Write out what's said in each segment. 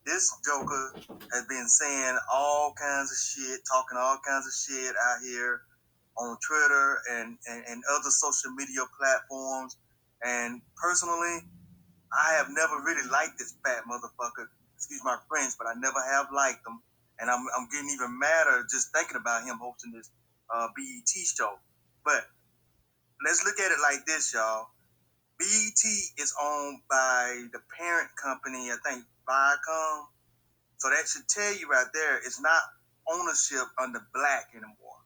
this Joker has been saying all kinds of shit, talking all kinds of shit out here on Twitter and other social media platforms. And personally, I have never really liked this fat motherfucker. Excuse my French, but I never have liked him. And I'm getting even madder just thinking about him hosting this BET show. But let's look at it like this, y'all. BET is owned by the parent company, I think Viacom. So that should tell you right there, it's not ownership under black anymore.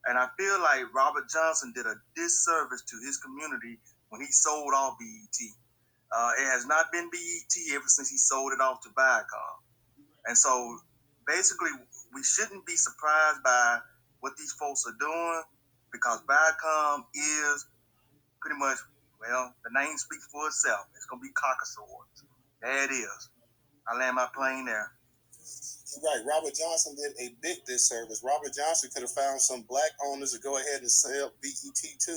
And I feel like Robert Johnson did a disservice to his community when he sold off BET. It has not been BET ever since he sold it off to Viacom. And so basically, we shouldn't be surprised by what these folks are doing because Viacom is pretty much, well, the name speaks for itself. It's going to be Caucasoids. There it is. I land my plane there. You're right. Robert Johnson did a big disservice. Robert Johnson could have found some black owners to go ahead and sell BET to.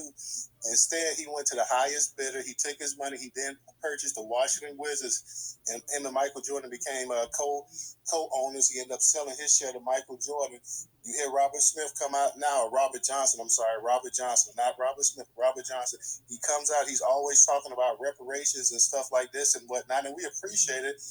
Instead, he went to the highest bidder. He took his money. He then purchased the Washington Wizards, and him and Michael Jordan became co-owners. He ended up selling his share to Michael Jordan. You hear Robert Smith come out now, or Robert Johnson, I'm sorry, Robert Johnson, not Robert Smith, Robert Johnson. He comes out, he's always talking about reparations and stuff like this and whatnot, and we appreciate it.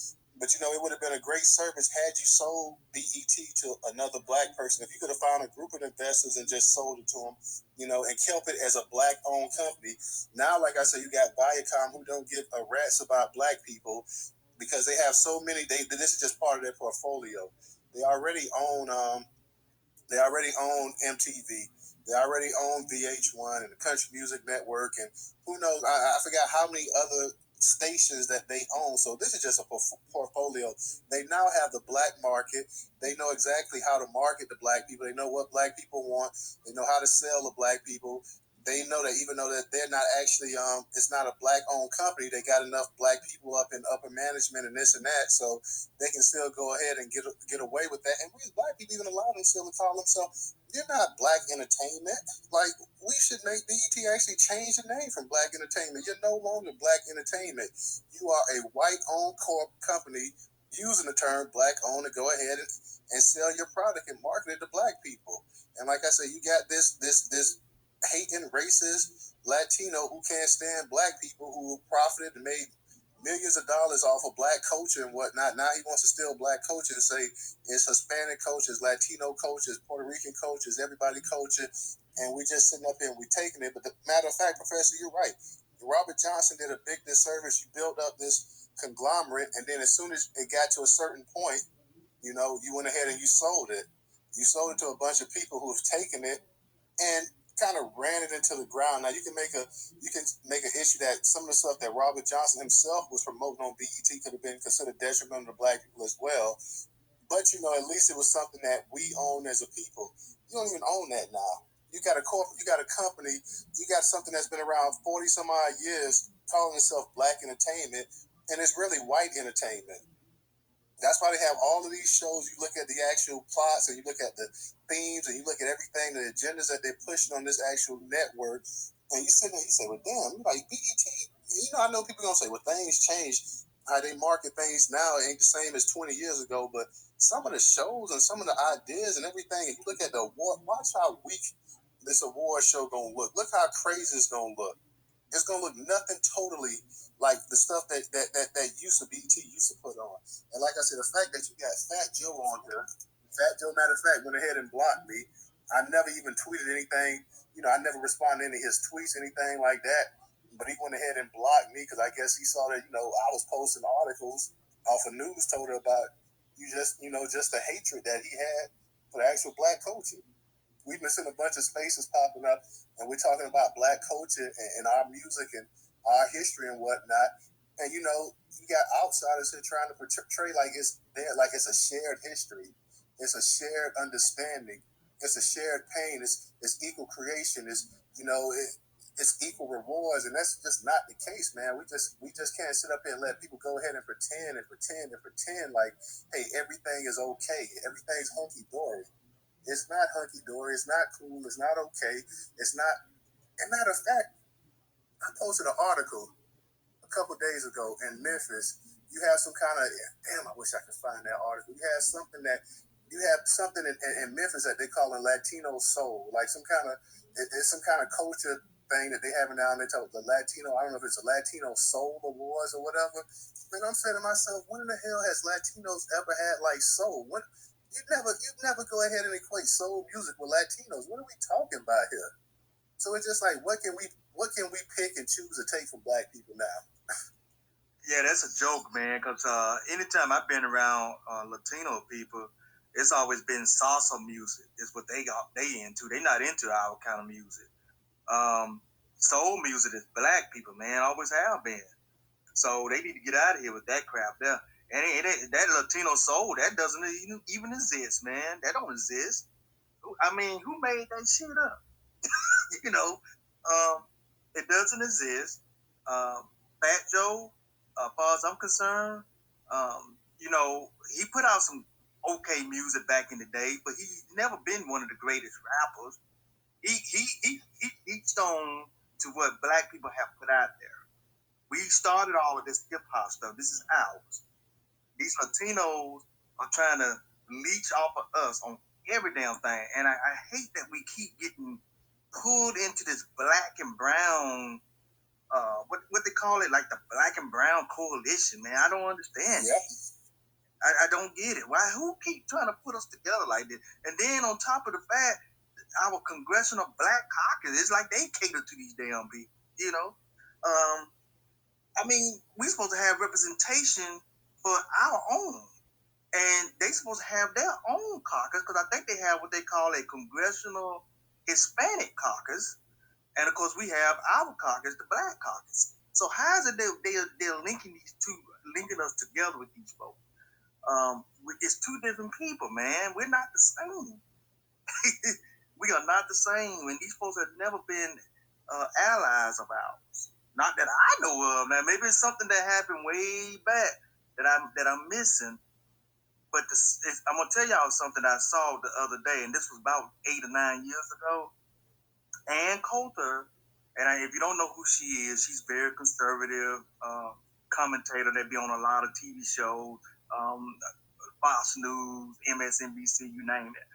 But it would have been a great service had you sold BET to another black person. If you could have found a group of investors and just sold it to them, and kept it as a black-owned company. Now, like I said, you got Viacom who don't give a rat's about black people because they have so many. This is just part of their portfolio. They already own MTV. They already own VH1 and the Country Music Network, and who knows? I forgot how many other stations that they own. So this is just a portfolio. They now have the black market. They know exactly how to market to black people. They know what black people want. They know how to sell to black people. They know that even though that they're not actually, it's not a black-owned company, they got enough black people up in upper management and this and that, so they can still go ahead and get away with that. And we as black people even allow themselves to call themselves, you're not black entertainment. Like, we should make BET actually change the name from black entertainment. You're no longer black entertainment. You are a white-owned company using the term black-owned to go ahead and sell your product and market it to black people. And like I said, you got this hating racist Latino who can't stand black people who profited and made millions of dollars off of black culture and whatnot. Now he wants to steal black culture and say it's Hispanic culture, Latino culture, Puerto Rican culture, everybody culture, and we just sitting up here and we taking it. But the matter of fact, Professor, you're right. Robert Johnson did a big disservice. You built up this conglomerate, and then as soon as it got to a certain point, you went ahead and you sold it. You sold it to a bunch of people who have taken it and kind of ran it into the ground. Now you can make an issue that some of the stuff that Robert Johnson himself was promoting on BET could have been considered detrimental to black people as well. But at least it was something that we own as a people. You don't even own that now. You got a company, you got something that's been around 40 some odd years calling itself black entertainment, and it's really white entertainment. That's why they have all of these shows. You look at the actual plots and you look at the themes and you look at everything, the agendas that they're pushing on this actual network. And you sit there and you say, well, damn, like BET. I know people going to say, well, things change. How they market things now ain't the same as 20 years ago. But some of the shows and some of the ideas and everything, if you look at the award, watch how weak this award show going to look. Look how crazy it's going to look. It's gonna look nothing totally like the stuff that used to BET used to put on. And like I said, the fact that you got Fat Joe on here, Fat Joe, matter of fact, went ahead and blocked me. I never even tweeted anything. I never responded to any of his tweets, anything like that. But he went ahead and blocked me because I guess he saw that I was posting articles off of Newstoter about just the hatred that he had for the actual black culture. We've been seeing a bunch of spaces popping up, and we're talking about black culture and our music and our history and whatnot. And you got outsiders here trying to portray like it's there, like it's a shared history, it's a shared understanding, it's a shared pain, it's equal creation, it's equal rewards, and that's just not the case, man. We just can't sit up here and let people go ahead and pretend like, hey, everything is okay, everything's hunky dory. It's not hunky dory. It's not cool. It's not okay. It's not. As a matter of fact, I posted an article a couple days ago in Memphis. you have some kind of, damn, I wish I could find that article. You have something in Memphis that they call a Latino soul, like it's some kind of culture thing that they have now, and they tell the Latino, I don't know if it's a Latino Soul Awards or whatever. And I'm saying to myself, when in the hell has Latinos ever had like soul? You never go ahead and equate soul music with Latinos. What are we talking about here? So it's just like, what can we pick and choose to take from Black people now? Yeah, that's a joke, man. Cause anytime I've been around Latino people, it's always been salsa music. Is what they into. They not into our kind of music. Um, Soul music is black people, man. Always have been. So they need to get out of here with that crap there. And that Latino soul that doesn't even exist, man. That don't exist. I mean, who made that shit up? you know, um, it doesn't exist. Um, Fat Joe, as far as I'm concerned, he put out some okay music back in the day, but he's never been one of the greatest rappers. He's shown to what black people have put out there. We started all of this hip hop stuff. This is ours. These Latinos are trying to leech off of us on every damn thing, and I hate that we keep getting pulled into this black and brown, what they call it, like the black and brown coalition. Man, I don't understand. Yep. I don't get it. Why? Who keep trying to put us together like this? And then on top of the fact, our congressional black caucus, it's like they cater to these damn people. I mean, we're supposed to have representation for our own, and they supposed to have their own caucus because I think they have what they call a congressional Hispanic caucus, and of course we have our caucus, the black caucus. So how is it they're linking us together with these folks? It's two different people, man. We're not the same. We are not the same, and these folks have never been allies of ours. Not that I know of. Now, maybe it's something that happened way back that I'm missing. But I'm gonna tell y'all something I saw the other day, and this was about 8 or 9 years ago. Ann Coulter, and if you don't know who she is, she's very conservative commentator that be on a lot of TV shows, um, Fox News, MSNBC, you name it.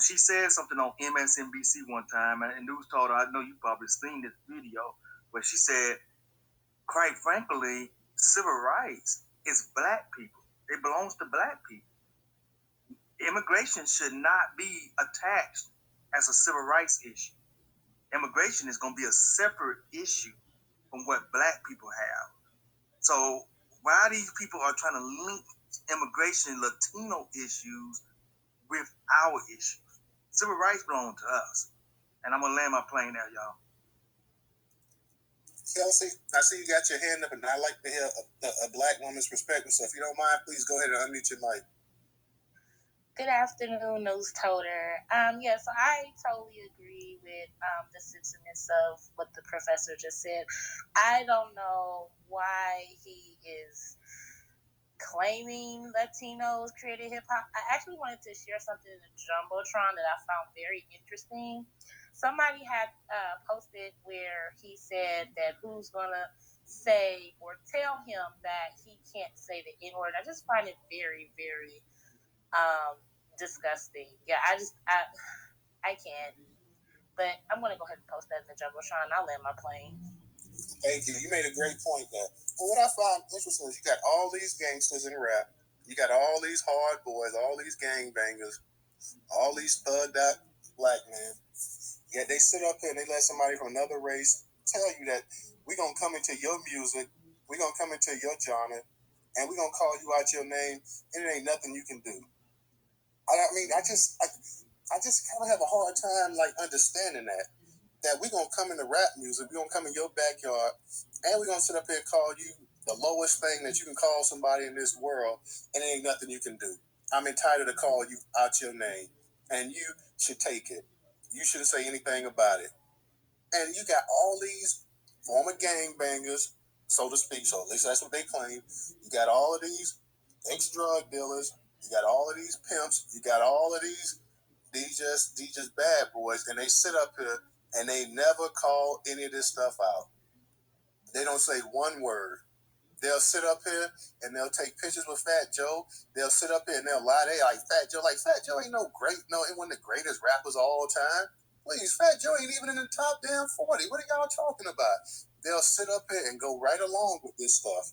She said something on MSNBC one time, and Newstoter, I know you probably seen this video, where she said, quite frankly, civil rights is black people. It belongs to black people. Immigration should not be attached as a civil rights issue. Immigration is going to be a separate issue from what black people have. So why these people are trying to link immigration, Latino issues with our issues? Civil rights belong to us. And I'm going to land my plane there, y'all. Kelsey, I see you got your hand up, and I'd like to hear a black woman's perspective. So if you don't mind, please go ahead and unmute your mic. Good afternoon, Newstoter. So I totally agree with the sentiments of what the professor just said. I don't know why he is claiming Latinos created hip hop. I actually wanted to share something in the Jumbotron that I found very interesting. Somebody had posted where he said that who's gonna say or tell him that he can't say the N word. I just find it very, very disgusting. Yeah, I can't. But I'm gonna go ahead and post that in the Jumbotron. I'll land my plane. Thank you. You made a great point there. But what I found interesting is you got all these gangsters in rap. You got all these hard boys, all these gangbangers, all these thugged out black men. Yet they sit up here and they let somebody from another race tell you that we're gonna come into your music, we're gonna come into your genre, and we're gonna call you out your name, and it ain't nothing you can do. I just kind of have a hard time like understanding that we're gonna come into rap music, we're gonna come in your backyard, and we're gonna sit up here and call you the lowest thing that you can call somebody in this world, and it ain't nothing you can do. I'm entitled to call you out your name, and you should take it. You shouldn't say anything about it. And you got all these former gangbangers, so to speak, so at least that's what they claim. You got all of these ex-drug dealers, you got all of these pimps, you got all of these just bad boys, and they sit up here and they never call any of this stuff out. They don't say one word. They'll sit up here and they'll take pictures with Fat Joe. They'll sit up here and they'll lie. They like Fat Joe ain't no great, no, ain't one of the greatest rappers of all time. Please, Fat Joe ain't even in the top damn 40. What are y'all talking about? They'll sit up here and go right along with this stuff.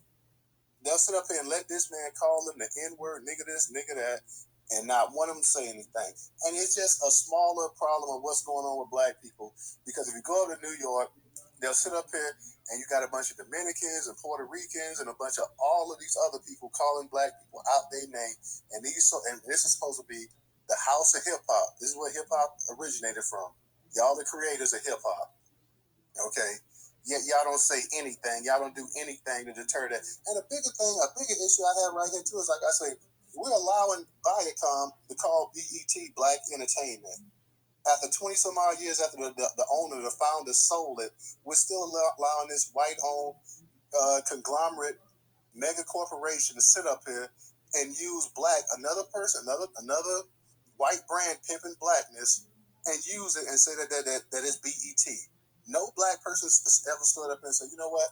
They'll sit up here and let this man call them the N word, nigga this, nigga that, and not one of them say anything. And it's just a smaller problem of what's going on with black people. Because if you go to New York, they'll sit up here and you got a bunch of Dominicans and Puerto Ricans and a bunch of all of these other people calling black people out their name. And this is supposed to be the house of hip hop. This is where hip hop originated from. Y'all the creators of hip hop. Okay. Yet y'all don't say anything. Y'all don't do anything to deter that. And a bigger issue I have right here too is like I say, we're allowing Viacom to call BET Black Entertainment. After 20 some odd years after the owner, the founder sold it, we're still allowing this white owned conglomerate mega corporation to sit up here and use black, another white brand pimping blackness and use it and say that it's BET. No black person ever stood up and said, you know what?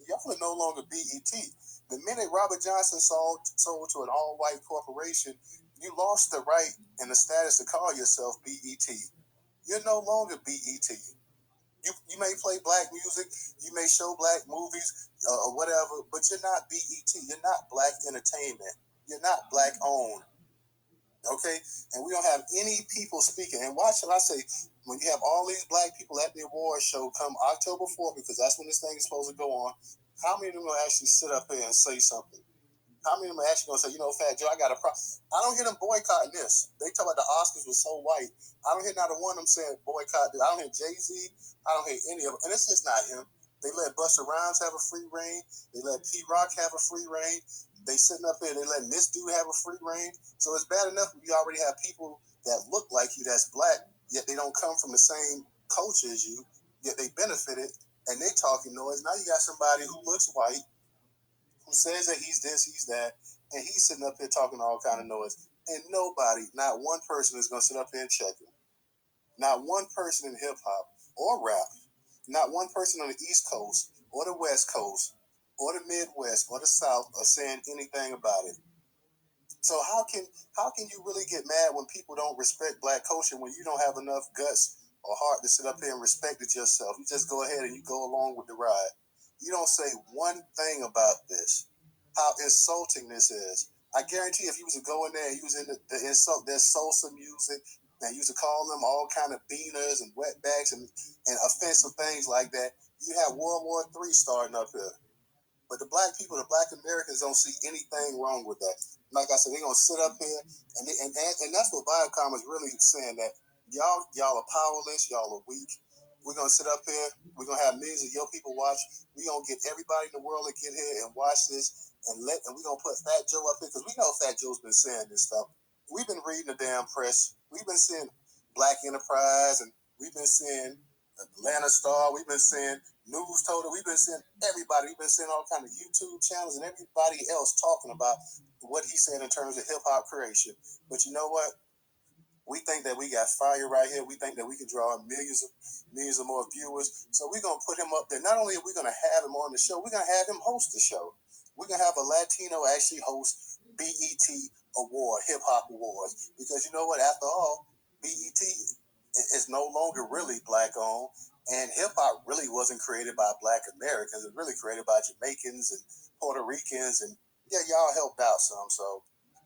Y'all are no longer BET. The minute Robert Johnson sold to an all white corporation, you lost the right and the status to call yourself BET. You're no longer BET. You may play black music, you may show black movies or whatever, but you're not BET. You're not black entertainment. You're not black owned. Okay? And we don't have any people speaking. And why should I say, when you have all these black people at the award show come October 4th, because that's when this thing is supposed to go on, how many of them will actually sit up here and say something? How many of them are actually going to say, you know, Fat Joe, I got a problem? I don't hear them boycotting this. They talk about the Oscars was so white. I don't hear not a one of them saying boycott this. I don't hear Jay-Z. I don't hear any of them. And it's just not him. They let Busta Rhymes have a free reign. They let P-Rock have a free reign. They sitting up here. They letting this dude have a free reign. So it's bad enough we already have people that look like you that's black, yet they don't come from the same culture as you, yet they benefited, and they talking noise. Now you got somebody who looks white, who says that he's this, he's that, and he's sitting up here talking all kind of noise. And nobody, not one person is going to sit up here and check him. Not one person in hip hop or rap, not one person on the East Coast or the West Coast or the Midwest or the South are saying anything about it. So how can you really get mad when people don't respect black culture when you don't have enough guts or heart to sit up here and respect it yourself? You just go ahead and you go along with the ride. You don't say one thing about this. How insulting this is. I guarantee if you was to go in there and you was in the insult their salsa music and you was to call them all kind of beaners and wetbacks and offensive things like that, you have World War III starting up here. But the black people, the black Americans don't see anything wrong with that. Like I said, they're gonna sit up here and that's what Viacom is really saying, that y'all are powerless, y'all are weak. We're gonna sit up here, we're gonna have millions of your people watch, we're gonna get everybody in the world to get here and watch this and we're gonna put Fat Joe up here because we know Fat Joe's been saying this stuff. We've been reading the damn press, we've been seeing Black Enterprise and we've been seeing Atlanta Star, we've been seeing Newstoter, we've been seeing everybody, we've been seeing all kind of YouTube channels and everybody else talking about what he said in terms of hip hop creation. But you know what? We think that we got fire right here. We think that we can draw millions of more viewers. So we're gonna put him up there. Not only are we gonna have him on the show, we're gonna have him host the show. We're gonna have a Latino actually host BET Award, Hip Hop Awards. Because you know what? After all, BET is no longer really black owned, and hip hop really wasn't created by Black Americans. It was really created by Jamaicans and Puerto Ricans, and yeah, y'all helped out some. So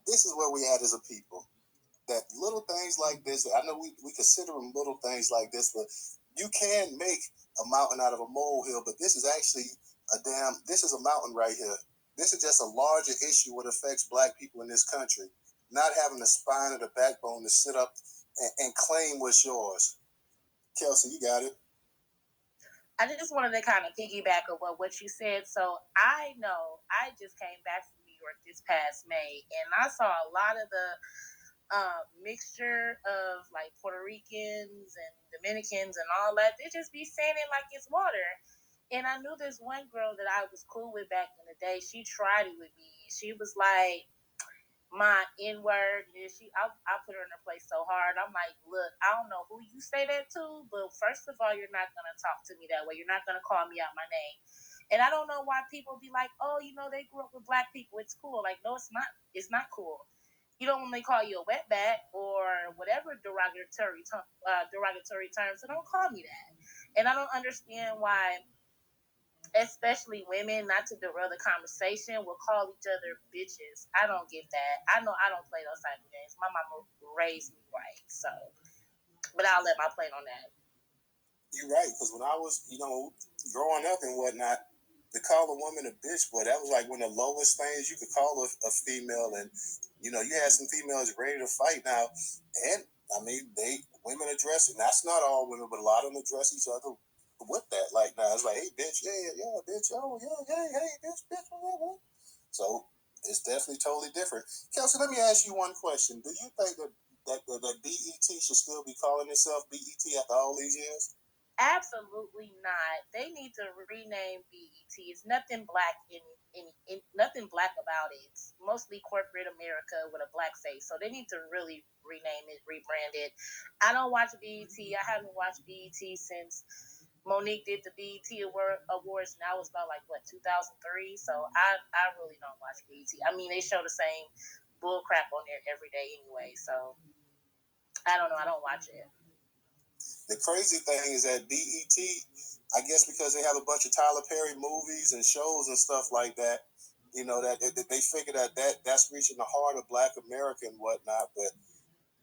this is where we at as a people, that little things like this, I know we consider them little things like this, but you can make a mountain out of a molehill, but this is actually this is a mountain right here. This is just a larger issue what affects black people in this country. Not having the spine or the backbone to sit up and claim what's yours. Kelsey, you got it. I just wanted to kind of piggyback on what you said. So I know I just came back from New York this past May, and I saw a lot of the mixture of like Puerto Ricans and Dominicans and all that. They just be saying it like it's water. And I knew this one girl that I was cool with back in the day. She tried it with me. She was like, my N word. I put her in her place so hard. I'm like, look, I don't know who you say that to, but first of all, you're not gonna talk to me that way. You're not gonna call me out my name. And I don't know why people be like, oh, they grew up with black people. It's cool. Like, no, it's not. It's not cool. When they call you a wetback or whatever derogatory term, so don't call me that. And I don't understand why, especially women, not to derail the conversation, will call each other bitches. I don't get that. I know I don't play those type of games. My mama raised me right, so. But I'll let my plane on that. You're right, because when I was, growing up and whatnot, to call a woman a bitch, boy, that was like one of the lowest things you could call a female. And, you had some females ready to fight now. And, I mean, women address it. And that's not all women, but a lot of them address each other with that. Like, now it's like, hey, bitch, yeah, bitch, oh, yeah, hey, bitch, whatever. So, it's definitely totally different. Kelsey, let me ask you one question. Do you think that BET should still be calling itself BET after all these years? Absolutely not. They need to rename BET. It's nothing black nothing black about it. It's mostly corporate America with a black face. So they need to really rename it, rebrand it. I don't watch BET. I haven't watched BET since Monique did the BET Awards, and that was about 2003. So I really don't watch BET. I mean, they show the same bull crap on there every day anyway. So I don't know. I don't watch it. The crazy thing is that BET, I guess because they have a bunch of Tyler Perry movies and shows and stuff like that, that they figure that's reaching the heart of Black America and whatnot. But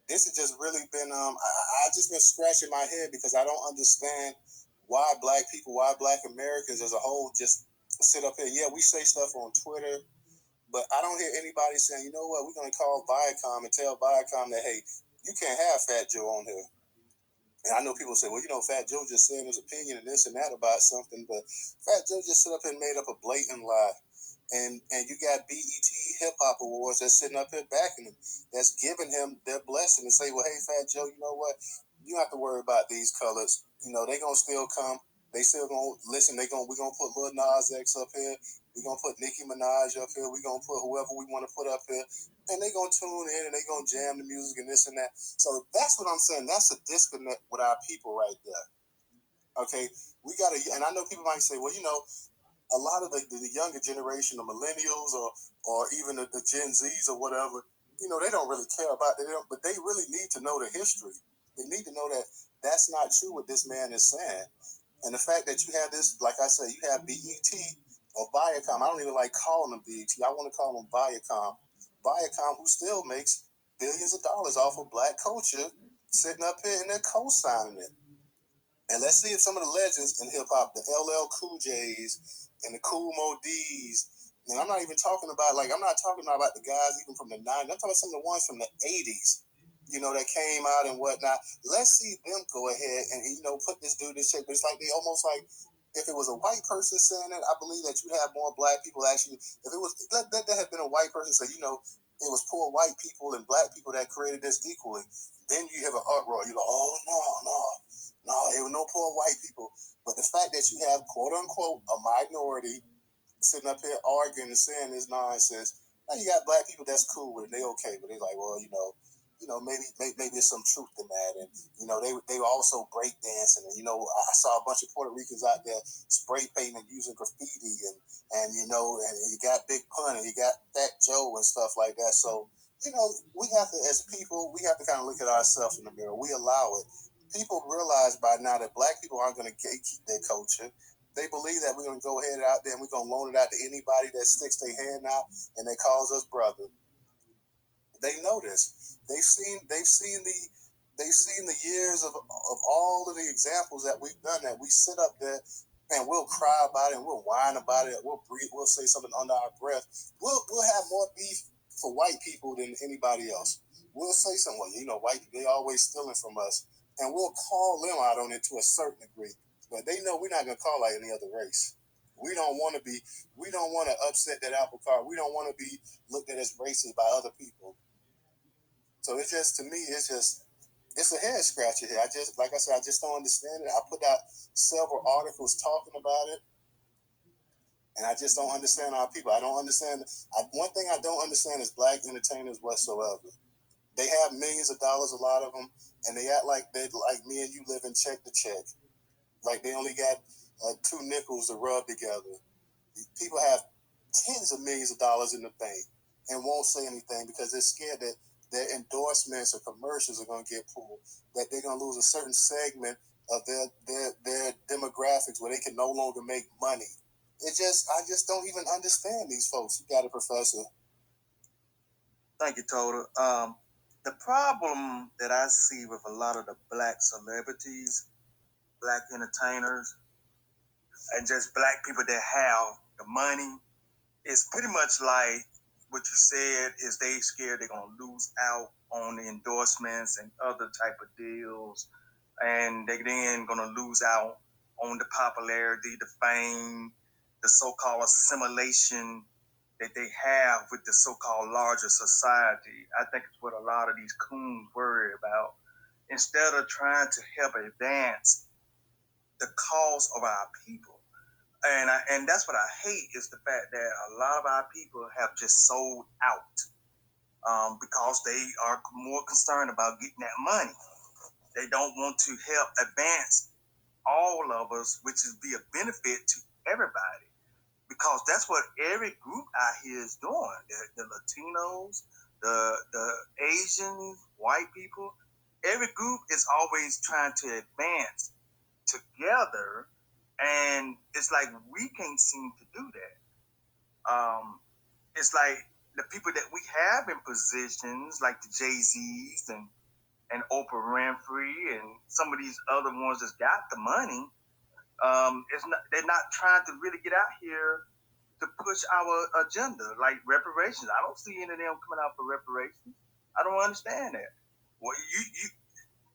this has just really been, I just been scratching my head because I don't understand why Black people, why Black Americans as a whole just sit up here. Yeah, we say stuff on Twitter, but I don't hear anybody saying, you know what, we're going to call Viacom and tell Viacom that, hey, you can't have Fat Joe on here. And I know people say, well, Fat Joe just saying his opinion and this and that about something, but Fat Joe just stood up and made up a blatant lie. And you got BET Hip Hop Awards that's sitting up here backing him, that's giving him their blessing and say, well, hey, Fat Joe, you know what? You don't have to worry about these colors. They gonna still come. They still gonna listen. We're gonna put Lil Nas X up here. We're gonna put Nicki Minaj up here. We're gonna put whoever we want to put up here, and they gonna tune in and they gonna jam the music and this and that. So that's what I'm saying. That's a disconnect with our people right there. Okay, we gotta, and I know people might say, well, a lot of the younger generation, the millennials or even the Gen Zs or whatever, they don't really care about it. But they really need to know the history. They need to know that that's not true what this man is saying. And the fact that you have this, like I said, you have BET or Viacom. I don't even like calling them BET. I want to call them Viacom. Viacom, who still makes billions of dollars off of Black culture, sitting up here and they're co-signing it. And let's see if some of the legends in hip hop, the LL Cool J's and the Cool Mo D's, and I'm not even talking about I'm not talking about the guys even from the 90s. I'm talking about some of the ones from the 80s, that came out and whatnot. Let's see them go ahead and put this dude in shape. But it's like they almost like if it was a white person saying it, I believe that you'd have more Black people actually. If it was that had been a white person say, it was poor white people and Black people that created this equally. Then you have an uproar. You're like, oh no, there were no poor white people. But the fact that you have quote unquote a minority sitting up here arguing and saying this nonsense, now you got Black people that's cool with it. They okay, but they like, well, maybe there's some truth in that. And they were also break dancing. And I saw a bunch of Puerto Ricans out there spray painting and using graffiti and you got Big Pun and you got Fat Joe and stuff like that. So we have to, as people, we have to kind of look at ourselves in the mirror. We allow it. People realize by now that Black people aren't going to gatekeep their culture. They believe that we're going to go ahead out there and we're going to loan it out to anybody that sticks their hand out and they calls us brother. They know this. They've seen the years of all of the examples that we've done that we sit up there and we'll cry about it and we'll whine about it. We'll breathe. We'll say something under our breath. We'll have more beef for white people than anybody else. We'll say something. Well, white people, they always stealing from us, and we'll call them out on it to a certain degree. But they know we're not going to call out any other race. We don't want to be. We don't want to upset that apple cart. We don't want to be looked at as racist by other people. So it's just, to me, it's a head scratcher here. Like I said, I just don't understand it. I put out several articles talking about it, and I just don't understand our people. I don't understand. One thing I don't understand is Black entertainers whatsoever. They have millions of dollars, a lot of them, and they act like me and you live in check to check. Like they only got two nickels to rub together. People have tens of millions of dollars in the bank and won't say anything because they're scared that their endorsements or commercials are going to get pulled, that they're going to lose a certain segment of their demographics where they can no longer make money. I just don't even understand these folks. You got it, Professor. Thank you, Total. The problem that I see with a lot of the black celebrities, black entertainers, and just black people that have the money is pretty much like what you said is they scared they're going to lose out on the endorsements and other type of deals, and they then going to lose out on the popularity, the fame, the so-called assimilation that they have with the so-called larger society. I think it's what a lot of these coons worry about. Instead of trying to help advance the cause of our people. And that's what I hate is the fact that a lot of our people have just sold out because they are more concerned about getting that money. They don't want to help advance all of us, which is be a benefit to everybody. Because that's what every group out here is doing. The Latinos, the Asians, white people, every group is always trying to advance together, and it's like we can't seem to do that. It's like the people that we have in positions, like the Jay-Z's and Oprah Winfrey and some of these other ones that's got the money. They're not trying to really get out here to push our agenda, like reparations. I don't see any of them coming out for reparations. I don't understand that. Well,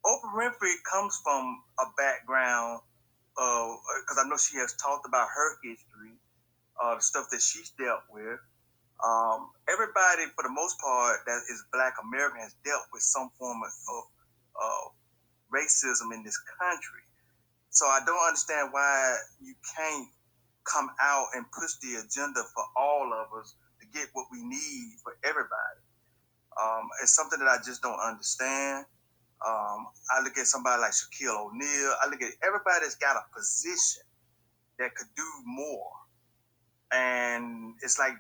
Oprah Winfrey comes from a background of, because I know she has talked about her history, the stuff that she's dealt with. Everybody, for the most part, that is Black American has dealt with some form of racism in this country. So I don't understand why you can't come out and push the agenda for all of us to get what we need for everybody. It's something that I just don't understand. I look at somebody like Shaquille O'Neal. I look at everybody that's got a position that could do more. And it's like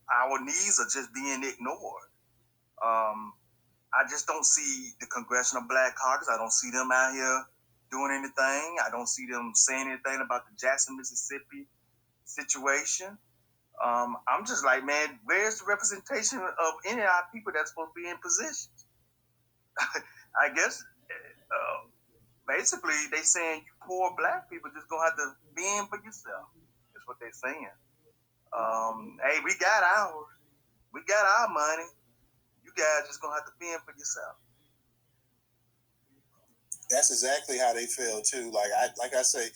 our needs are just being ignored. Um, I just don't see the Congressional Black Caucus. I don't see them out here doing anything. I don't see them saying anything about the Jackson, Mississippi situation. I'm just like, man, where's the representation of any of our people that's supposed to be in positions? I guess basically they saying you poor black people just gonna have to fend for yourself. That's what they're saying. Hey, we got ours. We got our money. You guys just gonna have to fend for yourself. That's exactly how they feel too. Like I say,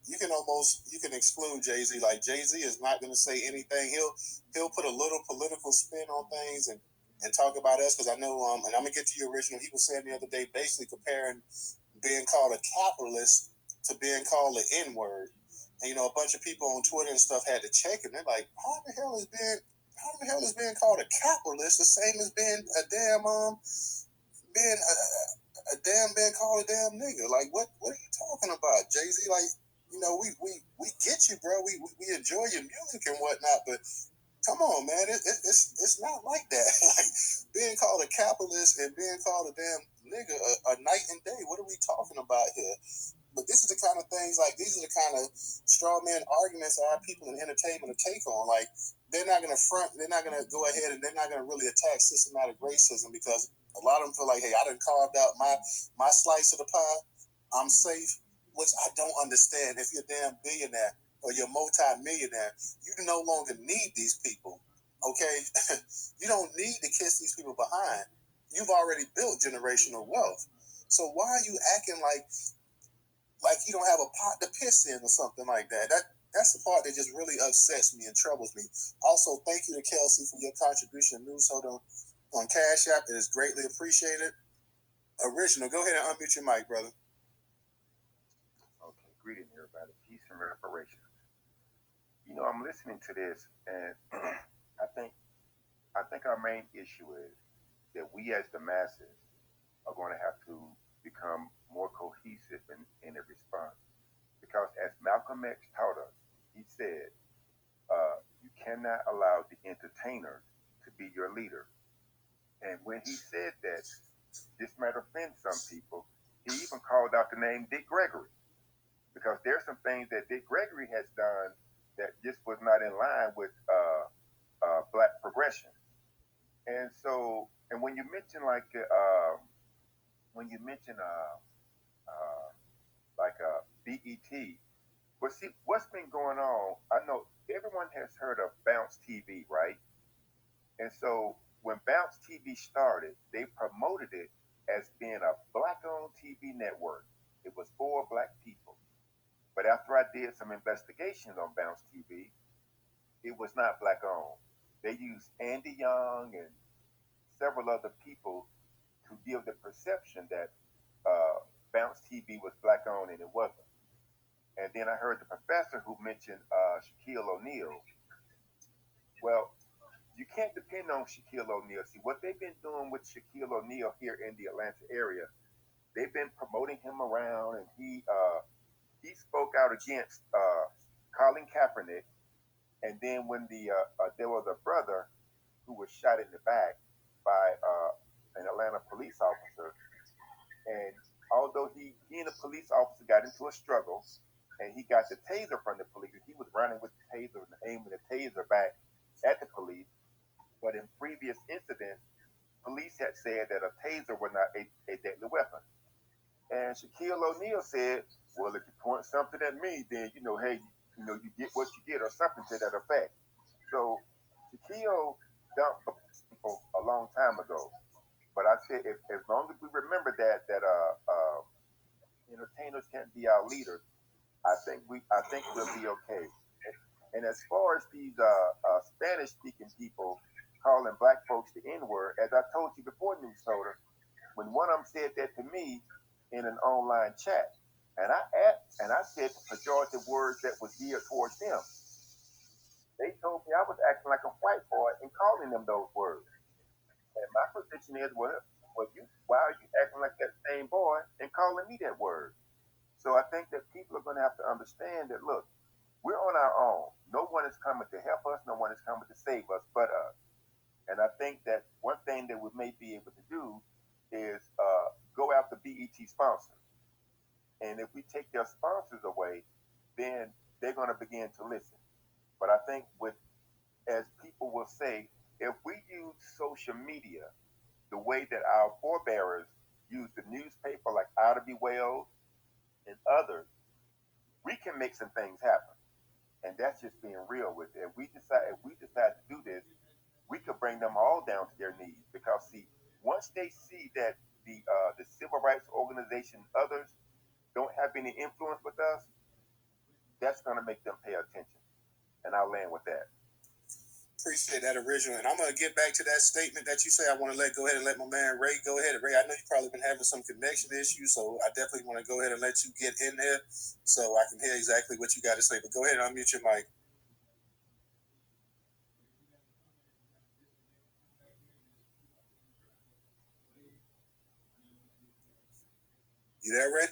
you can exclude Jay-Z. Like Jay-Z is not going to say anything. He'll put a little political spin on things and talk about us because I know and I'm gonna get to your original. He was saying the other day basically comparing being called a capitalist to being called an N-word. And a bunch of people on Twitter and stuff had to check it. They're like, how the hell is being called a capitalist the same as being a damn being being called a damn nigga? Like what are you talking about? Jay-Z, like, we get you, bro. We enjoy your music and whatnot, but come on, man, it's not like that. Like being called a capitalist and being called a damn nigga a night and day. What are we talking about here? But this is the kind of things, like, these are the kind of straw man arguments our people in entertainment will take on. Like, they're not going to go ahead and they're not going to really attack systematic racism because a lot of them feel like, hey, I done carved out my slice of the pie. I'm safe, which I don't understand. If you're a damn billionaire or you're a multi-millionaire, you no longer need these people, okay? You don't need to kiss these people behind. You've already built generational wealth. So why are you acting like you don't have a pot to piss in or something like that? That's the part that just really upsets me and troubles me. Also, thank you to Kelsey for your contribution to Newstoter on Cash App. It is greatly appreciated. Original, go ahead and unmute your mic, brother. Okay, greeting everybody. Peace and reparation. I'm listening to this, and I think our main issue is that we as the masses are going to have to become more cohesive in a response. Because as Malcolm X taught us, he said, cannot allow the entertainers to be your leader. And when he said that, this might offend some people. He even called out the name Dick Gregory because there's some things that Dick Gregory has done that just was not in line with black progression. And so, and when you mention like BET, but see what's been going on. I know everyone has heard of Bounce TV, right? And so when Bounce TV started, they promoted it as being a black-owned TV network. It was for black people. But after I did some investigations on Bounce TV, it was not black-owned. They used Andy Young and several other people to give the perception that Bounce TV was black-owned, and it wasn't. And then I heard the professor who mentioned Shaquille O'Neal. Well, you can't depend on Shaquille O'Neal. See, what they've been doing with Shaquille O'Neal here in the Atlanta area, they've been promoting him around, and he spoke out against Colin Kaepernick. And then when there was a brother who was shot in the back by an Atlanta police officer, and although he and the police officer got into a struggle, and he got the taser from the police, he was running with the taser and aiming the taser back at the police. But in previous incidents, police had said that a taser was not a deadly weapon. And Shaquille O'Neal said, well, if you point something at me, then, hey, you get what you get or something to that effect. So Shaquille dumped people a long time ago. But I said, if, as long as we remember that entertainers can't be our leaders, I think we'll be okay. And as far as these Spanish speaking people calling black folks the N word, as I told you before, Newstoter, when one of them said that to me in an online chat, and I said the pejorative words that was geared towards them, they told me I was acting like a white boy and calling them those words. And my position is, well, why are you acting like that same boy and calling me that word? So I think that people are going to have to understand that, look, we're on our own. No one is coming to help us. No one is coming to save us but us. And I think that one thing that we may be able to do is go after BET sponsors. And if we take their sponsors away, then they're going to begin to listen. But I think as people will say, if we use social media the way that our forebears used the newspaper, like Ida B. Wells and others, we can make some things happen. And that's just being real with it. If we decide to do this, we could bring them all down to their knees. Because see, once they see that the civil rights organization and others don't have any influence with us, that's going to make them pay attention. And I'll land with that. Appreciate that, original. And I'm going to get back to that statement that you say. I want to go ahead and let my man Ray go ahead. Ray, I know you've probably been having some connection issues, so I definitely want to go ahead and let you get in there so I can hear exactly what you got to say. But go ahead and unmute your mic. You there, Ray?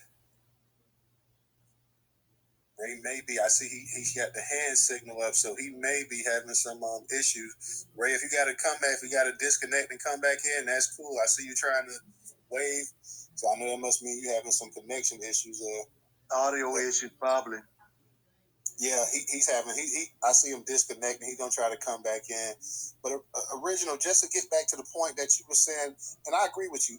Ray may be. I see he's got the hand signal up, so he may be having some issues. Ray, if you got to come back, if you got to disconnect and come back in, that's cool. I see you trying to wave, so I know that must mean you having some connection issues. Audio issues, probably. Yeah, he's having I see him disconnecting. He's gonna try to come back in. But original, just to get back to the point that you were saying, and I agree with you.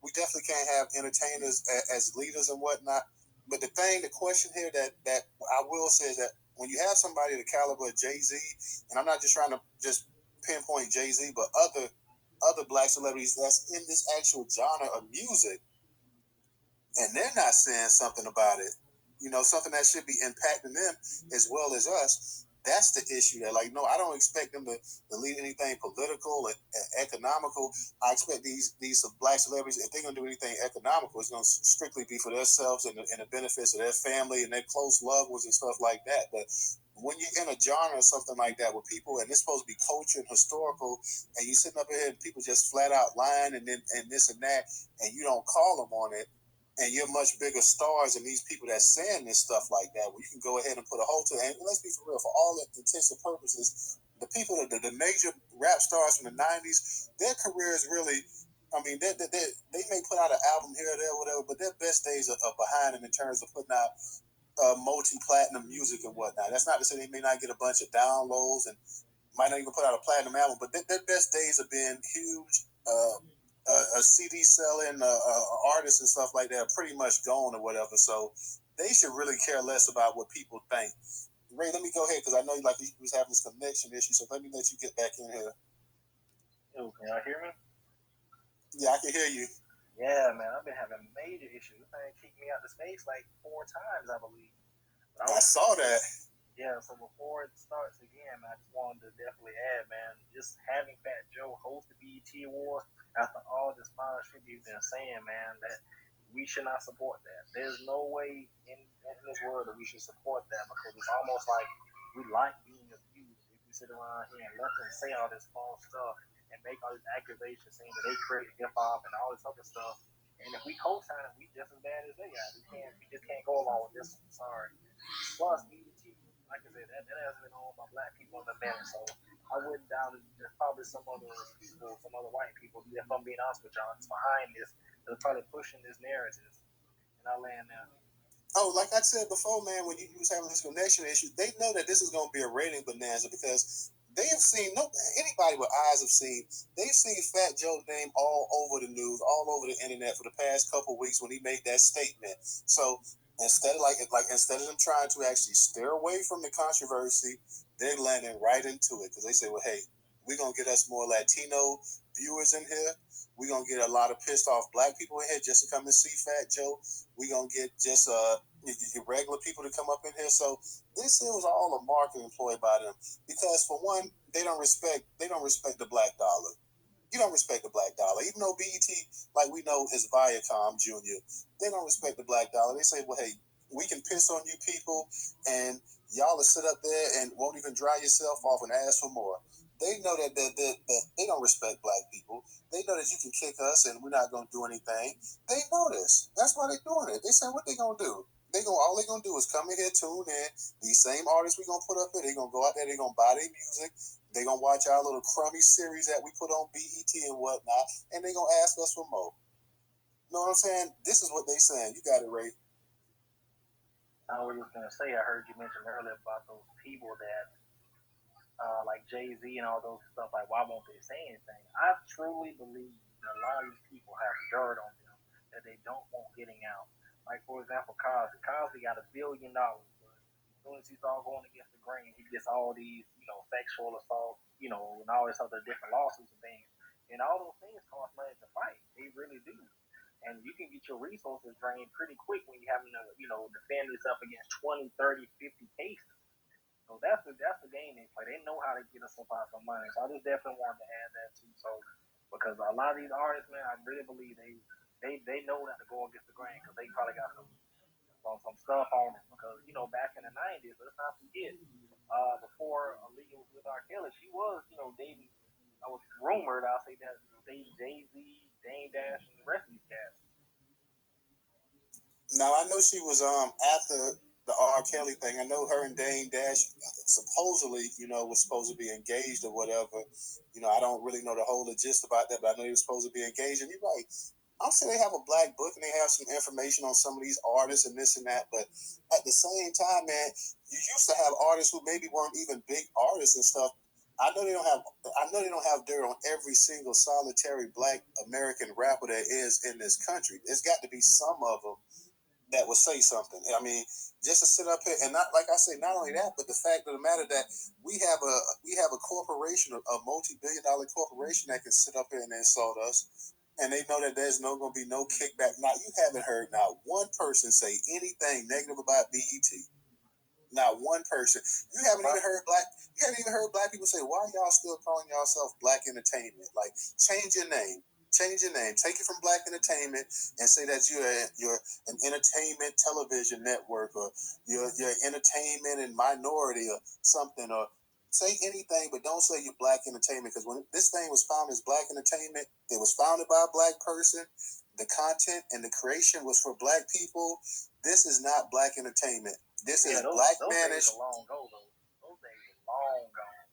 We definitely can't have entertainers as leaders and whatnot. But the question here that I will say is that when you have somebody the caliber of Jay-Z, and I'm not just trying to just pinpoint Jay-Z, but other black celebrities that's in this actual genre of music, and they're not saying something about it, something that should be impacting them as well as us. That's the issue. That, like, no, I don't expect them to lead anything political and economical. I expect these black celebrities, if they're going to do anything economical, it's going to strictly be for themselves and the benefits of their family and their close loved ones and stuff like that. But when you're in a genre or something like that with people, and it's supposed to be culture and historical, and you're sitting up here and people just flat out lying and this and that, and you don't call them on it, and you're much bigger stars than these people that's saying this stuff like that, where you can go ahead and put a hold to it. And let's be for real, for all intents and purposes, the people, the major rap stars from the 90s, their careers really, I mean, they may put out an album here or there, or whatever, but their best days are behind them in terms of putting out multi-platinum music and whatnot. That's not to say they may not get a bunch of downloads and might not even put out a platinum album, but their best days have been huge. A CD selling artists and stuff like that are pretty much gone or whatever. So they should really care less about what people think. Ray, let me go ahead because I know you was having this connection issue, so let me let you get back in here. Yo, can y'all hear me? Yeah, I can hear you. Yeah, man, I've been having major issues. This thing kicked me out of space like 4 times, I believe. I saw that. Yeah, so before it starts again, man, I just wanted to definitely add, man, just having Fat Joe host the BET Awards after all this fine tribute been saying, man, that we should not support that. There's no way in this world that we should support that because it's almost like we like being abused. If we sit around here and let them say all this false stuff and make all these accusations saying that they create hip hop and all this other stuff, and if we co-sign it, we just as bad as they are. We just can't go along with this one. Sorry. Plus, like I said, that hasn't been owned by black people in a minute, so I wouldn't doubt it. There's probably some other people, some other white people, if I'm being honest with y'all, that's behind this, that's probably pushing this narrative. And I land now. Oh, like I said before, man, when you was having this connection issue, they know that this is going to be a rating bonanza because they have seen, anybody with eyes have seen, they've seen Fat Joe's name all over the news, all over the internet for the past couple of weeks when he made that statement. So instead of them trying to actually steer away from the controversy, they're landing right into it because they say, well, hey, we're going to get us more Latino viewers in here. We're going to get a lot of pissed off black people in here just to come and see Fat Joe. We're going to get just your regular people to come up in here. So this was all a marketing ploy by them because for one, they don't respect the black dollar. You don't respect the black dollar. Even though BET, like we know, is Viacom Jr., they don't respect the black dollar. They say, well, hey, we can piss on you people and y'all will sit up there and won't even dry yourself off and ask for more. They know that they don't respect black people. They know that you can kick us and we're not going to do anything. They know this. That's why they're doing it. They say what they going to do. All they gonna do is come in here, tune in. These same artists we gonna put up here, they gonna go out there, they gonna buy their music, they gonna watch our little crummy series that we put on BET and whatnot, and they gonna ask us for more. You know what I'm saying? This is what they saying. You got it, Ray. I was just gonna say, I heard you mention earlier about those people that, like Jay-Z and all those stuff. Like, why won't they say anything? I truly believe that a lot of these people have dirt on them that they don't want getting out. Like, for example, Cosby. Cosby got $1 billion, but as soon as he started going against the grain, he gets all these, sexual assault, and all this other different lawsuits and things. And all those things cost money to fight. They really do. And you can get your resources drained pretty quick when you're having to, defend yourself against 20, 30, 50 cases. So that's the game they play. They know how to get us up out some money. So I just definitely wanted to add that too. So because a lot of these artists, man, I really believe they know not to go against the grain because they probably got some stuff on them. Because back in the '90s, let's not forget, before Aaliyah was with R. Kelly, she was dating. I was rumored. I'll say that dating Jay-Z, Dame Dash, and the rest of these cats. Now I know she was after the R. Kelly thing. I know her and Dame Dash supposedly, was supposed to be engaged or whatever. I don't really know the whole gist about that, but I know he was supposed to be engaged. And you're right. I'm saying they have a black book and they have some information on some of these artists and this and that, but at the same time, man, you used to have artists who maybe weren't even big artists and stuff. I know they don't have dirt on every single solitary black American rapper that is in this country. There's got to be some of them that would say something. I mean, just to sit up here and not, like I say, not only that, but the fact of the matter that we have a corporation, a multi-billion-dollar corporation that can sit up here and insult us, and they know that there's going to be no kickback. Now, you haven't heard not one person say anything negative about BET. Not one person. You haven't even heard black people say, why y'all still calling yourself Black Entertainment? Like, change your name. Change your name. Take it from Black Entertainment and say that you're an entertainment television network, or you're entertainment and minority or something, or say anything, but don't say you're black entertainment, because when this thing was founded as black entertainment, it was founded by a black person. The content and the creation was for black people. This is not black entertainment. This is black managed. Those days are long ago, though. Those days are long gone.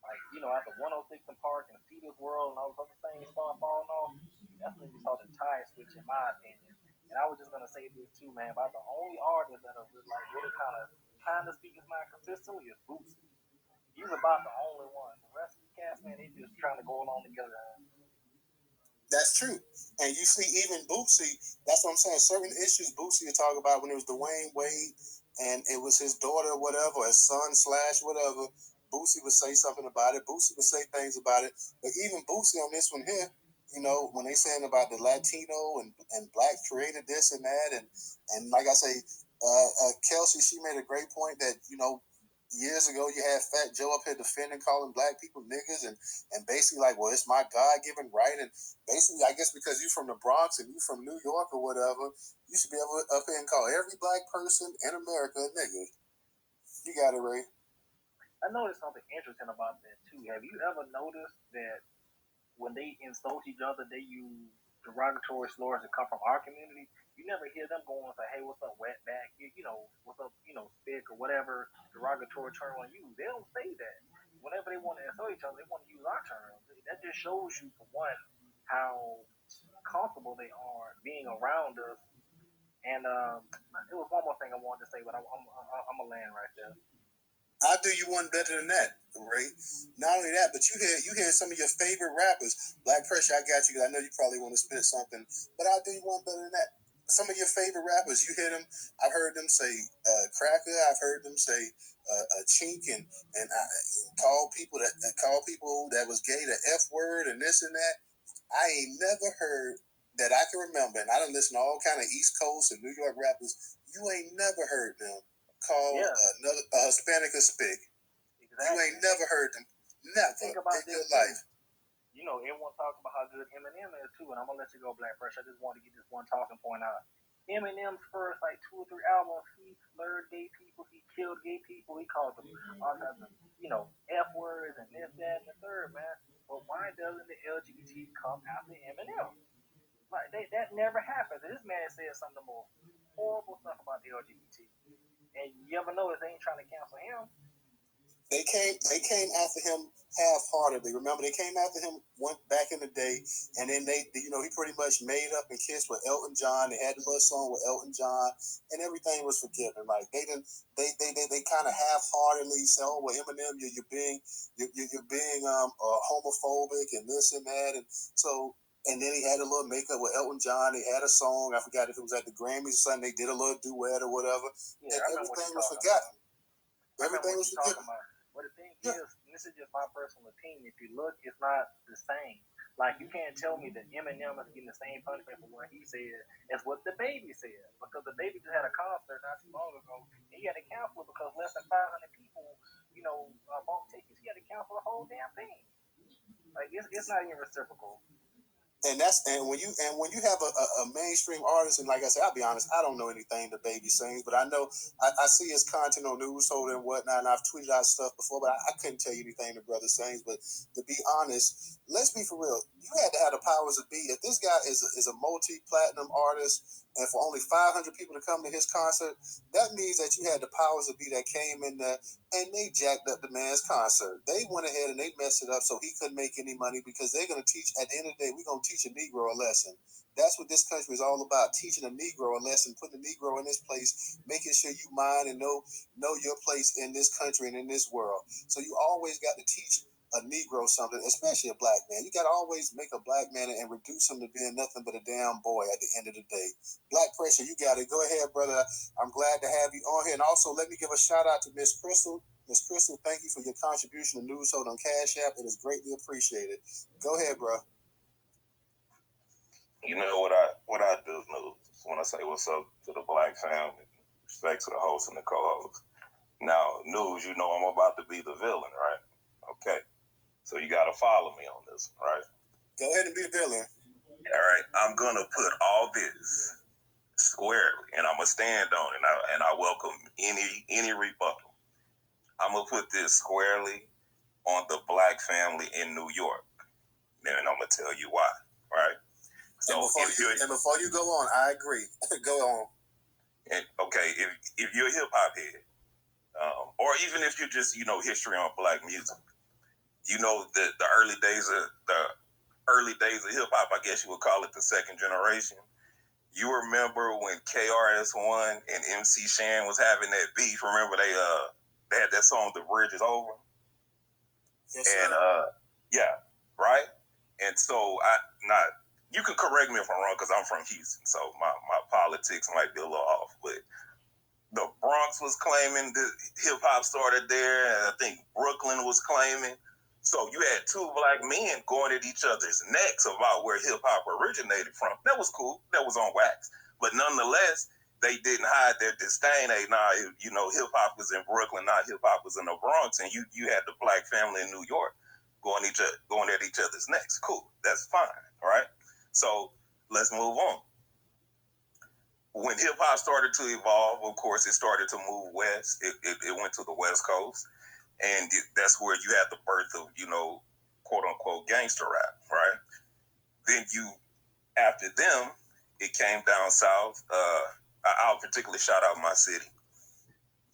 Like, after 106 and Park and Cedars World and all those other things start falling off, that's when you saw the tide switch, in my opinion. And I was just gonna say this too, man. About the only artist that are really kind of speaking my consistently is Bootsy. He's about the only one. The rest of the cast, man, they just trying to go along together. That's true. And you see, even Bootsy, that's what I'm saying. Certain issues Bootsy would talk about when it was Dwayne Wade and it was his daughter or whatever, his son / whatever. Bootsy would say something about it. Bootsy would say things about it. But even Bootsy on this one here, when they saying about the Latino and black created this and that, and like I say, Kelsey, she made a great point that, years ago you had Fat Joe up here defending, calling black people niggas, and basically like, well, it's my God-given right, and basically, I guess because you from the Bronx and you from New York or whatever, you should be able to up here and call every black person in America a nigga. You got it, Ray. I noticed something interesting about that too. Have you ever noticed that when they insult each other, they use derogatory slurs that come from our community? You never hear them going and say, "Hey, what's up, wetback? What's up, spick or whatever derogatory term on you." They don't say that. Whenever they want to insult each other, they want to use our terms. That just shows you, for one, how comfortable they are being around us. And there was one more thing I wanted to say, but I'm a land right there. I'll do you one better than that, Ray. Not only that, but you hear some of your favorite rappers. Black Pressure, I got you, because I know you probably want to spit something, but I'll do you one better than that. Some of your favorite rappers, you hear them. I've heard them say cracker. I've heard them say chink, and I call people that was gay the F word and this and that. I ain't never heard that I can remember, and I done listen to all kind of East Coast and New York rappers. You ain't never heard them call another Hispanic a spick. Exactly. You ain't never heard them. Never in your life. Everyone talks about how good Eminem is too, and I'm gonna let you go, Black Fresh. I just want to get this one talking point out. Eminem's first 2 or 3 albums, he slurred gay people, he killed gay people, he called them all kinds of F words and this, that, and the third, man. But why doesn't the LGBT come after Eminem? Like that never happens. And this man said some of the most horrible stuff about the LGBT. And you ever notice they ain't trying to cancel him? They came after him half-heartedly. Remember, they came after him back in the day, and then he pretty much made up and kissed with Elton John. They had a little song with Elton John, and everything was forgiven. Like they kind of half-heartedly say, "Oh, well, Eminem, you're being homophobic and this and that," and so. And then he had a little makeup with Elton John. They had a song. I forgot if it was at the Grammys or something. They did a little duet or whatever. Yeah, and everything was forgotten. Everything was forgotten. But the thing is, and this is just my personal opinion, if you look, it's not the same. Like, you can't tell me that Eminem is getting the same punishment for what he said as what the baby said. Because the baby just had a concert not too long ago, and he had to cancel it because less than 500 people, bought tickets. He had to cancel the whole damn thing. Like, it's not even reciprocal. And when you have a mainstream artist, and like I said, I'll be honest, I don't know anything the baby sings, but I know I see his content on Newstoter and whatnot, and I've tweeted out stuff before, but I couldn't tell you anything the brother sings. But to be honest, let's be for real. You had to have the powers of be. If this guy is a multi-platinum artist, and for only 500 people to come to his concert, that means that you had the powers of be that came in there and they jacked up the man's concert. They went ahead and they messed it up so he couldn't make any money, because they're going to teach, at the end of the day, we're going to teach a Negro a lesson. That's what this country is all about, teaching a Negro a lesson, putting a Negro in this place, making sure you mind and know your place in this country and in this world. So you always got to teach a Negro something, especially a black man. You got to always make a black man and reduce him to being nothing but a damn boy at the end of the day. Black Pressure, you got it. Go ahead, brother. I'm glad to have you on here. And also, let me give a shout out to Miss Crystal. Miss Crystal, thank you for your contribution to Newstoter on Cash App. It is greatly appreciated. Go ahead, bro. You know what I do know when I say what's up to the black family, respect to the host and the co-host. Now, News, I'm about to be the villain, right? Okay. So you got to follow me on this, right? Go ahead and be the villain. All right. I'm going to put all this squarely, and I'm going to stand on it, and I welcome any rebuttal. I'm gonna put this squarely on the black family in New York, and I'm gonna tell you why. Right. So and before you go on, I agree. Go on. And okay, if you're a hip hop head, or even if you just history on black music, the early days of hip hop. I guess you would call it the second generation. You remember when KRS-One and MC Shan was having that beef? Remember they had that song "The Bridge Is Over." Yes, and yeah, right. And so you can correct me if I'm wrong because I'm from Houston, so my politics might be a little off, but the Bronx was claiming that hip hop started there, and I think Brooklyn was claiming. So you had two black men going at each other's necks about where hip hop originated from. That was cool. That was on wax. But nonetheless, they didn't hide their disdain. Hey, hip hop was in Brooklyn, hip hop was in the Bronx, and you had the black family in New York going at each other's necks. Cool. That's fine. All right. So let's move on. When hip hop started to evolve, of course, it started to move west. It went to the West Coast, and that's where you had the birth of, quote unquote, gangster rap, right? Then after them, it came down south. I'll particularly shout out my city.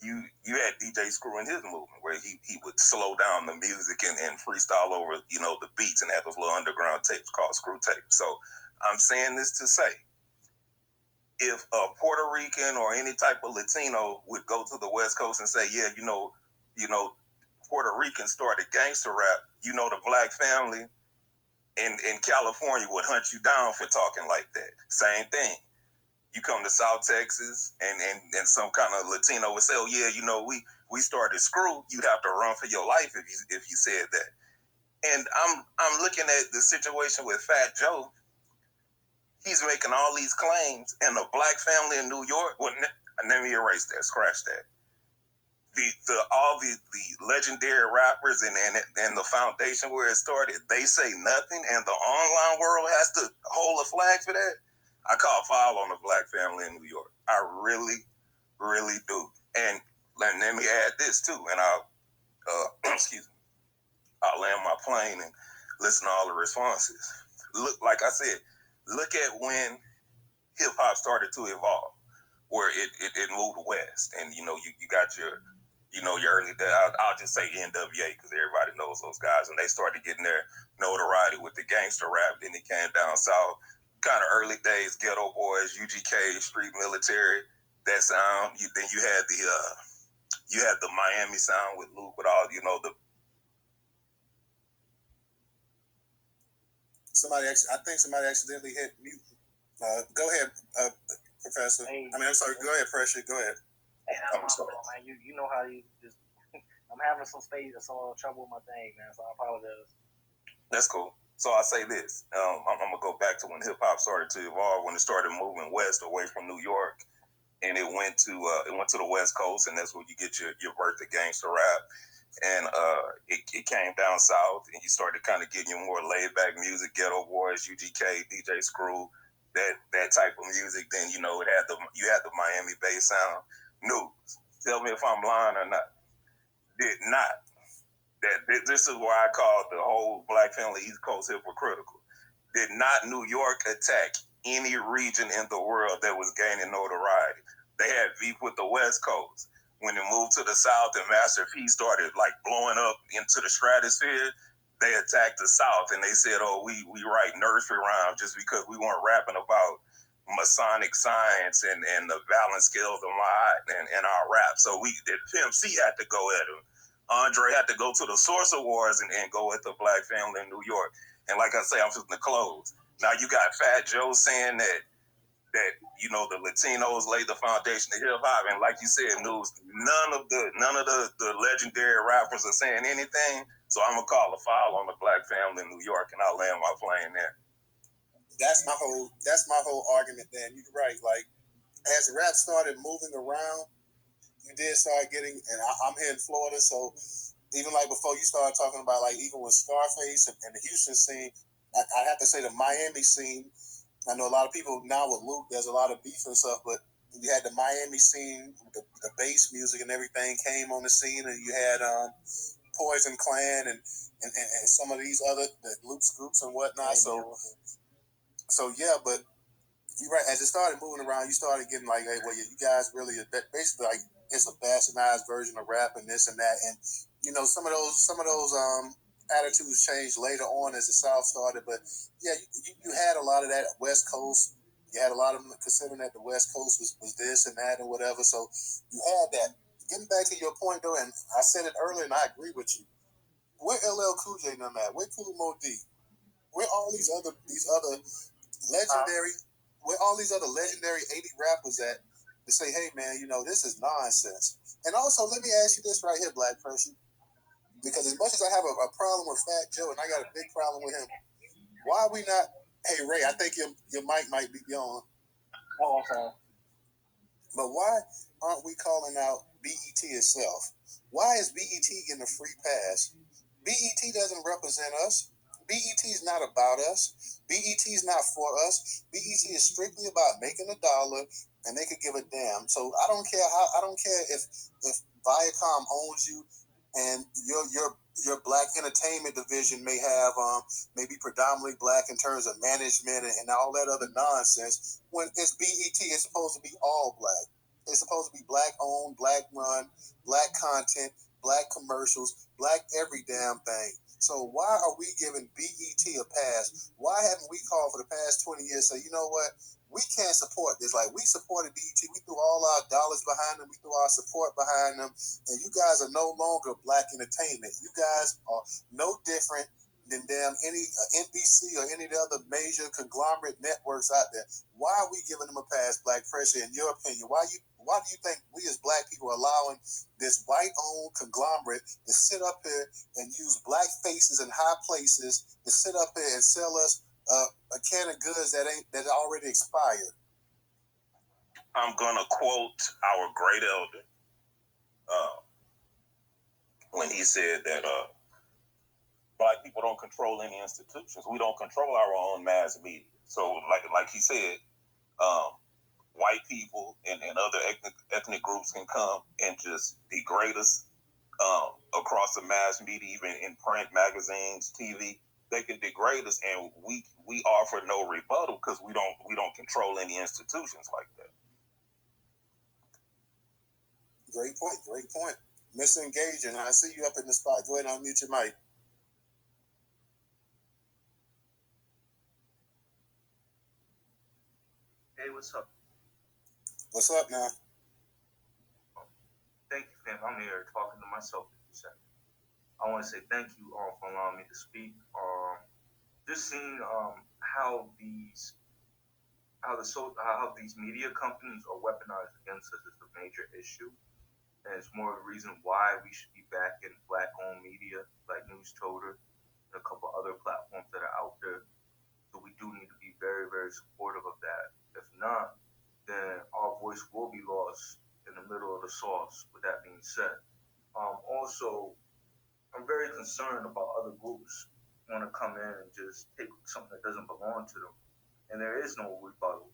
You had DJ Screw in his movement where he would slow down the music and freestyle over, the beats and have those little underground tapes called screw tapes. So I'm saying this to say, if a Puerto Rican or any type of Latino would go to the West Coast and say, yeah, Puerto Rican started gangster rap, the black family in California would hunt you down for talking like that. Same thing. You come to South Texas and some kind of Latino would say, oh yeah, we started screw. You'd have to run for your life if you said that. And I'm looking at the situation with Fat Joe. He's making all these claims, and the black family in New York. Well, let me erase that. Scratch that. All the legendary rappers and the foundation where it started, they say nothing, and the online world has to hold a flag for that. I call foul on the black family in New York. I really, really do. And let me add this too, and I'll excuse me. I'll land my plane and listen to all the responses. Look, like I said, look at when hip hop started to evolve, where it moved west, and you got your early days. I'll just say NWA because everybody knows those guys, and they started getting their notoriety with the gangster rap. Then it came down south, kind of early days, Ghetto Boys, UGK, Street Military. That sound. Then you had the Miami sound with Luke, with all the. I think somebody accidentally hit mute. Go ahead, Professor. Hey, I'm sorry. Go ahead, Pressure. Go ahead. Hey, that's my fault, man. You know how you just. I'm having some trouble with my thing, man. So I apologize. That's cool. So I say this. I'm gonna go back to when hip hop started to evolve, when it started moving west away from New York, and it went to the West Coast, and that's where you get your birth of gangster rap. And it came down south, and you started kind of getting your more laid back music, Ghetto Boys, UGK, DJ Screw, that type of music. Then you had the Miami bass sound. News. Tell me if I'm lying or not. Did not. This is why I call the whole black family East Coast hypocritical. Did not New York attack any region in the world that was gaining notoriety? They had beef with the West Coast. When it moved to the South and Master P started blowing up into the stratosphere, they attacked the South and they said, oh, we write nursery rhymes just because we weren't rapping about Masonic science and the balance scales of my and our rap. So the Pimp C had to go at him. Andre had to go to the Source Awards and go at the black family in New York. And like I say, I'm just going to close. Now you got Fat Joe saying that the Latinos laid the foundation of hip hop, and like you said, News, none of the legendary rappers are saying anything. So I'm gonna call a foul on the black family in New York, and I'll land my plane there. That's my whole argument. Then you're right. Like as rap started moving around, you did start getting, and I'm here in Florida, so even before you started talking about even with Scarface and the Houston scene, I have to say the Miami scene. I know a lot of people now with Luke, there's a lot of beef and stuff, but you had the Miami scene, the bass music and everything came on the scene, and you had Poison Clan and some of these other the Loops groups and whatnot. So yeah, but you're right. As it started moving around, you started getting like, hey, well, you guys really basically like it's a bastardized version of rap and this and that, and some of those attitudes changed later on as the South started. But yeah, you had a lot of that West Coast. You had a lot of them considering that the West Coast was this and that and whatever. So you had that. Getting back to your point though, and I said it earlier, and I agree with you. Where LL Cool J and them at? Where Cool Mo D? Where all these other legendary, where all these other legendary 80 rappers at to say, hey man, this is nonsense. And also, let me ask you this right here, Black Person, because as much as I have a problem with Fat Joe, and I got a big problem with him, why are we not? Hey Ray, I think your mic might be on. Oh, okay. But why aren't we calling out BET itself? Why is BET getting a free pass? BET doesn't represent us. BET is not about us. BET is not for us. BET is strictly about making a dollar, and they could give a damn. So I don't care if Viacom owns you, and your black entertainment division may have maybe predominantly black in terms of management and all that other nonsense. When it's BET, it's supposed to be all black. It's supposed to be black owned, black run, black content, black commercials, black every damn thing. So why are we giving BET a pass? Why haven't we called for the past 20 years? Say, you know what? We can't support this. Like, we supported BET. We threw all our dollars behind them. We threw our support behind them. And you guys are no longer black entertainment. You guys are no different than damn any NBC or any of the other major conglomerate networks out there. Why are we giving them a pass, Black Pressure, in your opinion? Why do you think we as black people are allowing this white-owned conglomerate to sit up here and use black faces in high places to sit up here and sell us a can of goods that already expired? I'm gonna quote our great elder when he said that black people don't control any institutions. We don't control our own mass media. So, like he said, white people and other ethnic groups can come and just degrade us across the mass media, even in print, magazines, TV. They can degrade us, and we offer no rebuttal because we don't control any institutions like that. Great point. Great point. Mr. Engaging, I see you up in the spot. Go ahead and unmute your mic. Hey, what's up? What's up now? Thank you, fam. I'm here talking to myself in a second. I want to say thank you for allowing me to speak. Just seeing how these media companies are weaponized against us is a major issue, and it's more of a reason why we should be back in black-owned media like Newstoter and a couple other platforms that are out there. So we do need to be very, very supportive of that. If not, then our voice will be lost in the middle of the sauce. With that being said, also, I'm very concerned about other groups want to come in and just take something that doesn't belong to them, and there is no rebuttal.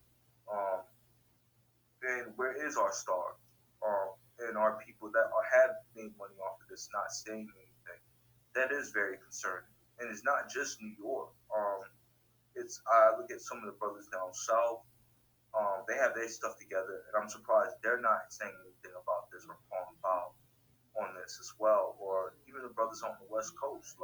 And where is our star? And our people that have made money off of this not saying anything? That is very concerning, and it's not just New York. I look at some of the brothers down south. They have their stuff together, and I'm surprised they're not saying anything about this or calling foul on this as well. Or even the brothers on the West Coast,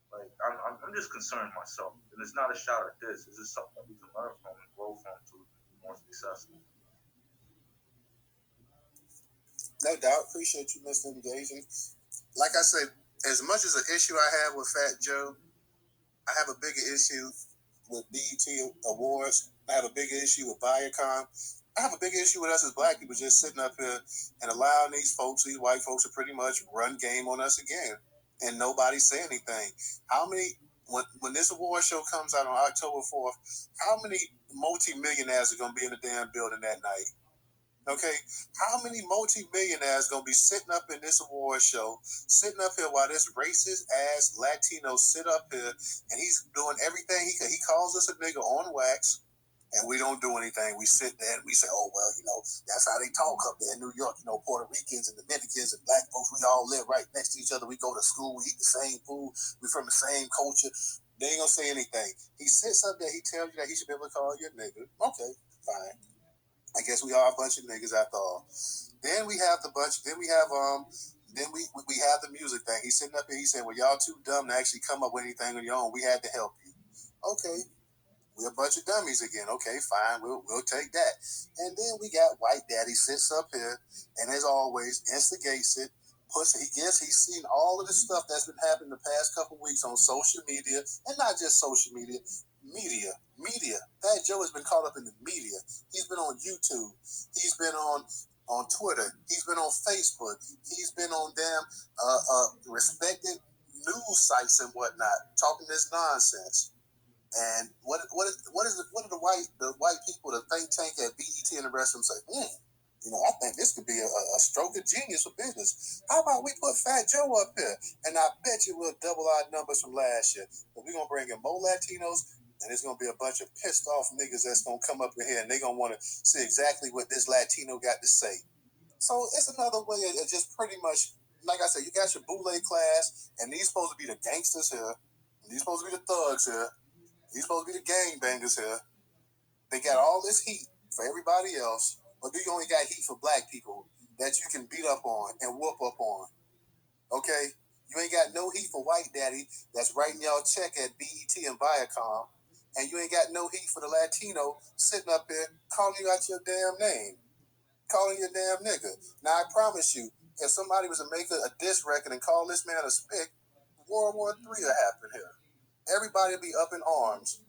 I'm just concerned myself, and it's not a shot at this. It's just something that we can learn from and grow from to be more successful. No doubt. Appreciate you, Mr. Engaging. Like I said, as much as an issue I have with Fat Joe, I have a bigger issue with BET Awards. I have a bigger issue with Viacom. I have a bigger issue with us as black people just sitting up here and allowing these white folks, to pretty much run game on us again. And nobody say anything. How many, when this award show comes out on October 4th, how many multi-millionaires are going to be in the damn building that night? Okay, how many multi-millionaires gonna be sitting up in this award show, sitting up here while this racist ass Latino sit up here and he's doing everything he calls us a nigga on wax. and we don't do anything. We sit there and we say, oh, well, that's how they talk up there in New York. Puerto Ricans and Dominicans and black folks, we all live right next to each other. We go to school, we eat the same food, we from the same culture. They ain't gonna say anything. He sits up there, he tells you that he should be able to call you a nigga. Okay, fine. I guess we are a bunch of niggas after all. Then we have the music thing. He's sitting up here, he's saying, well, y'all too dumb to actually come up with anything on your own. We had to help you. Okay, we're a bunch of dummies again. Okay, fine, we'll take that. And then we got White Daddy sits up here and, as always, instigates it. He's seen all of the stuff that's been happening the past couple of weeks on social media, and not just social media, media. Fat Joe has been caught up in the media. He's been on YouTube. He's been on Twitter. He's been on Facebook. He's been on damn respected news sites and whatnot, talking this nonsense. And what are the white people, the think tank at BET and the rest of them say? I think this could be a stroke of genius for business. How about we put Fat Joe up here? And I bet you we'll double our numbers from last year. But we're going to bring in more Latinos, and there's going to be a bunch of pissed off niggas that's going to come up in here, and they're going to want to see exactly what this Latino got to say. So it's another way of just pretty much, like I said, you got your boule class, and these supposed to be the gangsters here. These supposed to be the thugs here. These supposed to be the gangbangers here. They got all this heat for everybody else, but you only got heat for black people that you can beat up on and whoop up on. Okay? You ain't got no heat for White Daddy that's writing y'all check at BET and Viacom, and you ain't got no heat for the Latino sitting up there calling you out your damn name, calling you a damn nigga. Now, I promise you, if somebody was to make a diss record and call this man a spick, World War III will happen here. Everybody will be up in arms,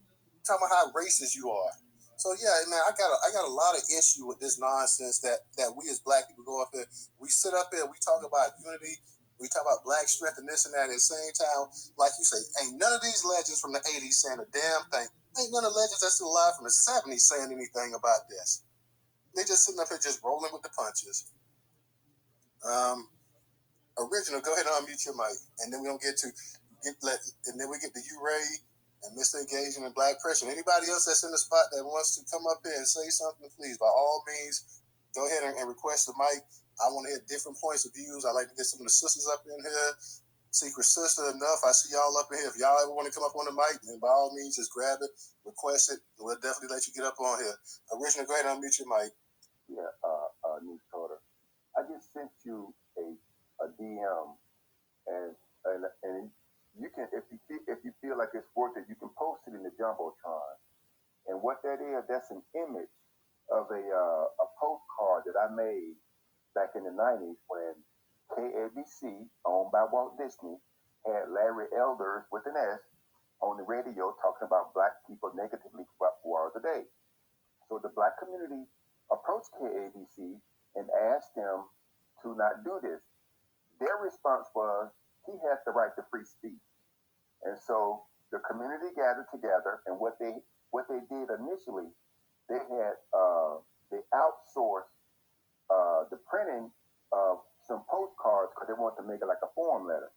talking about how racist you are. So yeah, man, I got a lot of issue with this nonsense that we as black people go up there. We sit up there, we talk about unity, we talk about black strength and this and that. At the same time, like you say, ain't none of these legends from the '80s saying a damn thing. Ain't none of the legends that's still alive from the '70s saying anything about this. They just sitting up here just rolling with the punches. Original, go ahead and unmute your mic, and then we're gonna and then we get to you, Ray, and Mr. Engagement and Black Pressure. Anybody else that's in the spot that wants to come up here and say something, please, by all means, go ahead and request the mic. I want to hear different points of views. I like to get some of the sisters up in here. Secret Sister, enough. I see y'all up in here. If y'all ever want to come up on the mic, then by all means, just grab it, request it, and we'll definitely let you get up on here. Original, go ahead and unmute your mic. Yeah, Newstoter. I just sent you a DM, and you can, if you feel like it's worth it, you can post it in the jumbotron. And what that is, that's an image of a postcard that I made back in the '90s when KABC, owned by Walt Disney, had Larry Elders with an S on the radio talking about black people negatively for hours a day. So the black community approached KABC and asked them to not do this. Their response was, he has the right to free speech. And so the community gathered together, and what they did initially, they outsourced the printing of some postcards because they wanted to make it like a form letter.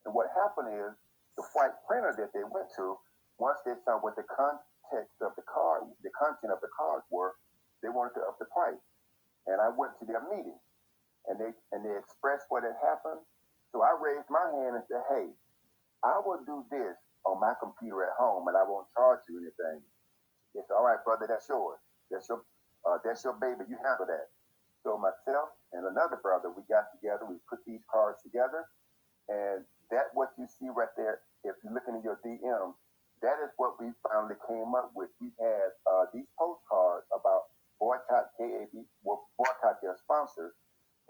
And what happened is, the white printer that they went to, once they saw what the context of the card, the content of the cards were, they wanted to up the price. And I went to their meeting, and they expressed what had happened. So I raised my hand and said, hey, I will do this on my computer at home, and I won't charge you anything. They said, all right, brother, that's yours. That's your baby. You handle that. So myself and another brother, we got together. We put these cards together, and that what you see right there, if you're looking at your DM, that is what we finally came up with. We had these postcards about boycott KAB, boycott their sponsors,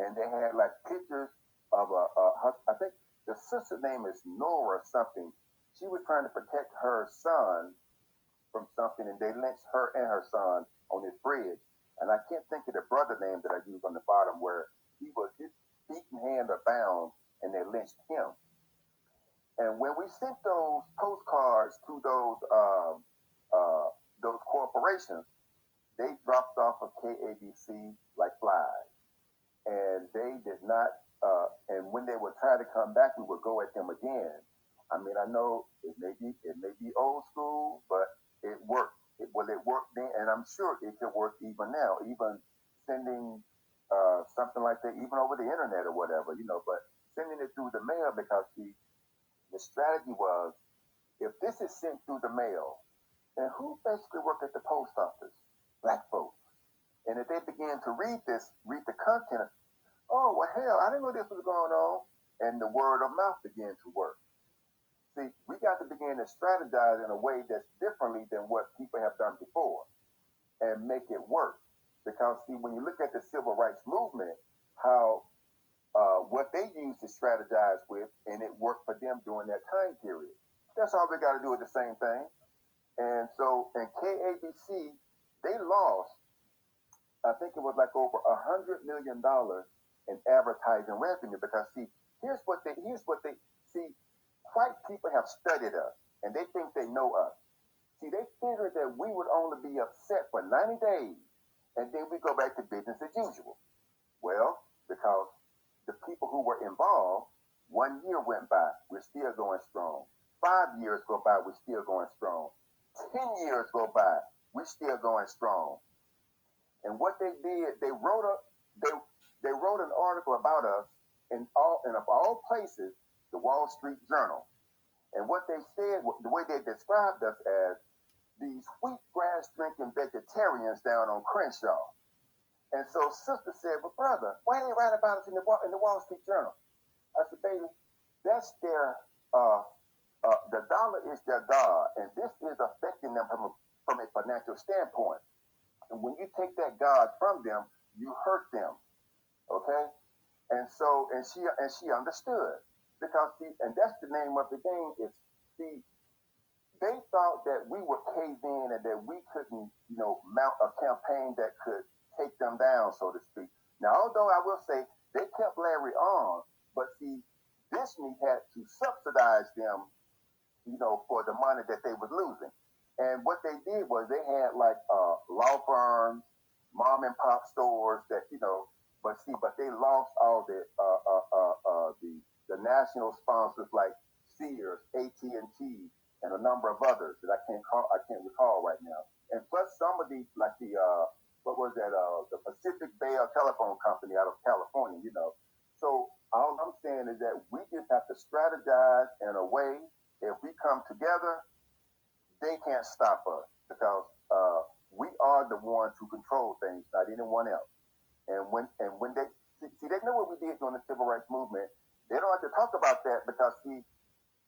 and they had like pictures of I think the sister name is Nora something. She was trying to protect her son from something, and they lynched her and her son on this bridge. And I can't think of the brother name that I used on the bottom, where he was beaten hand or bound, and they lynched him. And when we sent those postcards to those corporations, they dropped off of KABC like flies, and they did not. And when they would try to come back, we would go at them again. I mean, I know it may be old school, but it worked. It Will it work then? And I'm sure it could work even now, even sending something like that, even over the internet or whatever, but sending it through the mail, because the strategy was, if this is sent through the mail, then who basically worked at the post office? Black folks. And if they began to read the content, oh, well, hell, I didn't know this was going on. And the word of mouth began to work. See, we got to begin to strategize in a way that's differently than what people have done before and make it work. Because, see, when you look at the civil rights movement, how what they used to strategize with, and it worked for them during that time period. That's all we got to do with the same thing. And so, in KABC, they lost, I think it was like over $100 million in advertising revenue, because see, here's what they see. White people have studied us, and they think they know us. See, they figured that we would only be upset for 90 days, and then we go back to business as usual. Well, because the people who were involved, 1 year went by, we're still going strong. 5 years go by, we're still going strong. 10 years go by, we're still going strong. And what they did, they wrote an article about us in of all places, the Wall Street Journal. And what they said, the way they described us as these wheatgrass drinking vegetarians down on Crenshaw. And so sister said, well, brother, why they write about us in the Wall Street Journal? I said, baby, that's their, the dollar is their God, and this is affecting them from a financial standpoint. And when you take that God from them, you hurt them, okay? And so, and she understood, because and that's the name of the game. Is they thought that we would cave in and that we couldn't, mount a campaign that could take them down, so to speak. Now, although I will say they kept Larry on, but see, Disney had to subsidize them, for the money that they was losing. And what they did was they had like law firms, mom and pop stores that, but they lost all the national sponsors like Sears, AT&T, and a number of others that I can't recall right now. And plus some of these, like the the Pacific Bell Telephone Company out of California, So all I'm saying is that we just have to strategize in a way. If we come together, they can't stop us, because we are the ones who control things, not anyone else. And when they see, they know what we did during the civil rights movement. They don't have to talk about that, because see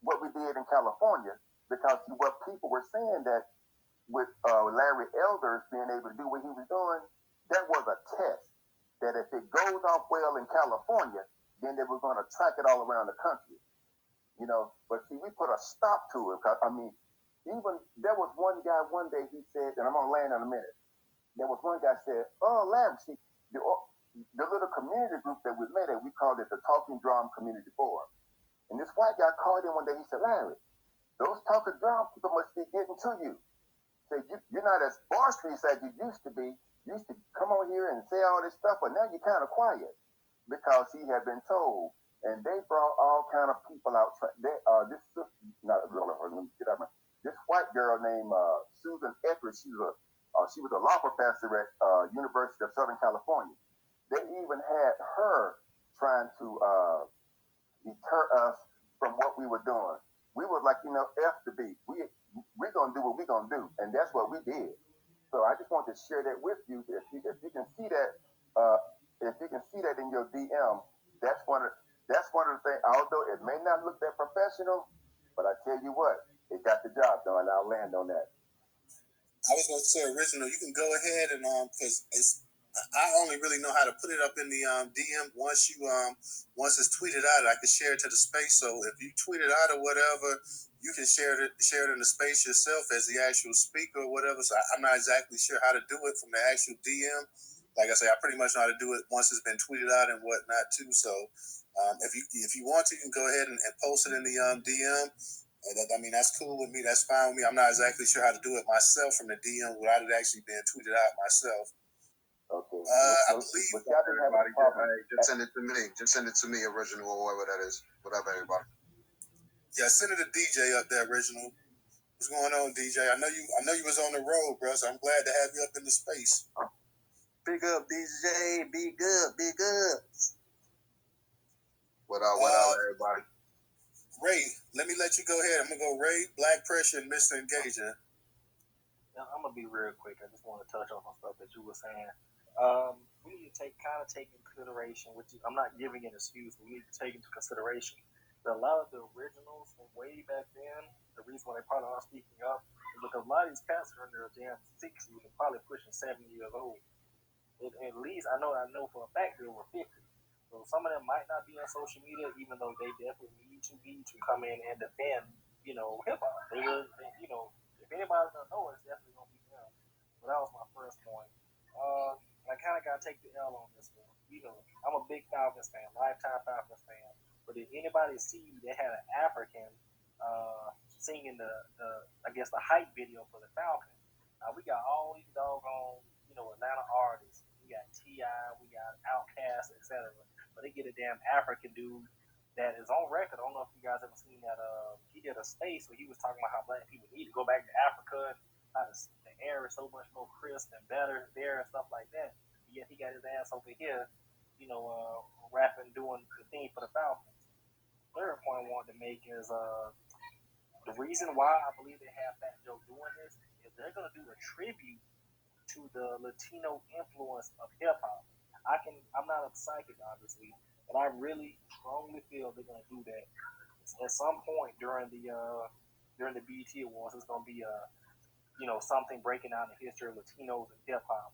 what we did in California. Because what people were saying, that with Larry Elders being able to do what he was doing, that was a test. That if it goes off well in California, then they were going to track it all around the country. But see, we put a stop to it. I mean, even there was one guy one day, he said, and I'm going to land in a minute. There was one guy said, oh, Larry, see, the little community group that we met at, we called it the Talking Drum Community Forum. And this white guy called in one day, he said, Larry, those talking drum people must be getting to you. Said, you're not as boisterous as you used to be. You used to come on here and say all this stuff, but now you're kind of quiet, because he had been told. And they brought all kind of people out. This white girl named Susan Eckridge. She was a law professor at University of Southern California. They even had her trying to deter us from what we were doing. We were like, F the beat. We're gonna do what we're gonna do, and that's what we did. So I just want to share that with you. If you can see that, in your DM, that's one of the things. Although it may not look that professional, but I tell you what, it got the job done. I'll land on that. I was going to say, original. You can go ahead and because I only really know how to put it up in the DM. Once it's tweeted out, I can share it to the space. So if you tweet it out or whatever, you can share it in the space yourself as the actual speaker or whatever. So I'm not exactly sure how to do it from the actual DM. Like I say, I pretty much know how to do it once it's been tweeted out and whatnot too. So if you want to, you can go ahead and post it in the DM. That's cool with me. That's fine with me. I'm not exactly sure how to do it myself from the DM without it actually being tweeted out myself. Okay. I believe everybody just send it to me. Just send it to me, original, or whatever that is. Whatever, everybody. Yeah, send it to DJ up there, original. What's going on, DJ? I know you was on the road, bro. So I'm glad to have you up in the space. Big up, DJ. Big up, big up. What up, everybody? Ray, let me let you go ahead. I'm gonna go Ray, Black Pressure, and Mr. Engager. I'm gonna be real quick. I just want to touch on some stuff that you were saying. We need to take into consideration, which I'm not giving an excuse, but we need to take into consideration that a lot of the originals from way back then, the reason why they probably aren't speaking up is because a lot of these cats are in their damn 60s and probably pushing 70 years old. At least I know for a fact they were 50. So some of them might not be on social media, even though they definitely need to be to come in and defend, hip hop. If anybody's gonna know it, it's definitely gonna be them. But that was my first point. I kind of gotta take the L on this one. I'm a big Falcons fan, lifetime Falcons fan. But did anybody see they had an African singing the hype video for the Falcons? We got all these doggone, Atlanta artists. We got T.I., we got Outkast, etc. But they get a damn African dude that is on record. I don't know if you guys ever seen that. He did a space where he was talking about how black people need to go back to Africa and how the air is so much more crisp and better there and stuff like that. But yet he got his ass over here, rapping, doing the thing for the Falcons. Third point I wanted to make is the reason why I believe they have Fat Joe doing this is they're going to do a tribute to the Latino influence of hip hop. I'm not a psychic, obviously, but I really strongly feel they're going to do that. At some point during the BET Awards, it's going to be something breaking down the history of Latinos and hip hop.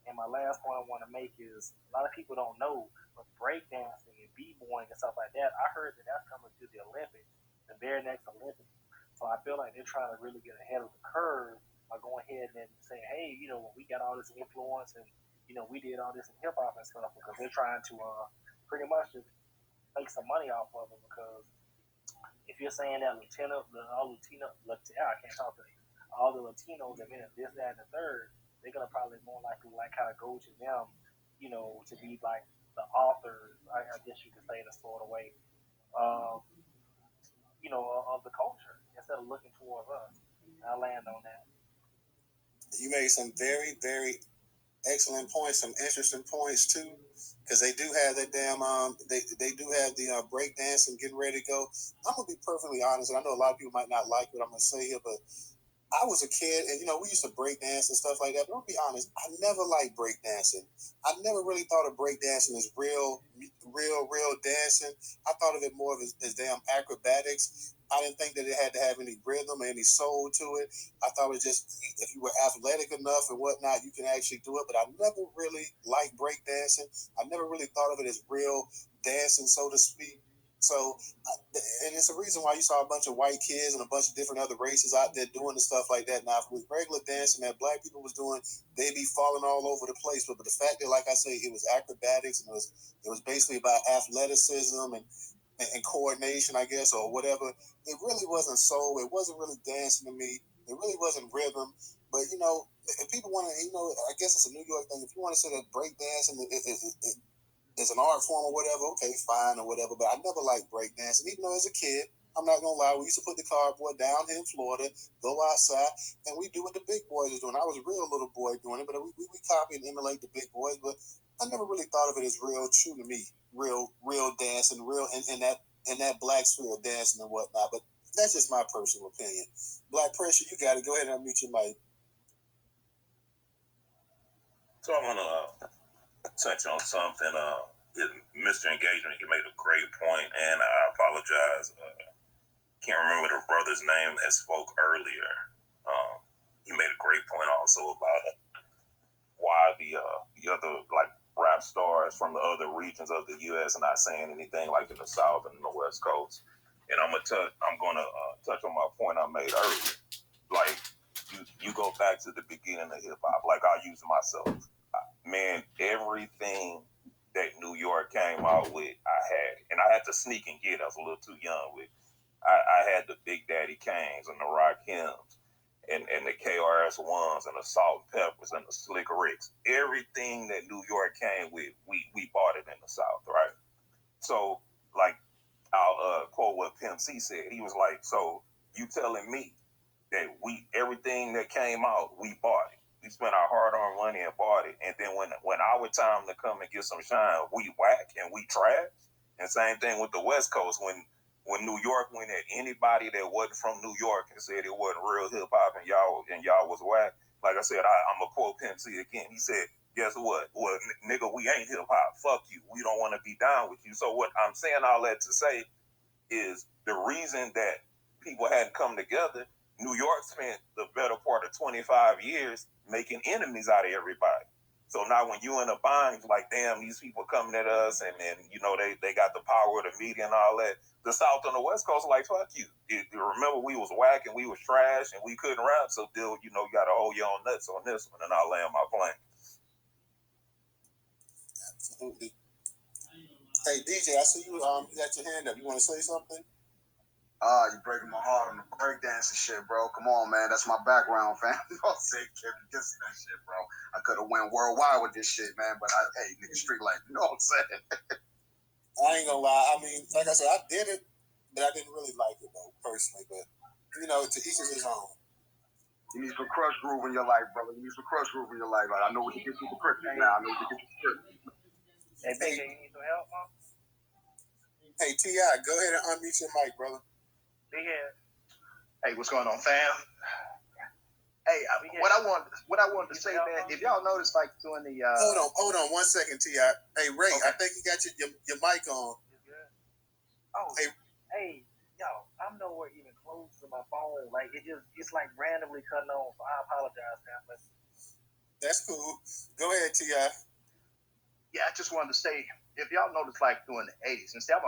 And my last point I want to make is a lot of people don't know, but breakdancing and b-boying and stuff like that, I heard that that's coming to the Olympics, the very next Olympics. So I feel like they're trying to really get ahead of the curve by going ahead and saying, hey, we got all this influence and, we did all this in hip hop and stuff, because they're trying to pretty much just make some money off of it. Because if you're saying that I can't talk to all the Latinos that been this, that, and the third, they're gonna probably more likely kind of go to them, to be like the authors, I guess you could say, in a sort of way, of the culture instead of looking towards us. I'll land on that. You made some very, very excellent points, some interesting points too, because they do have that damn they do have the break dance and getting ready to go. I'm gonna be perfectly honest, and I know a lot of people might not like what I'm gonna say here, but I was a kid, and we used to break dance and stuff like that. But I'll be honest, I never liked break dancing. I never really thought of break dancing as real dancing. I thought of it more as damn acrobatics. I didn't think that it had to have any rhythm or any soul to it. I thought it was just, if you were athletic enough and whatnot, you can actually do it. But I never really liked break dancing. I never really thought of it as real dancing, so to speak. So, and it's a reason why you saw a bunch of white kids and a bunch of different other races out there doing the stuff like that. Now, if it was regular dancing that black people was doing, they'd be falling all over the place. But the fact that, like I say, it was acrobatics and it was basically about athleticism and coordination, I guess, or whatever. It really wasn't soul. It wasn't really dancing to me. It really wasn't rhythm. But, if people want to, I guess it's a New York thing. If you want to say that break dancing it's an art form or whatever, okay, fine or whatever. But I never liked breakdancing, even though as a kid, I'm not gonna lie, we used to put the cardboard down here in Florida, go outside, and we do what the big boys are doing. I was a real little boy doing it, but we copy and emulate the big boys. But I never really thought of it as real true to me, real dancing, real in that black sphere of dancing and whatnot. But that's just my personal opinion. Black Pressure, you got to go ahead and unmute your mic. So I'm gonna touch on something. Mr. Engagement, he made a great point, and I apologize. Can't remember the brother's name that spoke earlier. He made a great point also about why the other rap stars from the other regions of the U.S. are not saying anything like in the South and the West Coast. And I'm gonna touch on my point I made earlier. Like you go back to the beginning of hip hop. Like I'll use myself. Man, everything that New York came out with, I had. And I had to sneak and get it. I was a little too young with. I had the Big Daddy Kanes and the Rakims and the KRS-Ones and the Salt and Peppers and the Slick Ricks. Everything that New York came with, we bought it in the South, right? So, I'll quote what Pimp C said. He was like, so you telling me that everything that came out, we bought it. We spent our hard-earned money and bought it. And then when our time to come and get some shine, we whack and we trash. And same thing with the West Coast. When New York went at anybody that wasn't from New York and said it wasn't real hip hop and y'all was whack. Like I said, I'm a quote Pimp C again. He said, "Guess what? Well, nigga, we ain't hip hop. Fuck you. We don't want to be down with you." So what I'm saying all that to say is the reason that people hadn't come together. New York spent the better part of 25 years making enemies out of everybody. So now when you in a bind, like, damn, these people coming at us and they got the power of the media and all that. The South and the West Coast like, fuck you. Remember, we was whack and we was trash and we couldn't rap, so you got to hold your own nuts on this one, and I'll land my plane. Absolutely. Hey, DJ, I see you got your hand up. You want to say something? You're breaking my heart on the breakdancing shit, bro. Come on, man. That's my background, fam. Don't say that shit, bro. I could have went worldwide with this shit, man. But hey, nigga, street life. You know what I'm saying? I ain't gonna lie. I mean, like I said, I did it, but I didn't really like it though, personally. But to each his own. You need some crush groove in your life, brother. You need some crush groove in your life. Like, I know what you get people Christian now. I know what you get people Christian. Hey, BJ, you need some help, man? Hey, T.I., go ahead and unmute your mic, brother. Big head. Hey, what's going on, fam? Hey, what I wanted to say, man, if y'all notice, like, doing the hold on 1 second, T.I. Hey, Ray, okay. I think you got your mic on. Oh, hey, yo, I'm nowhere even close to my phone. Like, it's like randomly cutting on, so I apologize, man. But that's cool. Go ahead, T.I. Yeah, I just wanted to say, if y'all notice, like, during the 80s, and see, I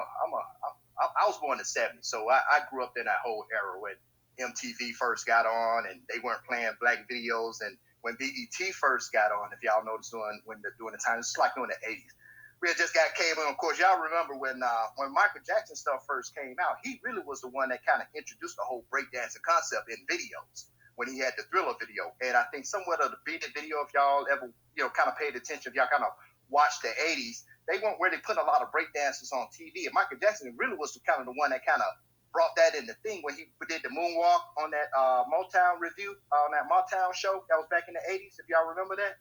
was born in the 70s, so I grew up in that whole era when MTV first got on and they weren't playing black videos. And when BET first got on, if y'all noticed during the time, it's like during the 80s. We had just got cable. And of course, y'all remember when Michael Jackson stuff first came out, he really was the one that kind of introduced the whole breakdancing concept in videos when he had the Thriller video. And I think somewhat of the Beat It video, if y'all ever, kind of paid attention, if y'all kind of watched the 80s, they weren't really putting a lot of breakdancers on TV. And Michael Jackson really was kind of the one that kind of brought that in the thing when he did the moonwalk on that Motown review, on that Motown show that was back in the 80s, if y'all remember that.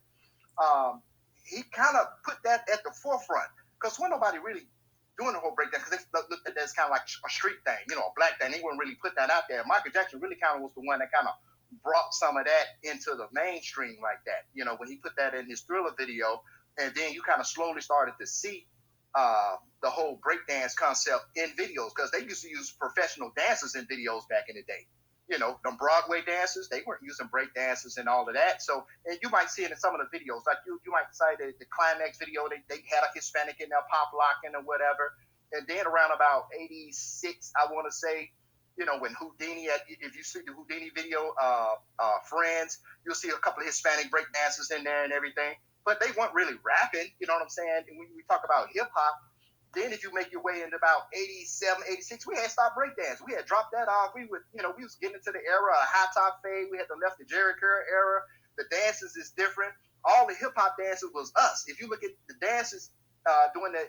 He kind of put that at the forefront because when nobody really doing the whole breakdown, because they looked at that as kind of like a street thing, a black thing. They wouldn't really put that out there. Michael Jackson really kind of was the one that kind of brought some of that into the mainstream like that. When he put that in his Thriller video, and then you kind of slowly started to see the whole breakdance concept in videos, because they used to use professional dancers in videos back in the day. Them Broadway dancers, they weren't using break dancers and all of that. So, and you might see it in some of the videos. Like you might say the climax video, they had a Hispanic in there pop locking or whatever. And then around about 86, I want to say, when Houdini, if you see the Houdini video, Friends, you'll see a couple of Hispanic break dancers in there and everything. But they weren't really rapping, you know what I'm saying? And when we talk about hip hop, then if you make your way into about 87, 86, we had stopped breakdance. We had dropped that off. We was getting into the era of high top fade. We had left the Jerry Curl era. The dances is different. All the hip hop dances was us. If you look at the dances during the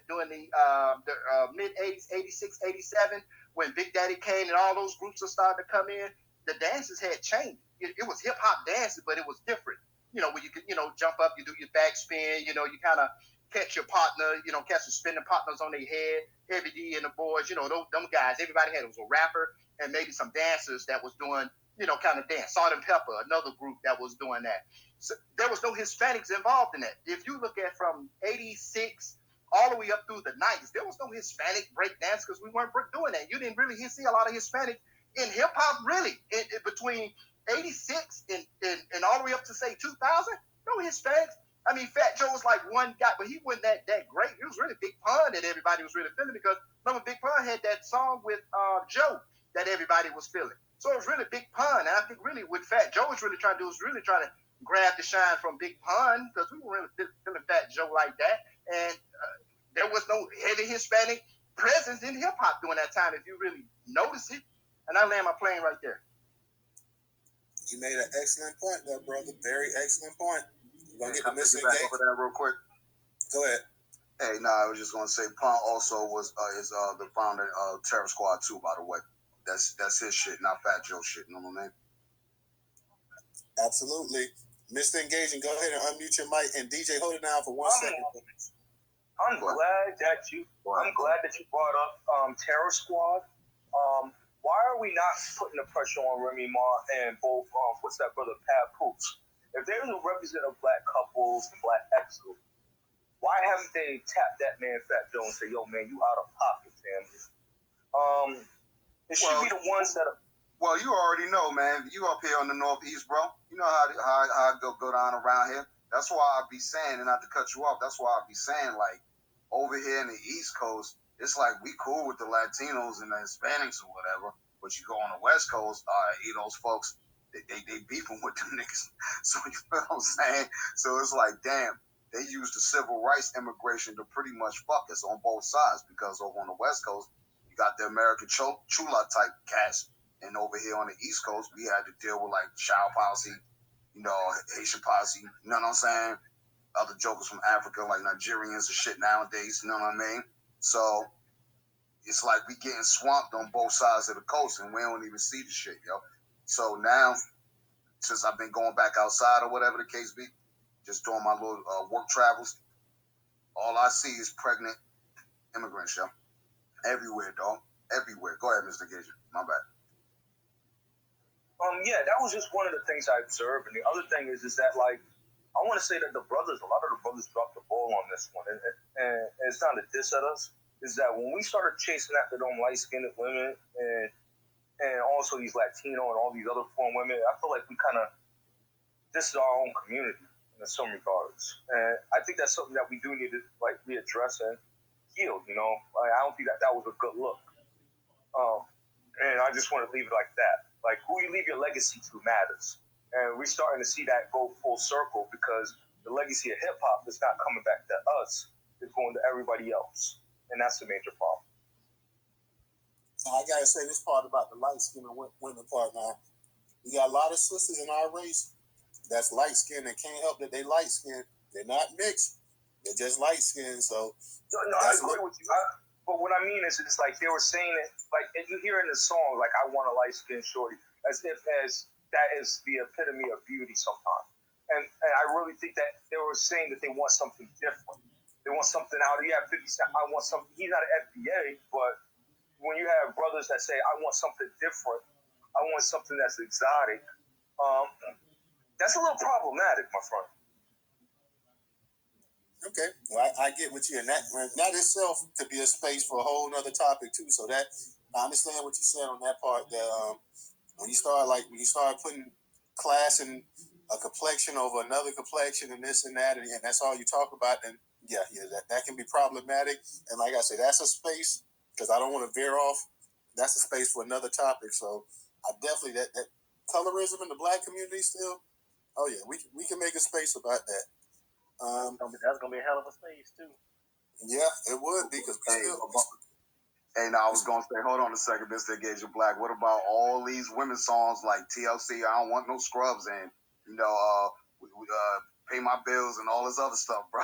mid 80s, 86, 87, when Big Daddy Kane and all those groups are starting to come in, the dances had changed. It was hip hop dances, but it was different. Where you could, jump up, you do your backspin, you kind of catch your partner, catch some spinning partners on their head, Heavy D and the boys, them guys, everybody was a rapper and maybe some dancers that was doing, kind of dance. Salt and Pepper, another group that was doing that. So there was no Hispanics involved in that. If you look at from 86 all the way up through the 90s, there was no Hispanic break dance because we weren't doing that. You didn't really see a lot of Hispanics in hip hop, really, between 86 and all the way up to say 2000, no Hispanics. I mean, Fat Joe was like one guy, but he wasn't that great. It was really Big Pun that everybody was really feeling, because remember Big Pun had that song with Joe that everybody was feeling. So it was really Big Pun, and I think really what Fat Joe was really trying to do was really trying to grab the shine from Big Pun, because we weren't really feeling Fat Joe like that, and there was no heavy Hispanic presence in hip hop during that time if you really notice it. And I land my plane right there. You made an excellent point there, brother. Very excellent point. You're going to get the missing back over that real quick. Go ahead. Hey, I was just going to say, Pun also is the founder of Terror Squad 2, by the way. That's his shit, not Fat Joe shit. You know what I mean? Absolutely. Mr. Engaging, go ahead and unmute your mic. And DJ, hold it down for 1 second. I'm glad that you brought up Terror Squad. Why are we not putting the pressure on Remy Ma and both what's that brother Pat Poops? If there's a representative of black couples and black exes, why haven't they tapped that man Fat Joe and say, "Yo, man, you out of pocket, family"? It should be the ones that. Well, you already know, man. You up here on the Northeast, bro. You know how it go down around here. That's why I be saying, and not to cut you off, that's why I be saying, like, over here in the East Coast, it's like we cool with the Latinos and the Hispanics or whatever, but you go on the West Coast, those folks, they beefing with them niggas. So you know what I'm saying? So it's like, damn, they used the civil rights immigration to pretty much fuck us on both sides, because over on the West Coast, you got the American Chula type cats, and over here on the East Coast, we had to deal with like child policy, Haitian policy, you know what I'm saying? Other jokers from Africa, like Nigerians and shit nowadays, you know what I mean? So it's like we getting swamped on both sides of the coast, and we don't even see the shit, yo. So now, since I've been going back outside or whatever the case be, just doing my little work travels, all I see is pregnant immigrants, yo. Everywhere, dog. Everywhere. Go ahead, Mr. Gager. My bad. Yeah, that was just one of the things I observed. And the other thing is that, like, I want to say that a lot of the brothers dropped the ball on this one. And it's not a diss at us. Is that when we started chasing after them light-skinned women and also these Latino and all these other foreign women, I feel like this is our own community in some regards. And I think that's something that we do need to, like, readdress and heal, Like, I don't think that was a good look. And I just want to leave it like that. Like, who you leave your legacy to matters. And we're starting to see that go full circle, because the legacy of hip-hop is not coming back to us. It's going to everybody else. And that's the major problem. I got to say this part about the light-skinned women part now. We got a lot of sisters in our race that's light-skinned and can't help that they light-skinned. They're not mixed. They're just light-skinned. So, no, I agree with you. But what I mean is, it's like they were saying it, like, and you hear in the song, like, I want a light-skinned shorty, as if that is the epitome of beauty sometimes. And I really think that they were saying that they want something different. They want something out. Yeah, 50 Cent, I want something. He's not an FBA, but when you have brothers that say, I want something different, I want something that's exotic, that's a little problematic, my friend. Okay, well, I get what you, and that itself could be a space for a whole other topic too. So that I understand what you said on that part. That when you start putting class and a complexion over another complexion and this and that, and that's all you talk about, then yeah, that can be problematic. And like I said, that's a space, because I don't want to veer off. That's a space for another topic. So I definitely that colorism in the black community still. Oh yeah, we can make a space about that. That's gonna be a hell of a space too. Yeah, it would be, because Hey, now I was gonna say, hold on a second, Mr. Gage Black. What about all these women's songs like TLC? I don't want no scrubs, and pay my bills and all this other stuff, bro.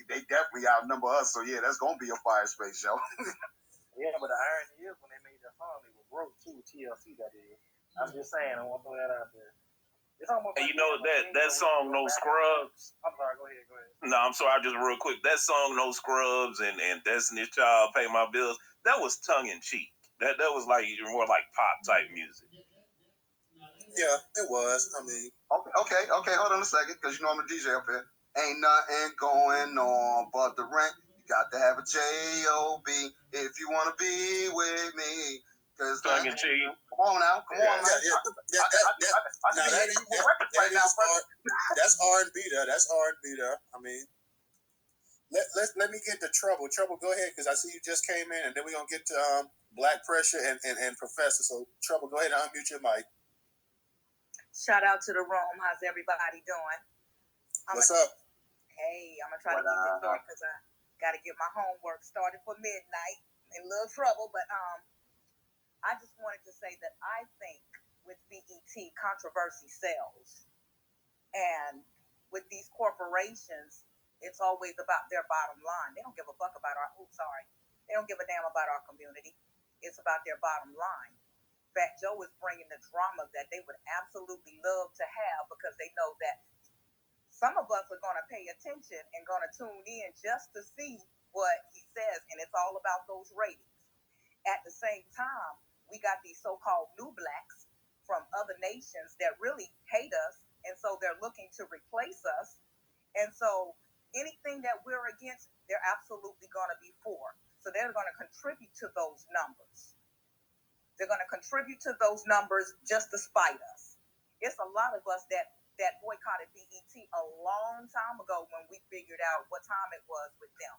they definitely outnumber us. So yeah, that's gonna be a fire space, yo. Yeah, but the irony is, when they made that song, they were broke too. TLC, that is. I'm just saying, I want to throw that out there. And you know that song No Scrubs. I'm sorry, go ahead. No, I'm sorry, just real quick. That song No Scrubs and Destiny's Child Pay My Bills, that was tongue in cheek. That was like more like pop type music. Yeah, it was. I mean, okay, hold on a second, because you know I'm a DJ up here. Ain't nothing going on but the rent. You got to have a job if you want to be with me. Tongue in cheek. Come on, man. That's R&B there. That's R&B there. I mean, let me get to Trouble. Trouble, go ahead, because I see you just came in, and then we're gonna get to Black Pressure and Professor. So Trouble, go ahead and unmute your mic. Shout out to the room. How's everybody doing? What's up? Hey, I'm gonna try to keep it short because I got to get my homework started for midnight. In a little trouble, but I just wanted to say that I think with BET, controversy sells. And with these corporations, it's always about their bottom line. They don't give a fuck about they don't give a damn about our community. It's about their bottom line. Fat Joe is bringing the drama that they would absolutely love to have, because they know that some of us are going to pay attention and going to tune in just to see what he says, and it's all about those ratings. At the same time, we got these so-called new blacks from other nations that really hate us, and so they're looking to replace us. And so anything that we're against, they're absolutely going to be for. So they're going to contribute to those numbers. They're going to contribute to those numbers just to spite us. It's a lot of us that boycotted BET a long time ago when we figured out what time it was with them.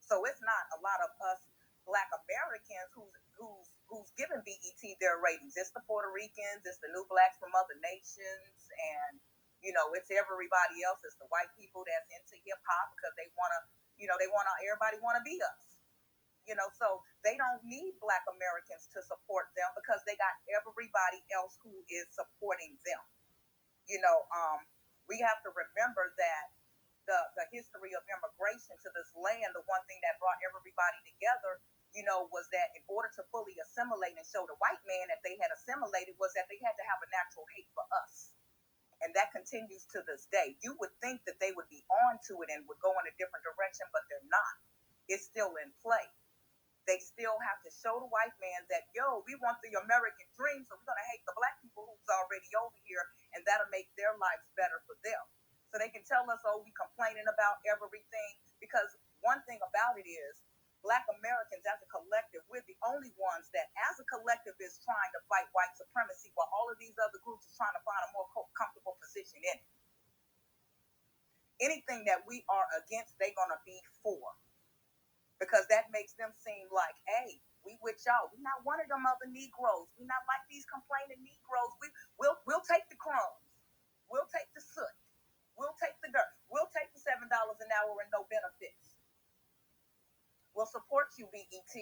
So it's not a lot of us Black Americans who's giving BET their ratings. It's the Puerto Ricans, it's the new blacks from other nations, and it's everybody else. It's the white people that's into hip hop because they wanna, everybody wanna be us. So they don't need Black Americans to support them because they got everybody else who is supporting them. We have to remember that the history of immigration to this land, the one thing that brought everybody together, was that in order to fully assimilate and show the white man that they had assimilated, was that they had to have a natural hate for us. And that continues to this day. You would think that they would be on to it and would go in a different direction, but they're not. It's still in play. They still have to show the white man that, we want the American dream, so we're going to hate the Black people who's already over here, and that'll make their lives better for them. So they can tell us, we complaining about everything, because one thing about it is, Black Americans as a collective, we're the only ones that as a collective is trying to fight white supremacy, while all of these other groups are trying to find a more comfortable position in it. Anything that we are against, they're going to be for. Because that makes them seem like, hey, we with y'all. We're not one of them other Negroes. We're not like these complaining Negroes. We'll take the crumbs. We'll take the soot. We'll take the dirt. We'll take the $7 an hour and no benefits. We'll support you, BET.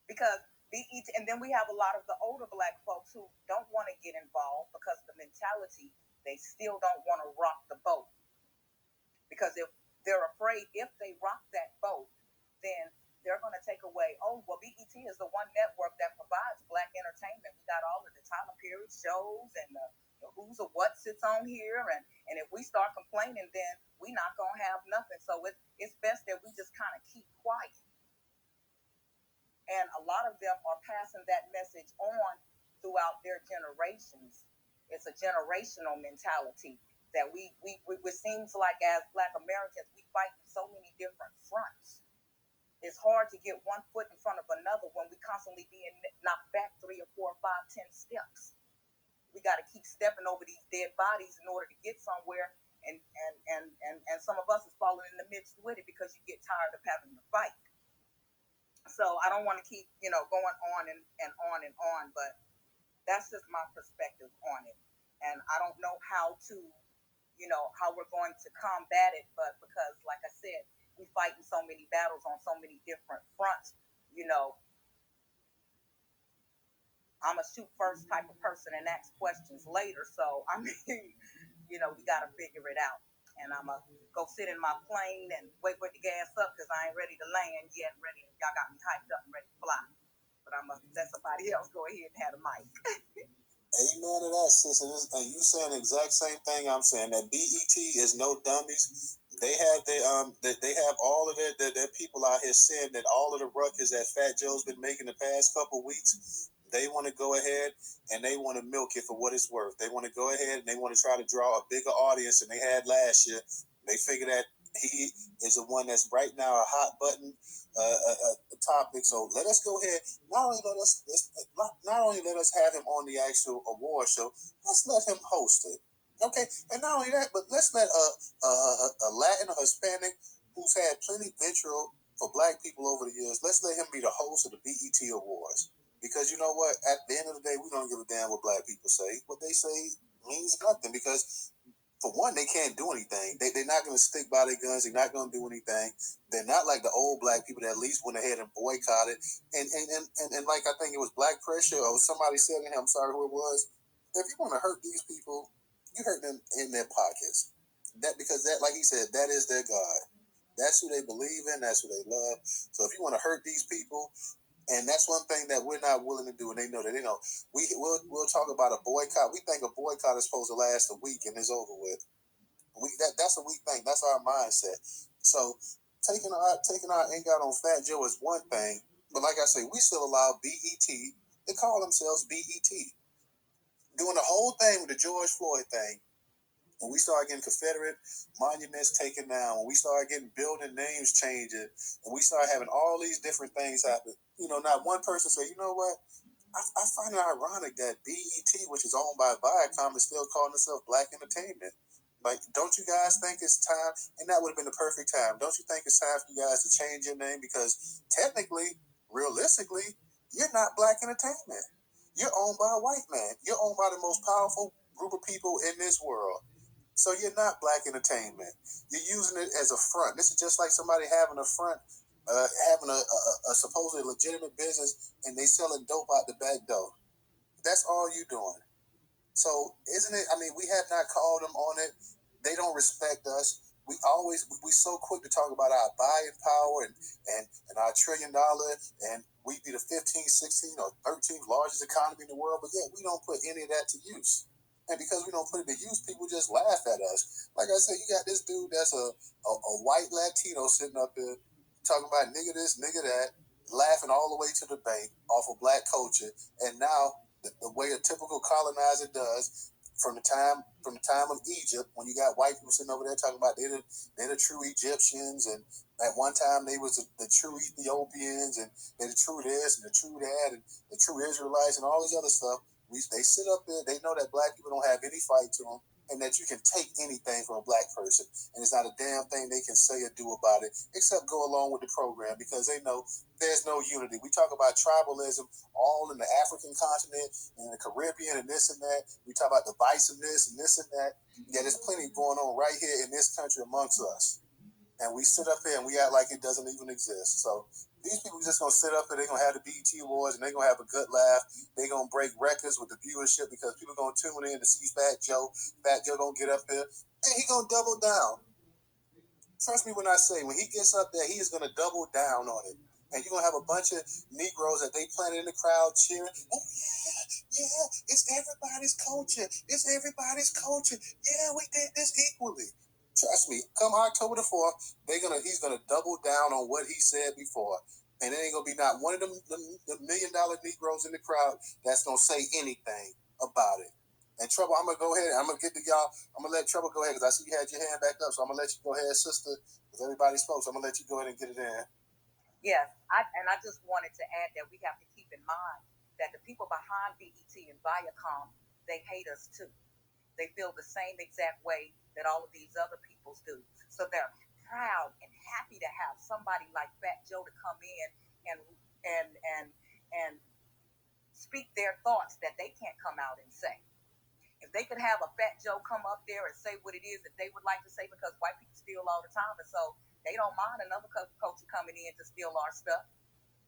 Because BET, and then we have a lot of the older Black folks who don't want to get involved because the mentality, they still don't want to rock the boat. Because if they're afraid if they rock that boat, then they're going to take away, BET is the one network that provides Black entertainment. We got all of the Tyler Perry shows and the who's or what sits on here. And if we start complaining, then we're not going to have nothing. So it's best that we just kind of keep quiet. And a lot of them are passing that message on throughout their generations. It's a generational mentality that we seems like as Black Americans, we fight in so many different fronts. It's hard to get one foot in front of another when we constantly being knocked back 3 or 4 or 5, 10 steps. We got to keep stepping over these dead bodies in order to get somewhere. And some of us is falling in the midst with it because you get tired of having to fight. So I don't want to keep, going on and on and on, but that's just my perspective on it. And I don't know how to, how we're going to combat it, but because, like I said, we fight in so many battles on so many different fronts, I'm a shoot first type of person and ask questions later. So, I mean, we got to figure it out. And I'm going to go sit in my plane and wait for the gas up because I ain't ready to land yet. Y'all got me hyped up and ready to fly. But I'm going to let somebody else go ahead and have the mic. Amen to that, sis. And you saying the exact same thing I'm saying. That BET is no dummies. They have they have all of their people out here saying that all of the ruckus that Fat Joe's been making the past couple weeks, they want to go ahead and they want to milk it for what it's worth. They want to go ahead and they want to try to draw a bigger audience than they had last year. They figure that he is the one that's right now a hot button topic. So let us go ahead. Not only let us have him on the actual award show, let's let him host it. Okay, and not only that, but let's let a Latin or Hispanic who's had plenty vitriol for Black people over the years. Let's let him be the host of the BET Awards. Because you know what? At the end of the day, we don't give a damn what Black people say. What they say means nothing because, for one, they can't do anything. They're not going to stick by their guns. They're not going to do anything. They're not like the old Black people that at least went ahead and boycotted. And like I think it was Black Pressure or somebody said to him, I'm sorry who it was, if you want to hurt these people, you hurt them in their pockets. Because like he said, that is their God. That's who they believe in. That's who they love. So if you want to hurt these people, And that's one thing that we're not willing to do, and they know that. They know we'll talk about a boycott. We think a boycott is supposed to last a week and it's over with. That's what we think. That's our mindset. So taking our ink out on Fat Joe is one thing, but like I say, we still allow BET. They call themselves BET, doing the whole thing with the George Floyd thing. When we start getting Confederate monuments taken down, when we start getting building names changing, and we start having all these different things happen, not one person say, you know what? I find it ironic that BET, which is owned by Viacom, is still calling itself Black Entertainment. Like, don't you guys think it's time? And that would have been the perfect time. Don't you think it's time for you guys to change your name? Because technically, realistically, you're not Black Entertainment. You're owned by a white man. You're owned by the most powerful group of people in this world. So you're not Black Entertainment. You're using it as a front. This is just like somebody having a front, having a supposedly legitimate business, and they selling dope out the back door. That's all you doing. So isn't it? I mean, we have not called them on it. They don't respect us. We so quick to talk about our buying power and our $1 trillion, and we be the 15th, 16th, or 13th largest economy in the world, but yet we don't put any of that to use. And because we don't put it to use, people just laugh at us. Like I said, you got this dude that's a white Latino sitting up there talking about nigga this, nigga that, laughing all the way to the bank off of Black culture. And now the way a typical colonizer does, from the time of Egypt, when you got white people sitting over there talking about they're the true Egyptians, and at one time they was the true Ethiopians, and they're the true this and the true that, and the true Israelites and all this other stuff. They sit up there, they know that Black people don't have any fight to them, and that you can take anything from a Black person, and there's not a damn thing they can say or do about it, except go along with the program, because they know there's no unity. We talk about tribalism all in the African continent, and the Caribbean, and this and that. We talk about divisiveness and this and that. Yeah, there's plenty going on right here in this country amongst us. And we sit up here and we act like it doesn't even exist. So these people just going to sit up here, they're going to have the BET Awards, and they're going to have a good laugh. They're going to break records with the viewership because people are going to tune in to see Fat Joe. Fat Joe going to get up here, and he's going to double down. Trust me when I say, when he gets up there, he is going to double down on it. And you're going to have a bunch of Negroes that they planted in the crowd cheering. Oh, yeah, it's everybody's culture. It's everybody's culture. Yeah, we did this equally. Trust me, come October the 4th, he's going to double down on what he said before. And there ain't going to be not one of them the $1 million Negroes in the crowd that's going to say anything about it. And Trouble, I'm going to go ahead. I'm going to get to y'all. I'm going to let Trouble go ahead because I see you had your hand back up. So I'm going to let you go ahead, sister, because everybody spoke. So I'm going to let you go ahead and get it in. Yes, I just wanted to add that we have to keep in mind that the people behind BET and Viacom, they hate us too. They feel the same exact way that all of these other peoples do. So they're proud and happy to have somebody like Fat Joe to come in and speak their thoughts that they can't come out and say. If they could have a Fat Joe come up there and say what it is that they would like to say, because white people steal all the time, and so they don't mind another culture coming in to steal our stuff,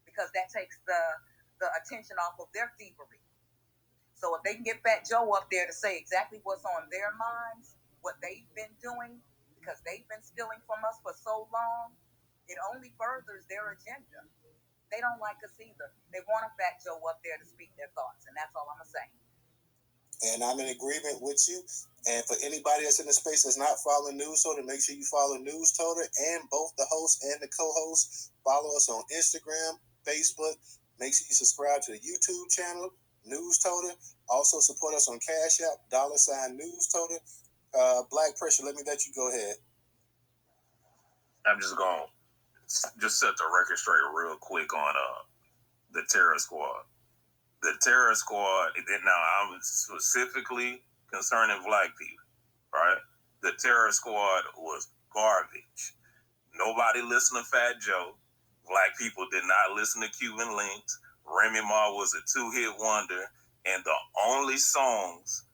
because that takes the attention off of their thievery. So if they can get Fat Joe up there to say exactly what's on their minds, what they've been doing, because they've been stealing from us for so long, it only furthers their agenda. They don't like us either. They want a Fat Joe up there to speak their thoughts, and that's all I'm going to say. And I'm in agreement with you. And for anybody that's in the space that's not following Newstoter, make sure you follow Newstoter and both the hosts and the co-hosts. Follow us on Instagram, Facebook. Make sure you subscribe to the YouTube channel, Newstoter. Also support us on Cash App, $Newstoter. Black Pressure, let me let you go ahead. I'm just going to just set the record straight real quick on the Terror Squad. The Terror Squad, now I'm specifically concerning Black people, right? The Terror Squad was garbage. Nobody listened to Fat Joe. Black people did not listen to Cuban Links. Remy Ma was a two-hit wonder, and the only songs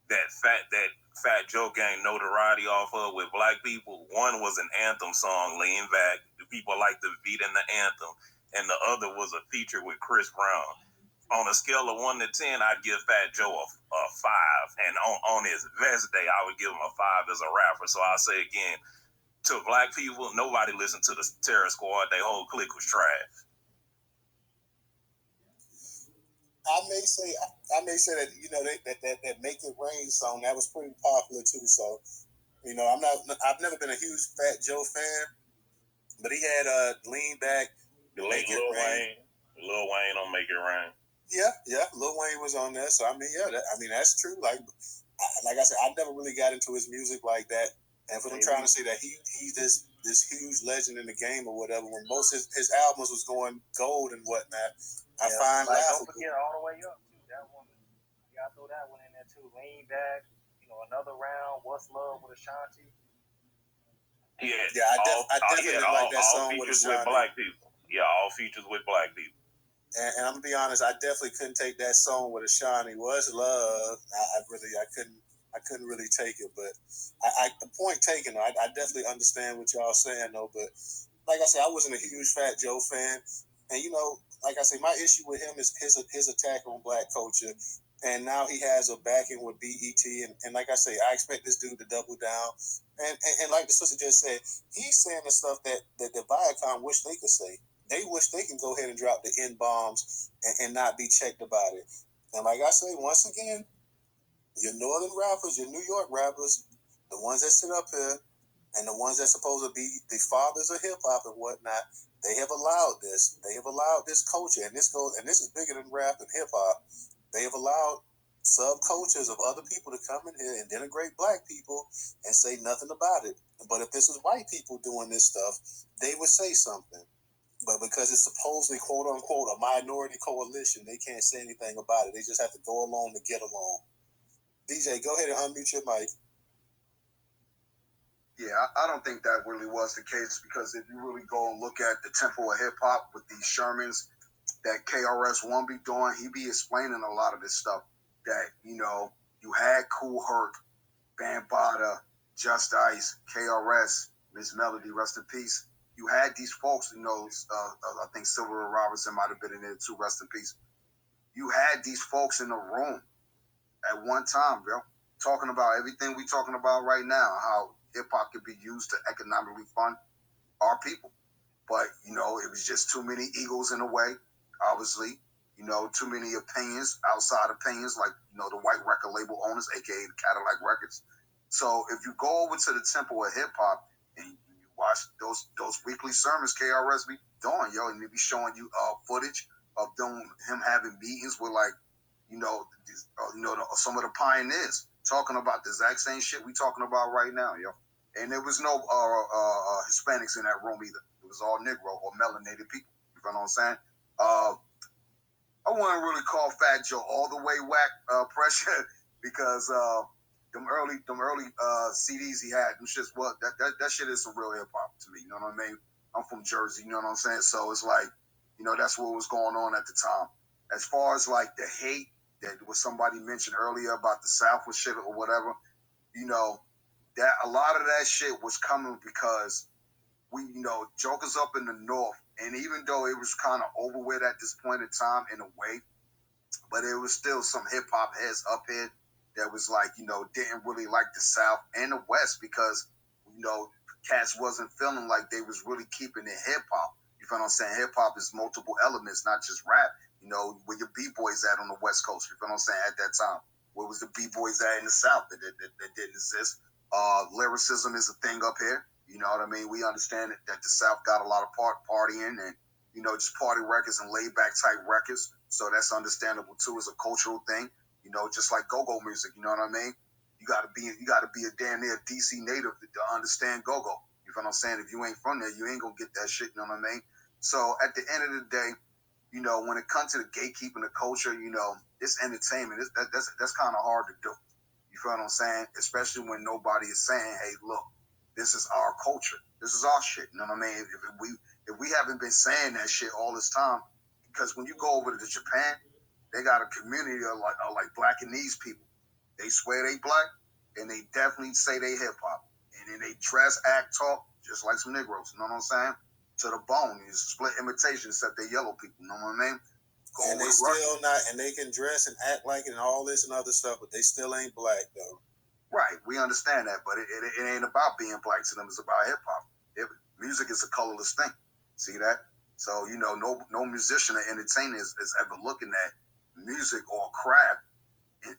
that Fat Joe gained notoriety off of with Black people, one was an anthem song, Lean Back. The people like the beat and the anthem, and the other was a feature with Chris Brown. On a scale of 1 to 10, I'd give Fat Joe a 5. And on his best day, I would give him a 5 as a rapper. So I'll say again, to Black people, nobody listened to the Terror Squad. Their whole clique was trash. I may say that that Make It Rain song that was pretty popular too. So I've never been a huge Fat Joe fan, but he had Lean Back, Lil Wayne on Make It Rain. Yeah, Lil Wayne was on there. So that's true. Like I said, I never really got into his music like that. And for them trying to say that he's this huge legend in the game or whatever, when most of his albums was going gold and whatnot, I find don't forget All the Way Up too. That one, you gotta throw that one in there too. Lean Back, Another Round, What's Love with Ashanti. I definitely like that song with Ashanti. With black people. Yeah, all features with black people. And I'm gonna be honest, I definitely couldn't take that song with Ashanti. What's Love? I couldn't really take it, but the point taken. I definitely understand what y'all saying though. But like I said, I wasn't a huge Fat Joe fan, and like I said, my issue with him is his attack on black culture, and now he has a backing with BET, and like I say, I expect this dude to double down, and like the sister just said, he's saying the stuff that the Viacom wish they could say. They wish they can go ahead and drop the N-bombs and not be checked about it. And like I say, once again, your northern rappers, your New York rappers, the ones that sit up here, and the ones that's supposed to be the fathers of hip hop and whatnot, they have allowed this. They have allowed this culture, and this is bigger than rap and hip hop. They have allowed subcultures of other people to come in here and denigrate black people and say nothing about it. But if this was white people doing this stuff, they would say something. But because it's supposedly, quote unquote, a minority coalition, they can't say anything about it. They just have to go along to get along. DJ, go ahead and unmute your mic. Yeah, I don't think that really was the case, because if you really go and look at the tempo of hip hop with these Shermans that KRS-One be doing, he be explaining a lot of this stuff that, you had Kool Herc, Bambaataa, Just Ice, KRS, Miss Melody, rest in peace. You had these folks, I think Silver Robinson might have been in there too, rest in peace. You had these folks in the room at one time, bro, talking about everything we talking about right now, how hip-hop could be used to economically fund our people. But, it was just too many egos in the way, obviously. Too many opinions, outside opinions, like, the white record label owners, a.k.a. the Cadillac Records. So if you go over to the temple of hip-hop and you watch those weekly sermons KRS be doing, and they be showing you footage of him having meetings with, like, some of the pioneers talking about the exact same shit we talking about right now, And there was no Hispanics in that room either. It was all Negro or melanated people. You know what I'm saying? I wouldn't really call Fat Joe all the way whack pressure, because them early CDs he had, them shits, that shit is some real hip hop to me. You know what I mean? I'm from Jersey. You know what I'm saying? So it's like, that's what was going on at the time. As far as like the hate that was somebody mentioned earlier about the South with shit or whatever, that a lot of that shit was coming because we, jokers up in the North, and even though it was kind of over with at this point in time in a way, but it was still some hip hop heads up here that was like, didn't really like the South and the West, because, cats wasn't feeling like they was really keeping it hip hop. You feel what I'm saying? Hip hop is multiple elements, not just rap. Where your B-boys at on the West Coast, you feel what I'm saying, at that time? Where was the B-boys at in the South that didn't exist? Lyricism is a thing up here. You know what I mean? We understand that the South got a lot of partying and, just party records and laid back type records. So that's understandable too, as a cultural thing. Just like go-go music, you know what I mean? You gotta be a damn near DC native to understand go-go. You feel what I'm saying? If you ain't from there, you ain't gonna get that shit, you know what I mean? So at the end of the day, when it comes to the gatekeeping the culture, it's entertainment. That's kind of hard to do. You feel what I'm saying? Especially when nobody is saying, hey, look, this is our culture. This is our shit. You know what I mean? If we haven't been saying that shit all this time, because when you go over to Japan, they got a community of like Blackanese people. They swear they black, and they definitely say they hip hop. And then they dress, act, talk just like some Negroes. You know what I'm saying? To the bone. It's split imitation, except they yellow people. You know what I mean? And they still not, and they can dress and act like it and all this and other stuff, but they still ain't black though. Right, we understand that, but it ain't about being black to them. It's about hip hop. Music is a colorless thing. See that? So no musician or entertainer is ever looking at music or craft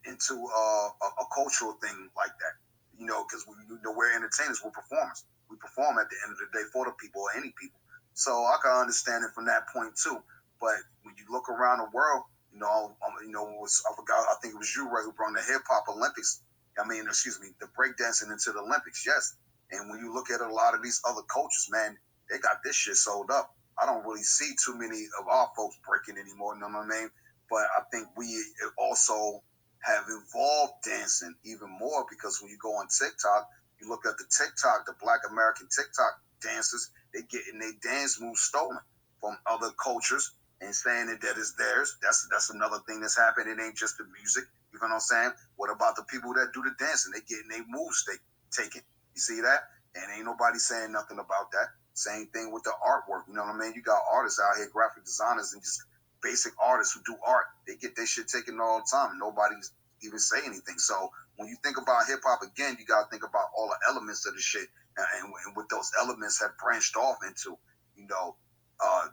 into a cultural thing like that. Because we're entertainers, we're performers. We perform at the end of the day for the people or any people. So I can understand it from that point too. But when you look around the world, I forgot. I think it was you, Ray, who brought the hip hop Olympics. The breakdancing into the Olympics. Yes. And when you look at a lot of these other cultures, man, they got this shit sold up. I don't really see too many of our folks breaking anymore. You know what I mean? But I think we also have evolved dancing even more, because when you go on TikTok, you look at the TikTok, the Black American TikTok dancers, they getting their dance moves stolen from other cultures and saying that is theirs. That's another thing that's happened. It ain't just the music. You know what I'm saying? What about the people that do the dancing? They getting their moves taken. You see that? And ain't nobody saying nothing about that. Same thing with the artwork. You know what I mean? You got artists out here, graphic designers, and just basic artists who do art. They get their shit taken all the time. Nobody's even say anything. So when you think about hip hop again, you got to think about all the elements of the shit, and what those elements have branched off into.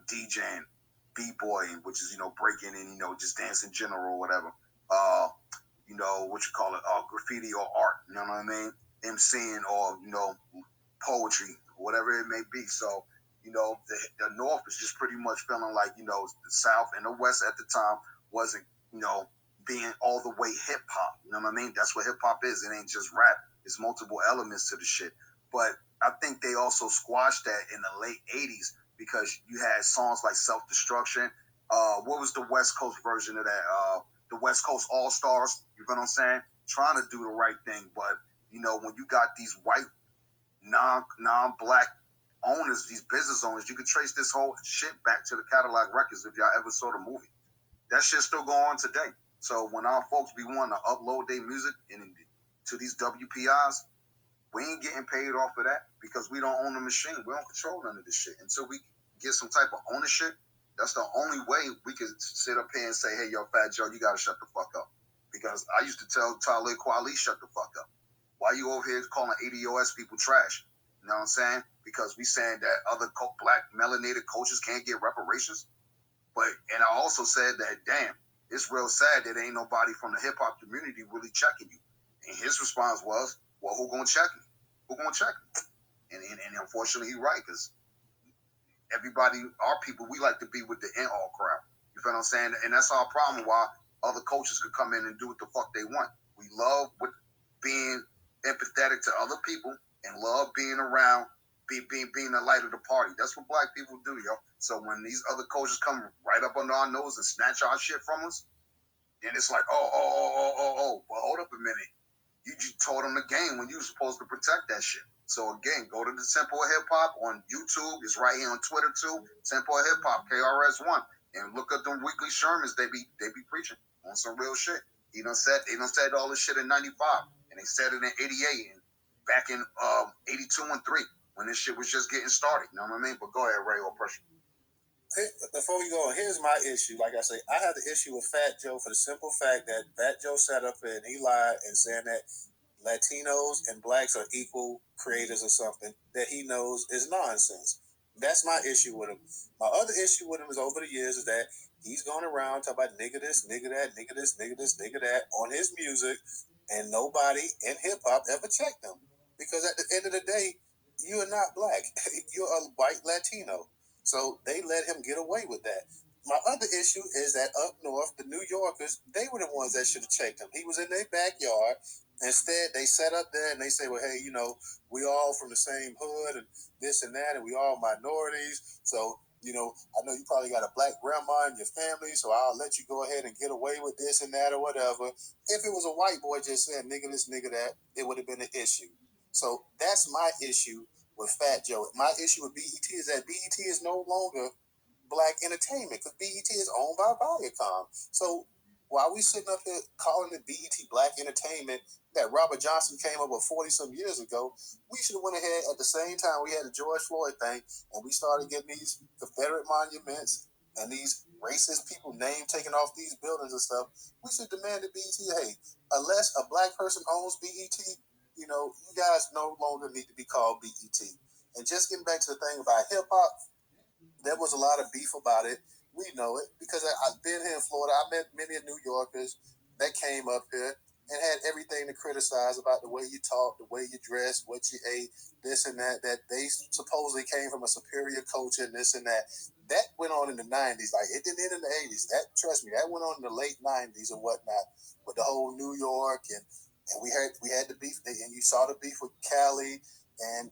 DJing, b-boying, which is breaking and just dance in general or whatever. What you call it, graffiti or art. You know what I mean? MCing or poetry, whatever it may be. So the North is just pretty much feeling like the South and the West at the time wasn't being all the way hip hop. You know what I mean? That's what hip hop is. It ain't just rap. It's multiple elements to the shit. But I think they also squashed that in the late 80s, because you had songs like Self-Destruction. What was the West Coast version of that? The West Coast All Stars. You know what I'm saying? Trying to do the right thing. But, when you got these white, non-black owners, these business owners, you could trace this whole shit back to the Cadillac Records if y'all ever saw the movie. That shit still go on today. So when our folks be wanting to upload their music to these WPIs, we ain't getting paid off of that, because we don't own the machine. We don't control none of this shit. Until we get some type of ownership, that's the only way we can sit up here and say, hey, yo, Fat Joe, you got to shut the fuck up. Because I used to tell Talib Kweli, shut the fuck up. Why you over here calling ADOS people trash? You know what I'm saying? Because we saying that other black melanated cultures can't get reparations. And I also said that, damn, it's real sad that ain't nobody from the hip hop community really checking you. And his response was, well, who gonna check me? Who gonna check me? And unfortunately, he's right, because everybody, our people, we like to be with the in-all crowd. You feel what I'm saying? And that's our problem, why other cultures could come in and do what the fuck they want. We love being empathetic to other people and love being around, being the light of the party. That's what black people do, yo. So when these other cultures come right up under our nose and snatch our shit from us, then it's like, oh. Well, hold up a minute. You just told them the game when you were supposed to protect that shit. So again, go to the Temple of Hip Hop on YouTube. It's right here on Twitter too. Temple of Hip Hop, KRS-One, and look at them weekly sermons they be preaching on some real shit. They done said all this shit in '95, and they said it in '88 and back in '82 and '3 when this shit was just getting started. You know what I mean? But go ahead, Ray, or pressure. Before we go, here's my issue. Like I say, I have the issue with Fat Joe for the simple fact that Fat Joe sat up and he lied and saying that Latinos and blacks are equal creators or something that he knows is nonsense. That's my issue with him. My other issue with him is over the years is that he's going around talking about nigga this, nigga that, nigga this, nigga this, nigga that on his music, and nobody in hip hop ever checked him. Because at the end of the day, you are not black. You're a white Latino. So they let him get away with that. My other issue is that up north, the New Yorkers, they were the ones that should have checked him. He was in their backyard. Instead, they sat up there and they say, well, hey, we all from the same hood and this and that, and we all minorities. So, I know you probably got a black grandma in your family, so I'll let you go ahead and get away with this and that or whatever. If it was a white boy just saying nigga this, nigga that, it would have been an issue. So that's my issue with Fat Joe. My issue with BET is that BET is no longer black entertainment, because BET is owned by Viacom. So while we sitting up here calling it BET black entertainment that Robert Johnson came up with 40-some years ago, we should have went ahead at the same time we had the George Floyd thing, and we started getting these Confederate monuments and these racist people name taken off these buildings and stuff. We should demand that BET, hey, unless a black person owns BET, you guys no longer need to be called BET. And just getting back to the thing about hip hop, there was a lot of beef about it We know it because I've been here in Florida. I met many New Yorkers that came up here and had everything to criticize about the way you talk, the way you dress, what you ate, this and that they supposedly came from a superior culture and this and that. That went on in the 90s. Like, it didn't end in the 80s. That, trust me, that went on in the late 90s and whatnot with the whole New York and we had the beef, and you saw the beef with Cali, and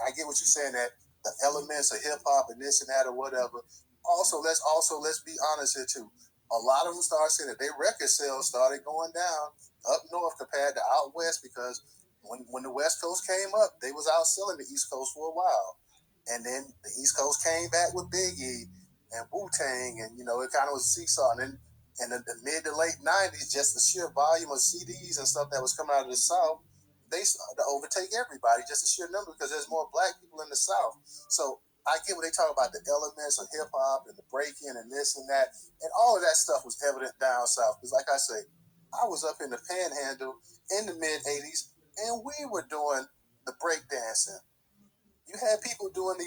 I get what you're saying, that the elements of hip hop and this and that or whatever. Let's be honest here too. A lot of them started saying that their record sales started going down up north compared to out west because when the West Coast came up, they was outselling the East Coast for a while, and then the East Coast came back with Biggie and Wu-Tang, and it kind of was a seesaw. And then in the mid to late 90s, just the sheer volume of CDs and stuff that was coming out of the South, they started to overtake everybody, just the sheer number, because there's more black people in the South. So I get when they talk about the elements of hip hop and the breaking and this and that, and all of that stuff was evident down south. Because, like I say, I was up in the Panhandle in the mid '80s, and we were doing the breakdancing. You had people doing the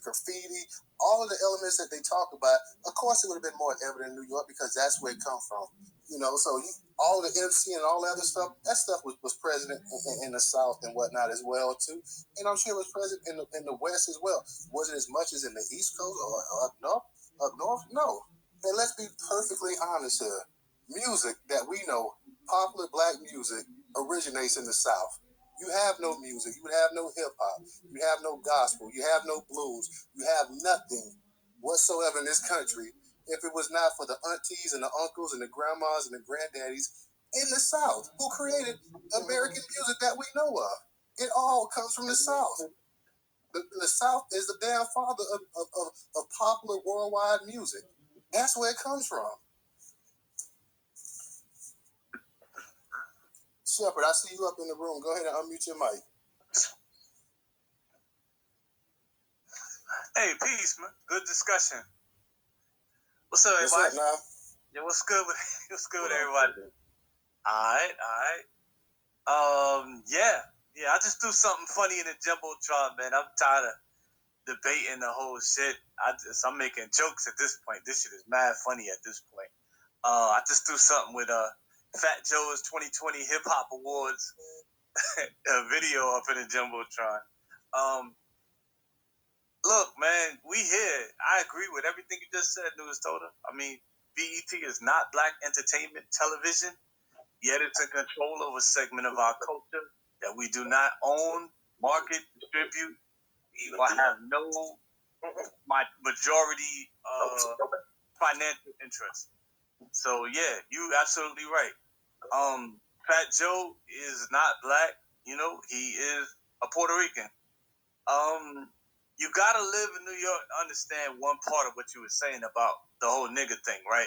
graffiti, all of the elements that they talk about. Of course, it would have been more evident in New York because that's where it come from. So all the MC and all that other stuff, that stuff was present in the South and whatnot as well too. And I'm sure it was present in the West as well. Was it as much as in the East Coast or up north? Up north, no. And let's be perfectly honest here. Music that we know, popular black music, originates in the South. You have no music. You have no hip hop. You have no gospel. You have no blues. You have nothing whatsoever in this country if it was not for the aunties and the uncles and the grandmas and the granddaddies in the South who created American music that we know of. It all comes from the South. The South is the damn father of popular worldwide music. That's where it comes from. Shepard, I see you up in the room. Go ahead and unmute your mic. Hey, peace, man. Good discussion. What's up, everybody? What's up, now? Yeah, what's good with everybody? All right. Yeah. I just do something funny in the jumbotron, man. I'm tired of debating the whole shit. I'm making jokes at this point. This shit is mad funny at this point. I just do something with Fat Joe's 2020 Hip Hop Awards video up in the jumbotron. Look, man, we here. I agree with everything you just said, Newstoter. I mean, BET is not black entertainment television, yet it's in control of a segment of our culture that we do not own, market, distribute, or have no majority financial interest. So, yeah, you absolutely right. Fat Joe is not black. He is a Puerto Rican. You gotta live in New York to understand one part of what you were saying about the whole nigga thing, right?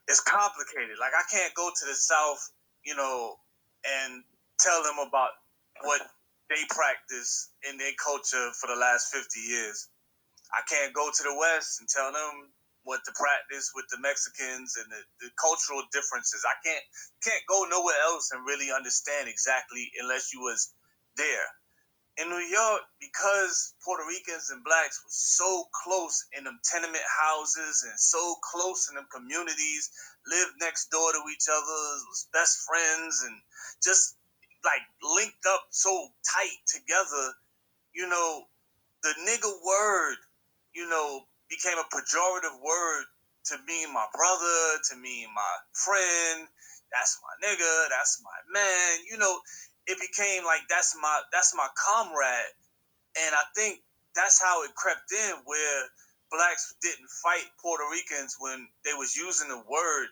It's complicated. Like, I can't go to the South, and tell them about what they practice in their culture for the last 50 years. I can't go to the West and tell them what to practice with the Mexicans and the cultural differences. I can't go nowhere else and really understand exactly unless you was there. In New York, because Puerto Ricans and blacks were so close in them tenement houses and so close in them communities, lived next door to each other, was best friends, and just like linked up so tight together, the nigga word, became a pejorative word to me and my brother, to me and my friend. That's my nigga, that's my man, it became like that's my comrade. And I think that's how it crept in, where blacks didn't fight Puerto Ricans when they was using the word.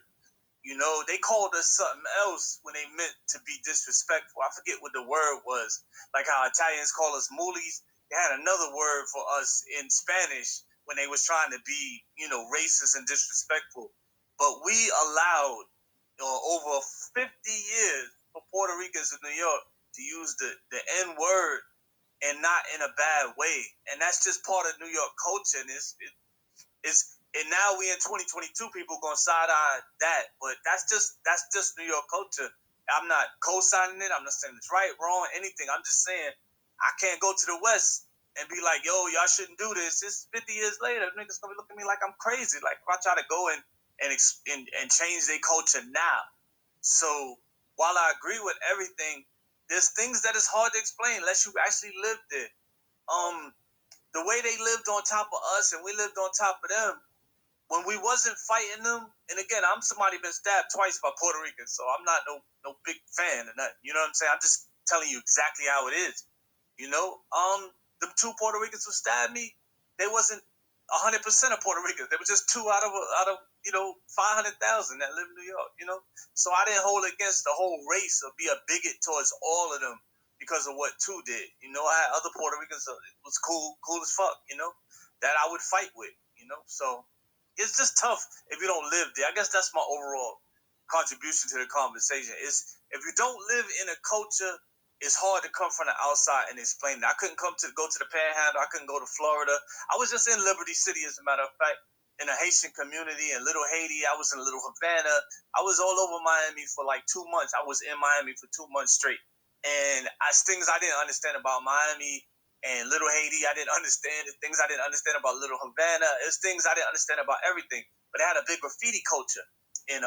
They called us something else when they meant to be disrespectful. I forget what the word was. Like how Italians call us mulies. They had another word for us in Spanish when they was trying to be, racist and disrespectful. But we allowed over 50 years for Puerto Ricans in New York to use the N word, and not in a bad way. And that's just part of New York culture. And and now we in 2022, people gonna side eye that, but that's just New York culture. I'm not co-signing it. I'm not saying it's right, wrong, anything. I'm just saying I can't go to the West and be like, yo, y'all shouldn't do this. It's 50 years later, niggas gonna be looking at me like I'm crazy. Like if I try to go and change their culture now. So while I agree with everything, there's things that is hard to explain unless you actually lived it. The way they lived on top of us and we lived on top of them, when we wasn't fighting them, and again, I'm somebody been stabbed twice by Puerto Ricans, so I'm not no big fan of that. You know what I'm saying? I'm just telling you exactly how it is. You know, the two Puerto Ricans who stabbed me, they wasn't 100% of Puerto Ricans. They were just two out of 500,000 that live in New York. You know, so I didn't hold against the whole race or be a bigot towards all of them because of what two did. You know, I had other Puerto Ricans that was cool as fuck. You know, that I would fight with. You know, so it's just tough if you don't live there. I guess that's my overall contribution to the conversation. Is if you don't live in a culture, it's hard to come from the outside and explain it. I couldn't go to the Panhandle. I couldn't go to Florida. I was just in Liberty City, as a matter of fact, in a Haitian community in Little Haiti. I was in Little Havana. I was all over Miami for like 2 months. I was in Miami for 2 months straight. And things I didn't understand about Miami and Little Haiti, I didn't understand. The things I didn't understand about Little Havana, it's things I didn't understand about everything. But they had a big graffiti culture in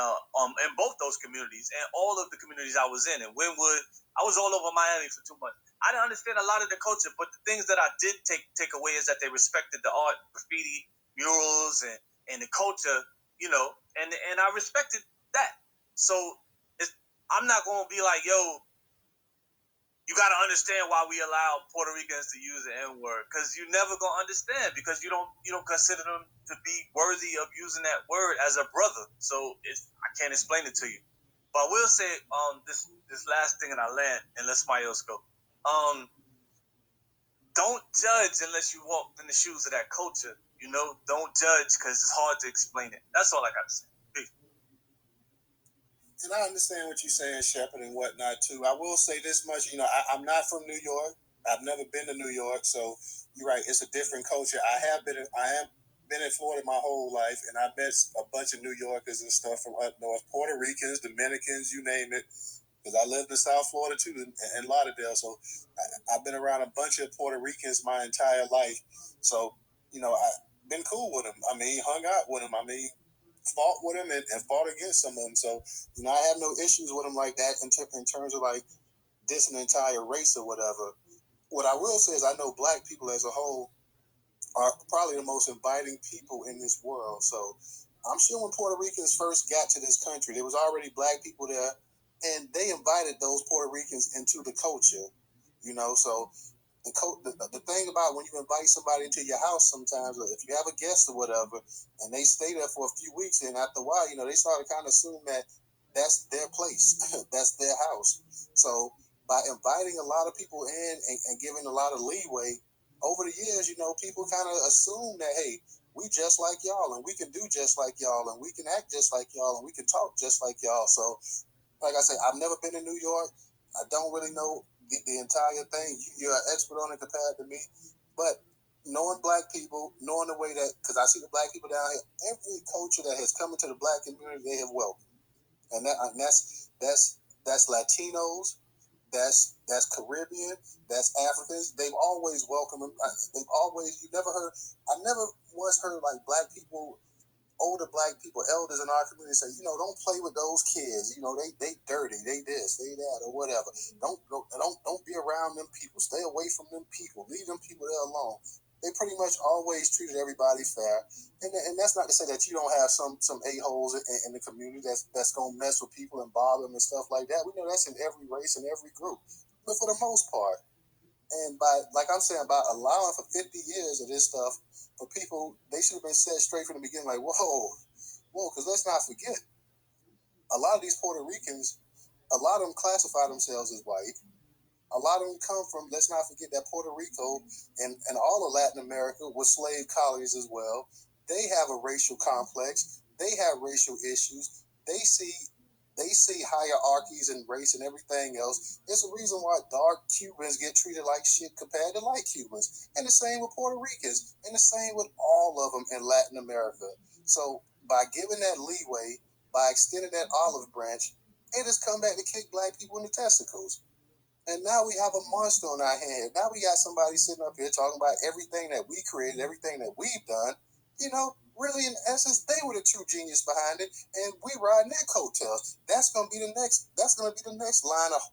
both those communities and all of the communities I was in Wynwood. I was all over Miami for 2 months. I didn't understand a lot of the culture, but the things that I did take away is that they respected the art, graffiti, murals, and the culture, you know, and I respected that. So I'm not going to be like, yo, you got to understand why we allow Puerto Ricans to use the N word, because you never gonna understand, because you don't consider them to be worthy of using that word as a brother. So I can't explain it to you. But I will say this last thing, and I land and let somebody else go. Don't judge unless you walk in the shoes of that culture. You know, don't judge because it's hard to explain it. That's all I got to say. Peace. And I understand what you're saying, Shepard, and whatnot too. I will say this much, I'm not from New York. I've never been to New York, so you're right. It's a different culture. I have been in Florida my whole life, and I met a bunch of New Yorkers and stuff from up north, Puerto Ricans, Dominicans, you name it. Because I lived in South Florida too, in Lauderdale, so I've been around a bunch of Puerto Ricans my entire life. So I've been cool with them. I mean, hung out with them. I mean, fought with them and fought against some of them. So, I have no issues with them like that in terms of like dissing an entire race or whatever. What I will say is I know black people as a whole are probably the most inviting people in this world. So I'm sure when Puerto Ricans first got to this country, there was already black people there, and they invited those Puerto Ricans into the culture. So the thing about when you invite somebody into your house sometimes, or if you have a guest or whatever, and they stay there for a few weeks, and after a while, they start to kind of assume that that's their place, that's their house. So by inviting a lot of people in and giving a lot of leeway, over the years, people kind of assume that, hey, we just like y'all, and we can do just like y'all, and we can act just like y'all, and we can talk just like y'all. So like I said, I've never been in New York. I don't really know the entire thing. You're an expert on it compared to me. But knowing black people, knowing the way that, because I see the black people down here, every culture that has come into the black community, they have welcomed. And that's Latinos, that's Caribbean, that's Africans. They've always welcomed them. I never once heard like black people, older black people, elders in our community say, don't play with those kids. They dirty, they this, they that, or whatever. Don't be around them people. Stay away from them people. Leave them people there alone. They pretty much always treated everybody fair, and that's not to say that you don't have some a-holes in the community that's gonna mess with people and bother them and stuff like that. We know that's in every race and every group, but for the most part. And like I'm saying, by allowing for 50 years of this stuff, for people, they should have been set straight from the beginning, like, whoa, because let's not forget, a lot of these Puerto Ricans, a lot of them classify themselves as white. A lot of them come from, let's not forget that Puerto Rico and all of Latin America was slave colonies as well. They have a racial complex. They have racial issues. They see hierarchies in race and everything else. It's a reason why dark Cubans get treated like shit compared to light Cubans. And the same with Puerto Ricans. And the same with all of them in Latin America. So by giving that leeway, by extending that olive branch, it has come back to kick black people in the testicles. And now we have a monster on our hand. Now we got somebody sitting up here talking about everything that we created, everything that we've done. Really in essence, they were the true genius behind it, and we riding their coattails. That's gonna be the next. That's gonna be the next line of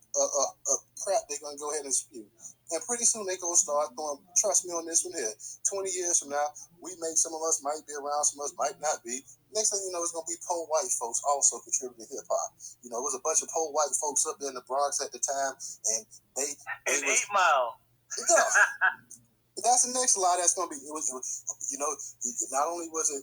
crap they're gonna go ahead and spew. And pretty soon they're gonna start going. Trust me on this one here. 20 years from now, some of us might be around, some of us might not be. Next thing you know, it's gonna be poor white folks also contributing to hip hop. It was a bunch of poor white folks up there in the Bronx at the time, and they in 8 Mile. Yeah. That's the next lie that's going to be. Not only was it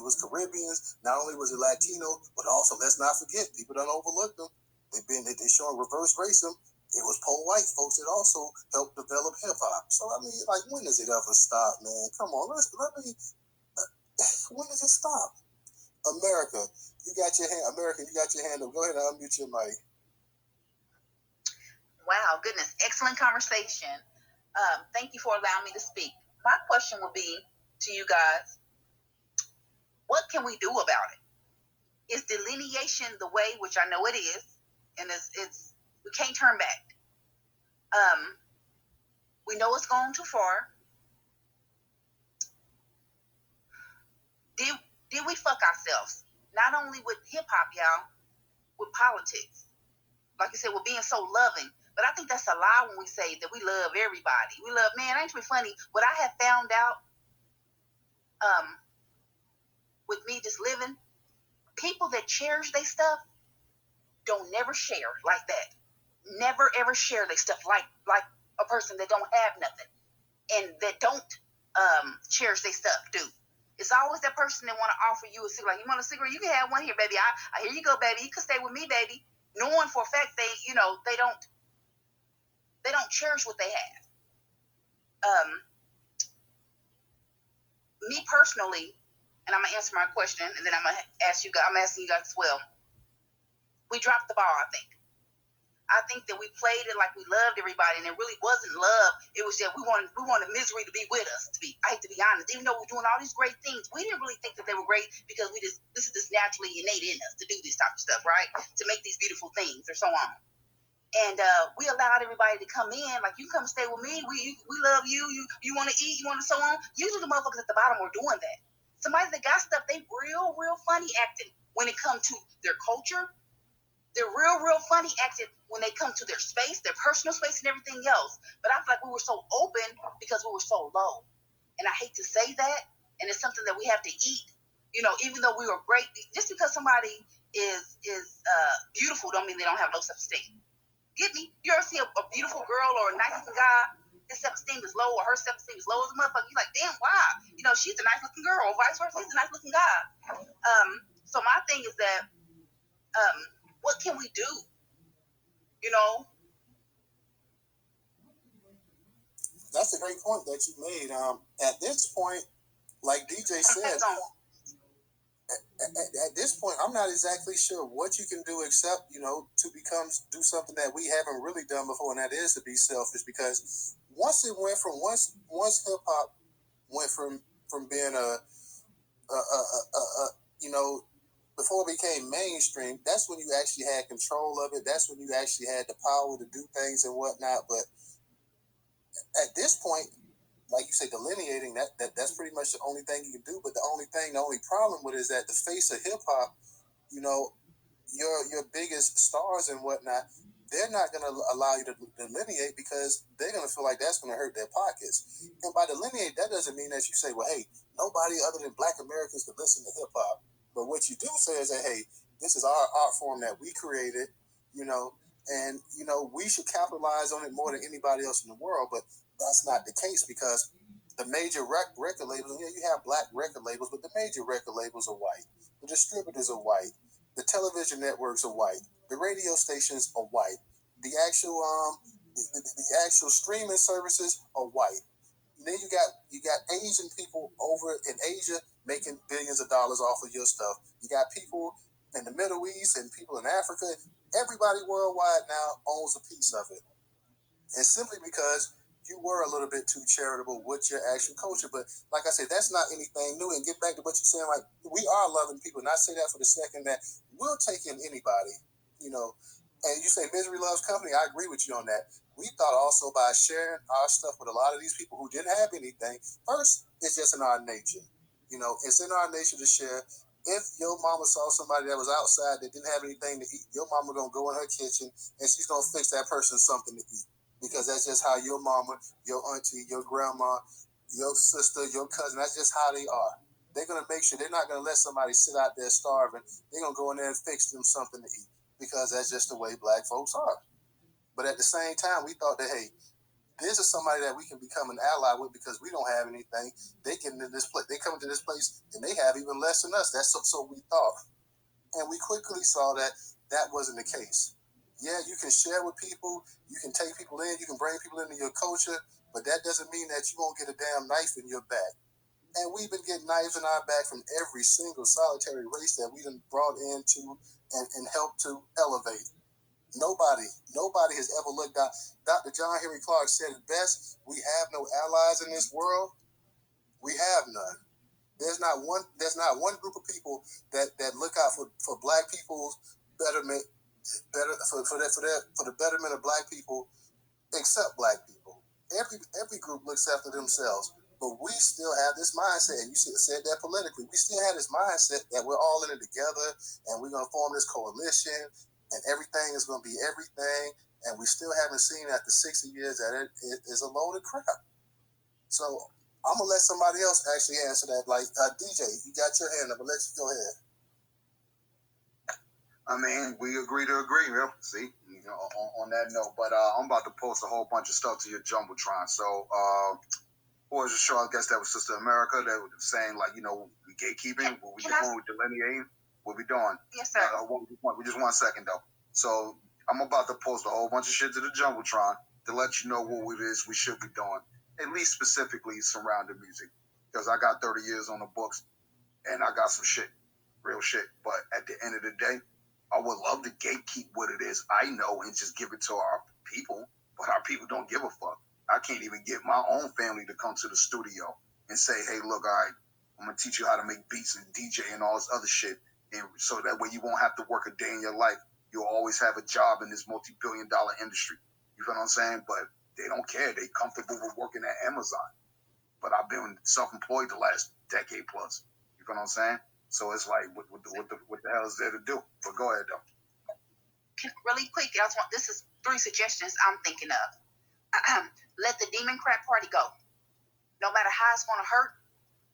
was Caribbeans, not only was it Latino, but also let's not forget, people don't overlook them. They showing reverse racism. It was poor white folks that also helped develop hip hop. So I mean, like, when does it ever stop, man? Come on, when does it stop? America, you got your hand. America, you got your hand up. Go ahead and unmute your mic. Wow, goodness, excellent conversation. Thank you for allowing me to speak. My question would be to you guys, what can we do about it? Is delineation the way, which I know it is, and it's we can't turn back. We know it's gone too far. Did we fuck ourselves? Not only with hip hop, y'all, with politics. Like you said, we're being so loving. But I think that's a lie when we say that we love everybody. We love, man, ain't it funny? What I have found out with me just living, people that cherish their stuff don't never share like that. Never ever share their stuff like a person that don't have nothing and that don't cherish their stuff do. It's always that person that want to offer you a cigarette. Like, you want a cigarette? You can have one here, baby. Here you go, baby. You can stay with me, baby. Knowing for a fact they don't cherish what they have. Me personally, and I'm gonna answer my question, and then I'm asking you guys as well. We dropped the ball, I think. I think that we played it like we loved everybody, and it really wasn't love. It was that we wanted misery to be with us. I hate to be honest. Even though we're doing all these great things, we didn't really think that they were great because this is just naturally innate in us to do this type of stuff, right? To make these beautiful things or so on. And we allowed everybody to come in, like, you come stay with me. We love you. You want to eat. You want to so on. Usually the motherfuckers at the bottom were doing that. Somebody that got stuff, they real funny acting when it comes to their culture. They're real funny acting when they come to their space, their personal space, and everything else. But I feel like we were so open because we were so low. And I hate to say that, and it's something that we have to eat. Even though we were great, just because somebody is beautiful don't mean they don't have low self-esteem. Get me? You ever see a beautiful girl or a nice-looking guy, his self-esteem is low or her self-esteem is low as a motherfucker? You're like, damn, why? She's a nice-looking girl, or vice versa, he's a nice-looking guy. So my thing is that, what can we do? That's a great point that you made. At this point, like DJ said, at this point, I'm not exactly sure what you can do except, to do something that we haven't really done before, and that is to be selfish. Because once hip hop went from being before it became mainstream, that's when you actually had control of it. That's when you actually had the power to do things and whatnot. But at this point, like you say, delineating that's pretty much the only thing you can do. But the only problem with it is that the face of hip hop, your biggest stars and whatnot, they're not going to allow you to delineate because they're going to feel like that's going to hurt their pockets. And by delineate, that doesn't mean that you say, well, hey, nobody other than Black Americans can listen to hip hop. But what you do say is that, hey, this is our art form that we created, and we should capitalize on it more than anybody else in the world. But that's not the case because the major record labels, you have black record labels, but the major record labels are white. The distributors are white. The television networks are white. The radio stations are white. The actual the actual streaming services are white. And then you got Asian people over in Asia making billions of dollars off of your stuff. You got people in the Middle East and people in Africa. Everybody worldwide now owns a piece of it. And simply because you were a little bit too charitable with your actual culture. But like I said, that's not anything new. And get back to what you're saying, like, we are loving people. And I say that for the second that we'll take in anybody, And you say misery loves company. I agree with you on that. We thought also by sharing our stuff with a lot of these people who didn't have anything, first, it's just in our nature. You know, it's in our nature to share. If your mama saw somebody that was outside that didn't have anything to eat, your mama gonna go in her kitchen and she's gonna fix that person something to eat. Because that's just how your mama, your auntie, your grandma, your sister, your cousin, that's just how they are. They're gonna make sure they're not gonna let somebody sit out there starving. They're gonna go in there and fix them something to eat. Because that's just the way black folks are. But at the same time, we thought that, hey, this is somebody that we can become an ally with because we don't have anything. They get into this place, they come to this place and they have even less than us. That's so we thought. And we quickly saw that that wasn't the case. Yeah, you can share with people, you can take people in, you can bring people into your culture, but that doesn't mean that you won't get a damn knife in your back. And we've been getting knives in our back from every single solitary race that we done brought into and helped to elevate. Nobody has ever looked out. Dr. John Henry Clark said it best: we have no allies in this world. We have none. There's not one group of people that look out for black people's betterment, for the betterment of black people, except black people. Every group looks after themselves. But we still have this mindset, and you said that politically. We still have this mindset that we're all in it together, and we're going to form this coalition, and everything is going to be everything, and we still haven't seen after 60 years that it is a load of crap. So I'm going to let somebody else actually answer that. Like, DJ, you got your hand up, but let you go ahead. I mean, we agree to agree, yeah. See, you know, on that note. But I'm about to post a whole bunch of stuff to your Jumbotron. So, for the show, I guess that was Sister America that was saying, like, you know, we gatekeeping, what we doing, we delineating, what we doing. Yes, sir. We just 1 second, though. So, I'm about to post a whole bunch of shit to the Jumbotron to let you know what it is we should be doing, at least specifically surrounding music. Because I got 30 years on the books, and I got some shit, real shit. But at the end of the day, I would love to gatekeep what it is I know and just give it to our people, but our people don't give a fuck. I can't even get my own family to come to the studio and say, hey, look, all right, I'm going to teach you how to make beats and DJ and all this other shit. And so that way you won't have to work a day in your life. You'll always have a job in this multi-billion-dollar industry. You feel what I'm saying? But they don't care. They comfortable with working at Amazon. But I've been self-employed the last decade plus. You feel what I'm saying? So it's like, what the hell is there to do? But go ahead, though. Really quick, this is 3 suggestions I'm thinking of. Let the demon crap party go. No matter how it's going to hurt,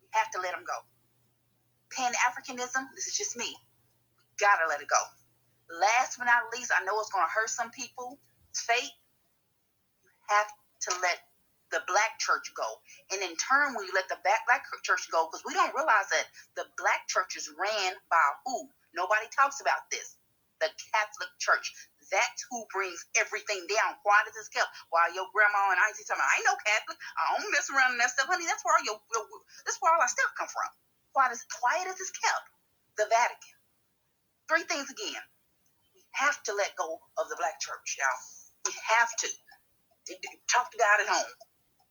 we have to let them go. Pan-Africanism, this is just me. Gotta let it go. Last but not least, I know it's going to hurt some people. It's fate. You have to let the black church go. And in turn, when you let the black church go, because we don't realize that the black churches ran by who? Nobody talks about this. The Catholic Church. That's who brings everything down. Quiet as it's kept. While your grandma and auntie tell me, I ain't no Catholic. I don't mess around in that stuff, honey. That's where all our stuff come from. Quiet as it's kept. The Vatican. 3 things again. We have to let go of the black church, y'all. We have to. Talk to God at home.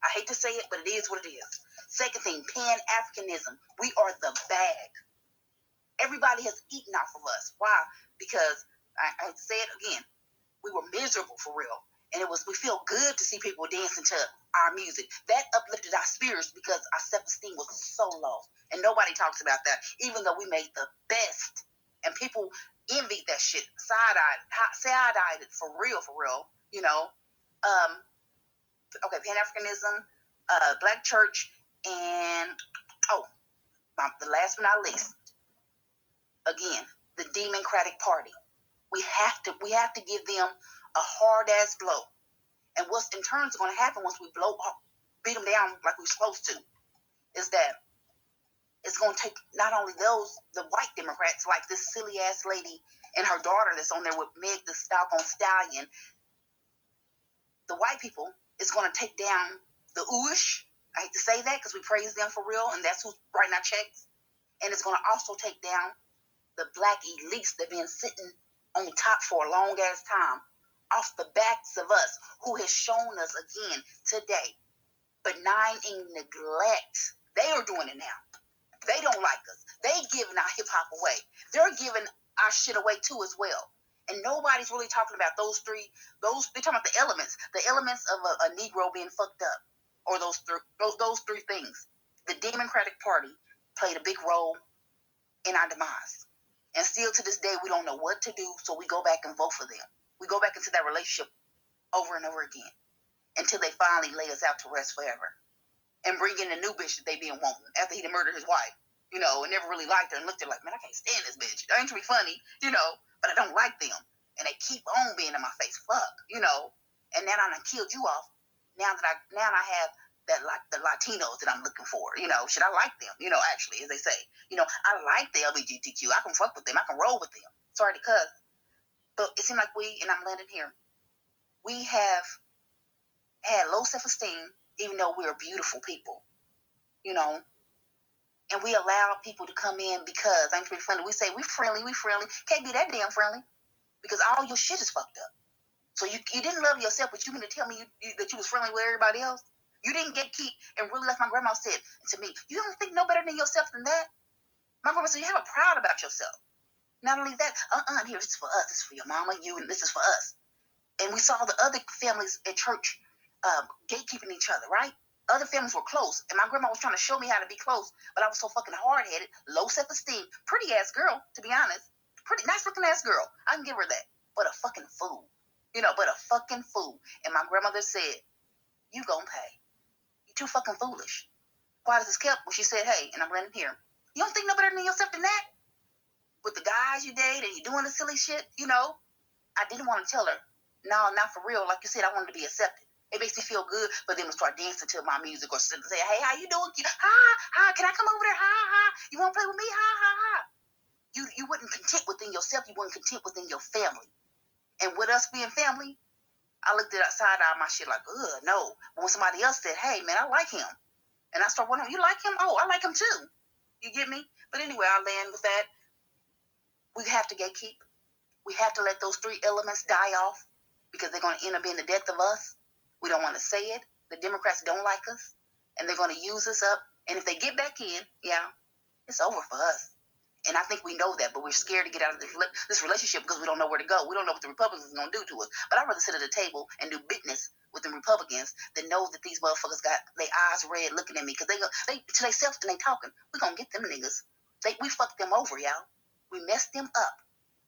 I hate to say it, but it is what it is. Second thing, Pan-Africanism. We are the bag. Everybody has eaten off of us. Why? Because, I say it again, we were miserable for real. And we feel good to see people dancing to our music. That uplifted our spirits because our self-esteem was so low. And nobody talks about that, even though we made the best. And people envied that shit. Side-eyed it for real, you know. Okay, Pan-Africanism, Black Church, and the last but not least, again, the Democratic Party. We have to give them a hard ass blow. And what's in turn is going to happen once we beat them down like we're supposed to, is that it's going to take not only the white Democrats, like this silly ass lady and her daughter that's on there with Meg the Stallion. The white people is going to take down the Uish. I hate to say that because we praise them for real, and that's who's writing our checks. And it's going to also take down the black elites that have been sitting on top for a long ass time, off the backs of us, who has shown us again today benign neglect. They are doing it now. They don't like us. They giving our hip hop away. They're giving our shit away too as well. And nobody's really talking about those three. They're talking about the elements of a Negro being fucked up, or those three things. The Democratic Party played a big role in our demise, and still to this day we don't know what to do. So we go back and vote for them. We go back into that relationship over and over again until they finally lay us out to rest forever, and bring in a new bitch that they been wanting after he murdered his wife. And never really liked her, and looked at her like, man, I can't stand this bitch. That ain't to be funny, but I don't like them. And they keep on being in my face. Fuck, And now I done killed you off. Now I have the Latinos that I'm looking for. Should I like them? Actually, as they say, I like the LGBTQ. I can fuck with them. I can roll with them. Sorry to cuss, but it seems like and I'm landing here, we have had low self-esteem, even though we're beautiful people, and we allow people to come in because I'm pretty friendly. We say we friendly. Can't be that damn friendly because all your shit is fucked up. So you didn't love yourself, but you mean to tell me that you was friendly with everybody else? You didn't gatekeep and really, like my grandma said to me, you don't think no better than yourself than that? My grandma said, you have a proud about yourself. Not only that, here, this is for us. This is for your mama, you, and this is for us. And we saw the other families at church gatekeeping each other, right? Other families were close, and my grandma was trying to show me how to be close, but I was so fucking hard-headed, low self-esteem, pretty-ass girl, to be honest. Pretty nice-looking ass girl. I can give her that. But a fucking fool. But a fucking fool. And my grandmother said, you gonna pay. You too fucking foolish. Quiet as kept when she said, hey, and I'm running here. You don't think no better than yourself than that? With the guys you date and you doing the silly shit, I didn't want to tell her. No, not for real. Like you said, I wanted to be accepted. It makes me feel good, but then we start dancing to my music or say, hey, how you doing? Ha, can I come over there? Ha. You want to play with me? Ha. You wasn't content within yourself. You weren't content within your family. And with us being family, I looked at outside of my shit like, ugh, no. But when somebody else said, hey, man, I like him. And I start wondering, you like him? Oh, I like him too. You get me? But anyway, I'll land with that. We have to gatekeep. We have to let those three elements die off because they're going to end up being the death of us. We don't want to say it. The Democrats don't like us, and they're going to use us up. And if they get back in, it's over for us. And I think we know that, but we're scared to get out of this relationship because we don't know where to go. We don't know what the Republicans are going to do to us. But I'd rather sit at a table and do business with the Republicans than know that these motherfuckers got their eyes red looking at me because they to themselves and they talking. We're going to get them niggas. We fucked them over, y'all. We messed them up.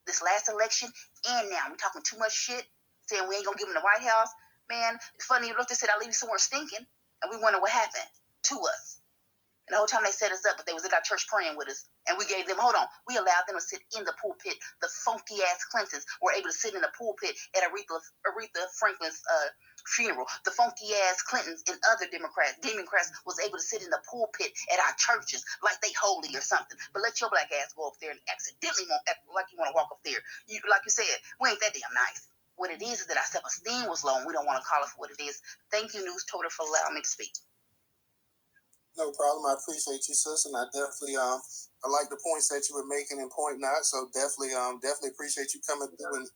This last election, and now we're talking too much shit, saying we ain't gonna give them the White House. Man, it's funny, you looked and said, I'll leave you somewhere stinking, and we wonder what happened to us. And the whole time they set us up, but they was at our church praying with us, and we gave them, we allowed them to sit in the pulpit. The funky-ass Clintons were able to sit in the pulpit at Aretha Franklin's funeral. The funky-ass Clintons and other Democrats was able to sit in the pulpit at our churches like they holy or something. But let your black ass go up there and accidentally act like you want to walk up there. Like you said, we ain't that damn nice. What it is that our self-esteem was low, and we don't want to call it for what it is. Thank you, Newstoter, for allowing me to speak. No problem. I appreciate you, sis, and I definitely I like the points that you were making and pointing out. So definitely appreciate you coming through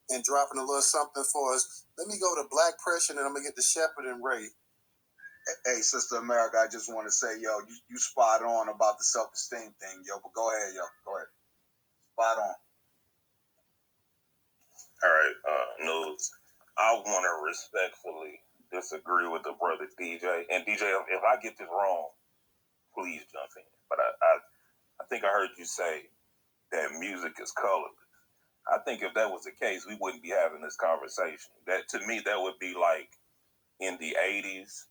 and dropping a little something for us. Let me go to Black Pressure, and I'm gonna get to Shepherd and Ray. Hey, Sister America, I just want to say, yo, you spot on about the self-esteem thing, yo. But go ahead, yo. Go ahead. Spot on. All right, News. I want to respectfully disagree with the brother DJ. And DJ, if I get this wrong, please jump in. But I think I heard you say that music is colorless. I think if that was the case, we wouldn't be having this conversation. That, to me, that would be like in the 80s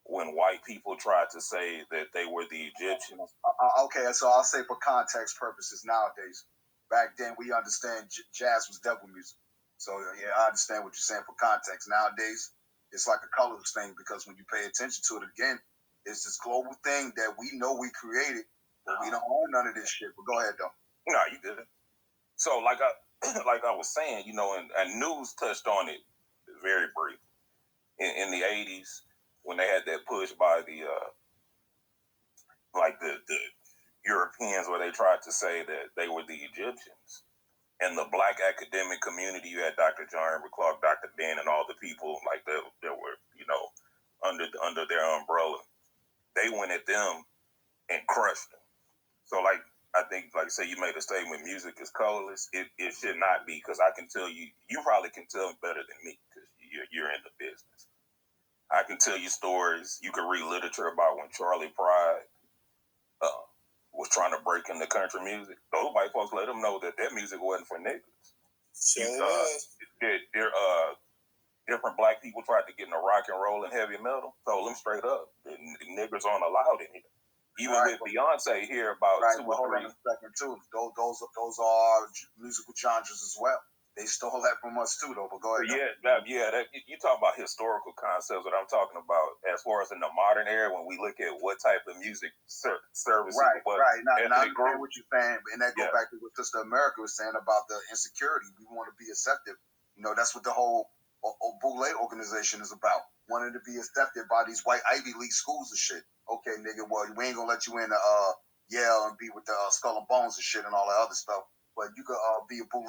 when white people tried to say that they were the Egyptians. Okay, so I'll say for context purposes nowadays. Back then, we understand jazz was devil music. So, yeah, I understand what you're saying for context. Nowadays, it's like a colorless thing because when you pay attention to it again, it's this global thing that we know we created, but we don't own none of this shit. But go ahead, though. No, you didn't. So, like I was saying, and News touched on it very briefly. In the 80s, when they had that push by the Europeans where they tried to say that they were the Egyptians. And the black academic community, you had Dr. John Henry Clark, Dr. Ben, and all the people like that were, under their umbrella. They went at them and crushed them. So, like, I think, like I say, you made a statement, music is colorless. It should not be, because I can tell you, you probably can tell better than me, because you're in the business. I can tell you stories. You can read literature about when Charlie Pride was trying to break into country music. Those white folks let them know that their music wasn't for niggas. Different black people tried to get into rock and roll and heavy metal. Told them straight up, niggers aren't allowed in here. Even with Beyonce here about 2 or 3. Hold on a second too. Those are musical genres as well. They stole that from us too, though. But go ahead. You talk about historical concepts. What I'm talking about, as far as in the modern era, when we look at what type of music services, right. Now I understand what you're saying, and that goes back to what Sister America was saying about the insecurity. We want to be accepted. You know, that's what the whole Boule organization is about. Wanting to be accepted by these white Ivy League schools and shit. Okay, nigga, well, we ain't gonna let you in Yale and be with the Skull and Bones and shit and all that other stuff. But you could be a boule,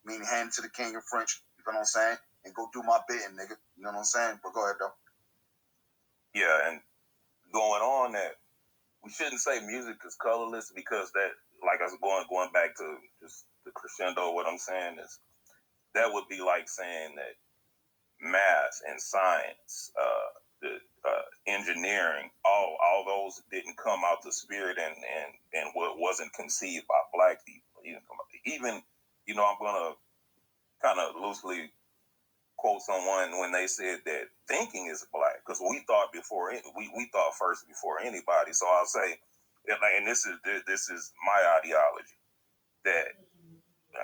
meaning hand to the king in French, you know what I'm saying? And go do my bidding, nigga. You know what I'm saying? But go ahead, though. Yeah, and going on that, we shouldn't say music is colorless, because that, like I was going back to just the crescendo, what I'm saying is, that would be like saying that math and science, engineering, all those didn't come out the spirit and what wasn't conceived by black people. Even I'm gonna kind of loosely quote someone when they said that thinking is black, because we thought we thought first before anybody. So I'll say, and this is my ideology, that,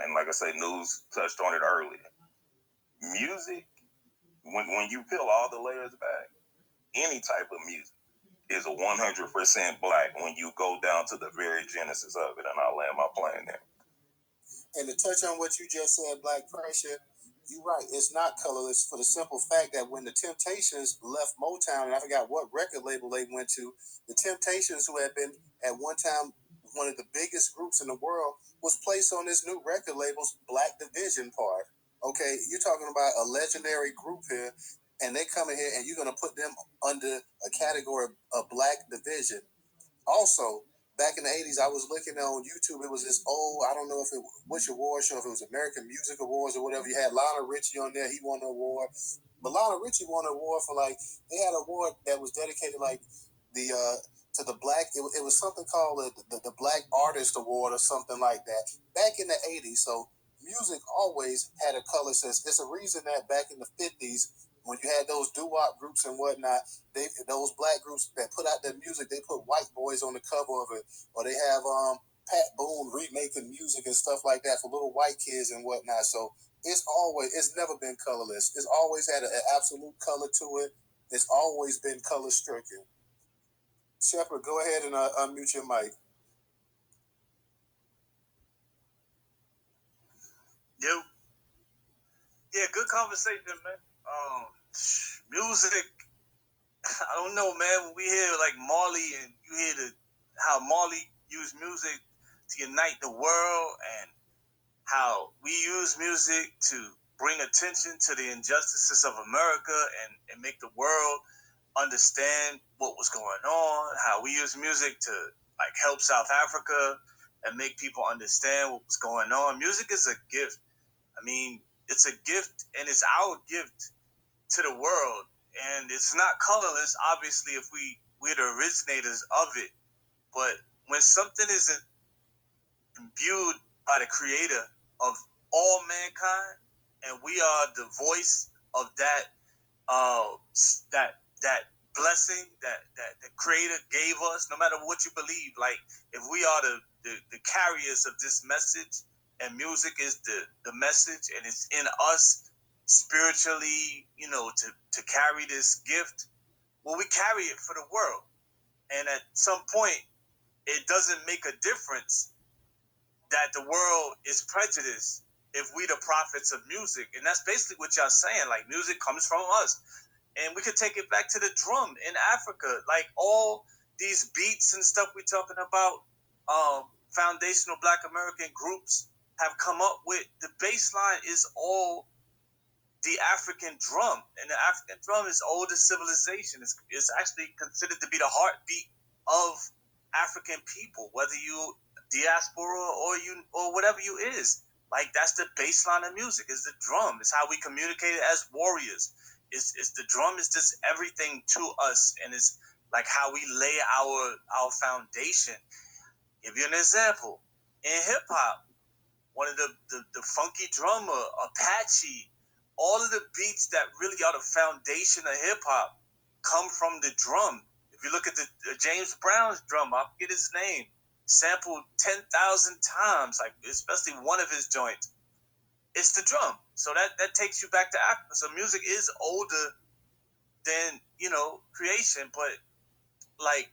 and like I say, News touched on it earlier. Music, when you peel all the layers back, any type of music is 100% black when you go down to the very genesis of it, and I'll land my plane there. And to touch on what you just said, Black Pressure, you're right. It's not colorless, for the simple fact that when the Temptations left Motown, and I forgot what record label they went to, the Temptations, who had been at one time one of the biggest groups in the world, was placed on this new record label's Black Division part. Okay, you're talking about a legendary group here, and they come in here and you're going to put them under a category of Black Division. Also, back in the 80s, I was looking on YouTube. It was this old, I don't know if it which award show, if it was American Music Awards or whatever. You had Lionel Richie on there. He won an award. But Lionel Richie won an award for, like, they had an award that was dedicated, like, the to the black, it was something called the Black Artist Award or something like that. Back in the 80s, so music always had a color sense. It's a reason that back in the 50s, when you had those doo-wop groups and whatnot, those black groups that put out their music, they put white boys on the cover of it, or they have Pat Boone remaking music and stuff like that for little white kids and whatnot. So it's never been colorless. It's always had an absolute color to it. It's always been color stricken. Shepard, go ahead and unmute your mic. Yeah, good conversation, man. Music, I don't know, man. When we hear like Marley, and you hear how Marley used music to unite the world, and how we use music to bring attention to the injustices of America and make the world understand what was going on, how we use music to like help South Africa and make people understand what was going on. Music is a gift. I mean, it's a gift, and it's our gift to the world. And it's not colorless, obviously, if we're the originators of it. But when something isn't imbued by the creator of all mankind, and we are the voice of that that blessing that the creator gave us, no matter what you believe, like if we are the carriers of this message, and music is the message, and it's in us spiritually, to carry this gift, well, we carry it for the world. And at some point, it doesn't make a difference that the world is prejudiced if we the prophets of music. And that's basically what y'all saying. Like, music comes from us. And we could take it back to the drum in Africa. Like, all these beats and stuff we're talking about, foundational Black American groups have come up with. The bass line is all the African drum. And the African drum is oldest civilization. It's actually considered to be the heartbeat of African people, whether you diaspora or whatever you is. Like that's the baseline of music. Is the drum. It's how we communicate as warriors. It's the drum is just everything to us, and it's like how we lay our foundation. Give you an example. In hip hop, one of the funky drummer, Apache, all of the beats that really are the foundation of hip hop come from the drum. If you look at the James Brown's drum, I forget his name, sampled 10,000 times, like especially one of his joints. It's the drum. So that takes you back to Africa. So music is older than, creation, but like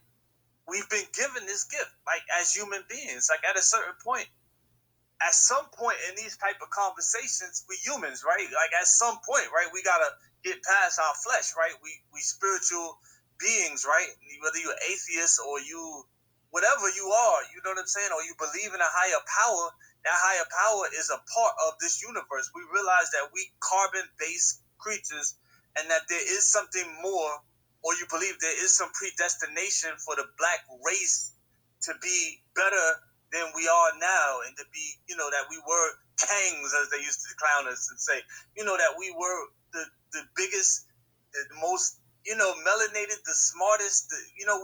we've been given this gift, like as human beings, like at some point in these type of conversations, we humans, right? Like at some point, right, we gotta get past our flesh, right? We spiritual beings, right? Whether you're atheist or you whatever you are, you know what I'm saying, or you believe in a higher power, that higher power is a part of this universe. We realize that we carbon-based creatures and that there is something more, or you believe there is some predestination for the black race to be better than we are now, and to be, that we were kings, as they used to clown us and say, that we were the biggest, the most, melanated, the smartest,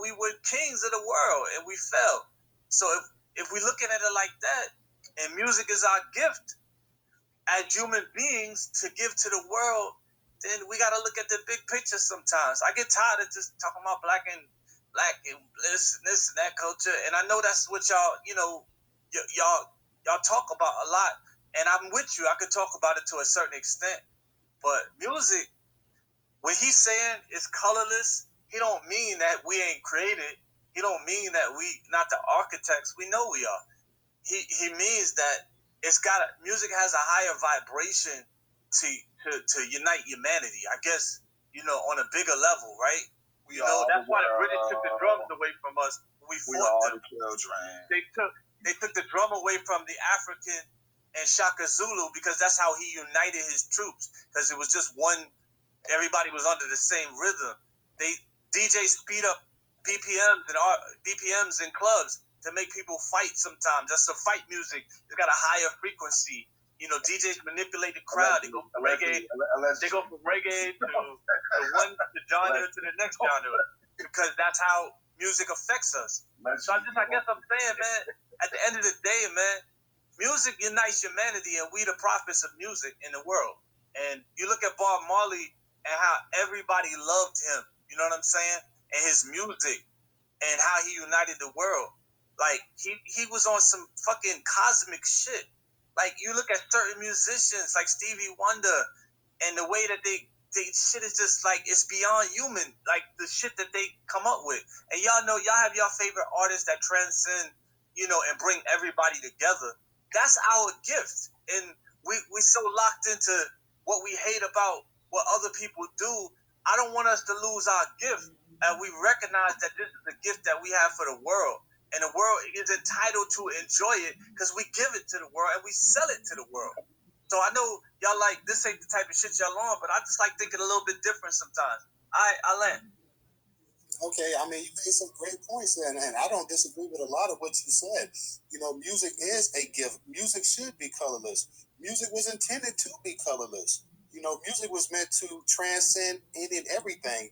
we were kings of the world, and we fell. So if we looking at it like that, and music is our gift as human beings to give to the world, then we got to look at the big picture sometimes. I get tired of just talking about black and this and that culture, and I know that's what y'all, y'all talk about a lot, and I'm with you. I could talk about it to a certain extent, but music, when he's saying it's colorless, he don't mean that we ain't created. He don't mean that we not the architects. We know we are. He means that music has a higher vibration to unite humanity. I guess, on a bigger level, right? That's why the British took the drums away from us. We fought them. They took the drum away from the African and Shaka Zulu because that's how he united his troops. Because it was just one. Everybody was under the same rhythm. DJs speed up BPMs in clubs to make people fight sometimes. That's the fight music. It's got a higher frequency. DJs manipulate the crowd. They go from reggae. They go from reggae to one genre to the next genre because that's how music affects us. So I guess I'm saying, man, at the end of the day, man, music unites humanity, and we the prophets of music in the world. And you look at Bob Marley and how everybody loved him. You know what I'm saying? And his music and how he united the world. Like he was on some fucking cosmic shit. Like you look at certain musicians like Stevie Wonder, and the way that they shit is just like it's beyond human. Like the shit that they come up with. And y'all know y'all have your favorite artists that transcend, and bring everybody together. That's our gift. And we so locked into what we hate about what other people do. I don't want us to lose our gift. And we recognize that this is a gift that we have for the world. And the world is entitled to enjoy it because we give it to the world and we sell it to the world. So I know y'all like, this ain't the type of shit y'all on, but I just like thinking a little bit different sometimes. I land. Okay, I mean, you made some great points there, and I don't disagree with a lot of what you said. Music is a gift. Music should be colorless. Music was intended to be colorless. Music was meant to transcend any and everything.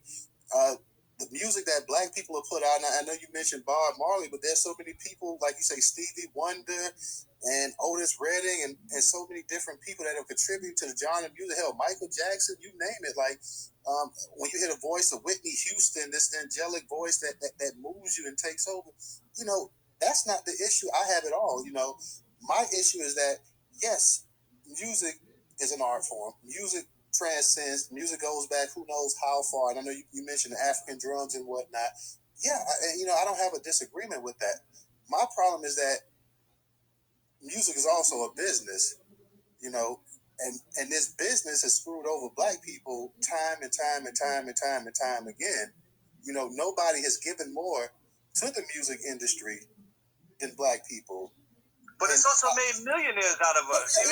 The music that black people have put out, and I know you mentioned Bob Marley, but there's so many people, like you say, Stevie Wonder and Otis Redding, and so many different people that have contributed to the genre of music. Hell, Michael Jackson, you name it. Like, when you hear the voice of Whitney Houston, this angelic voice that moves you and takes over, that's not the issue I have at all. My issue is that, yes, music is an art form. Music transcends. Music goes back who knows how far. And I know you mentioned the African drums and whatnot. Yeah, I don't have a disagreement with that. My problem is that music is also a business, and this business has screwed over black people time and time and time and time and time again. Nobody has given more to the music industry than black people. But it's also made millionaires out of us. Wait.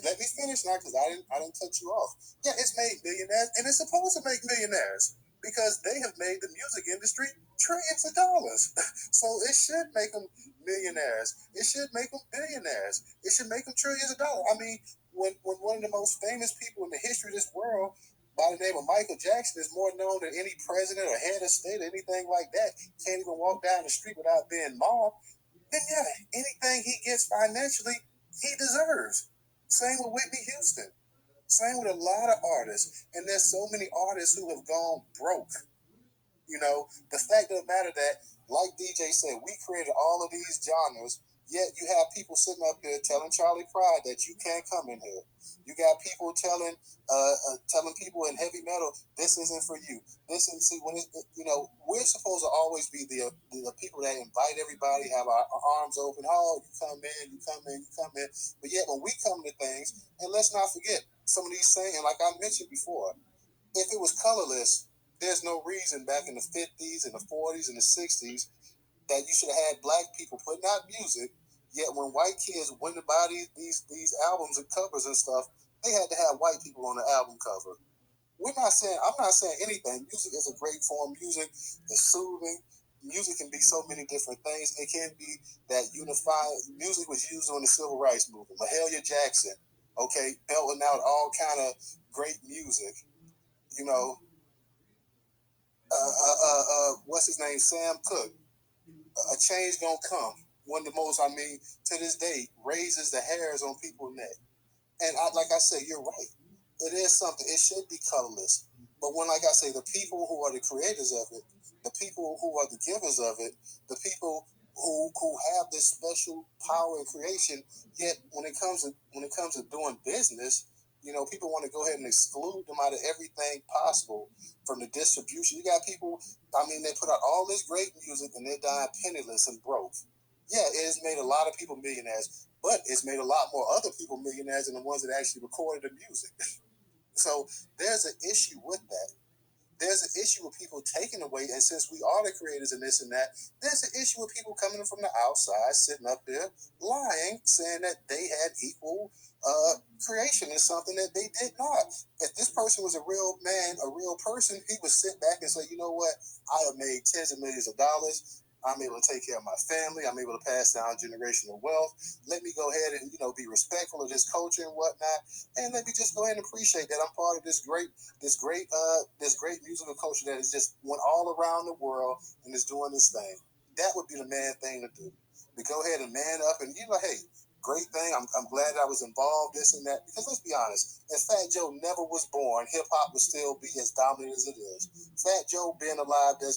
Let me finish now, because I didn't cut you off. Yeah, it's made millionaires, and it's supposed to make millionaires because they have made the music industry trillions of dollars. So it should make them millionaires. It should make them billionaires. It should make them trillions of dollars. I mean, when one of the most famous people in the history of this world by the name of Michael Jackson is more known than any president or head of state or anything like that, can't even walk down the street without being mobbed, then yeah, anything he gets financially, he deserves. Same with Whitney Houston. Same with a lot of artists. And there's so many artists who have gone broke. You know, the fact of the matter that, like DJ said, we created all of these genres, yet you have people sitting up here telling Charlie Pride that you can't come in here. You got people telling people in heavy metal, this isn't for you. This isn't, see, when we're supposed to always be the people that invite everybody, have our arms open. Oh, you come in, you come in, you come in. But yet when we come to things, and let's not forget, some of these saying, like I mentioned before, if it was colorless, there's no reason back in the 50s and the 40s and the 60s that you should have had black people putting out music. Yet when white kids went to buy these albums and covers and stuff, they had to have white people on the album cover. I'm not saying anything. Music is a great form. Music is soothing. Music can be so many different things. It can be that unified. Music was used on the civil rights movement. Mahalia Jackson, okay, belting out all kind of great music. You know, what's his name? Sam Cooke. A change gonna come. One of the most, to this day, raises the hairs on people's neck. And like I said, you're right. It is something. It should be colorless. But when, like I say, the people who are the creators of it, the people who are the givers of it, the people who have this special power in creation, yet when it comes to doing business, people want to go ahead and exclude them out of everything possible from the distribution. You got people, they put out all this great music and they're dying penniless and broke. Yeah, it has made a lot of people millionaires, but it's made a lot more other people millionaires than the ones that actually recorded the music. So there's an issue with that. There's an issue with people taking away, and since we are the creators and this and that, there's an issue with people coming from the outside, sitting up there, lying, saying that they had equal creation in something that they did not. If this person was a real man, a real person, he would sit back and say, you know what, I have made tens of millions of dollars. I'm able to take care of my family. I'm able to pass down generational wealth. Let me go ahead and, be respectful of this culture and whatnot. And let me just go ahead and appreciate that I'm part of this great musical culture that is just went all around the world and is doing this thing. That would be the man thing to do. To go ahead and man up and hey, great thing. I'm glad I was involved, this and that. Because let's be honest, if Fat Joe never was born, hip hop would still be as dominant as it is. Fat Joe being alive, if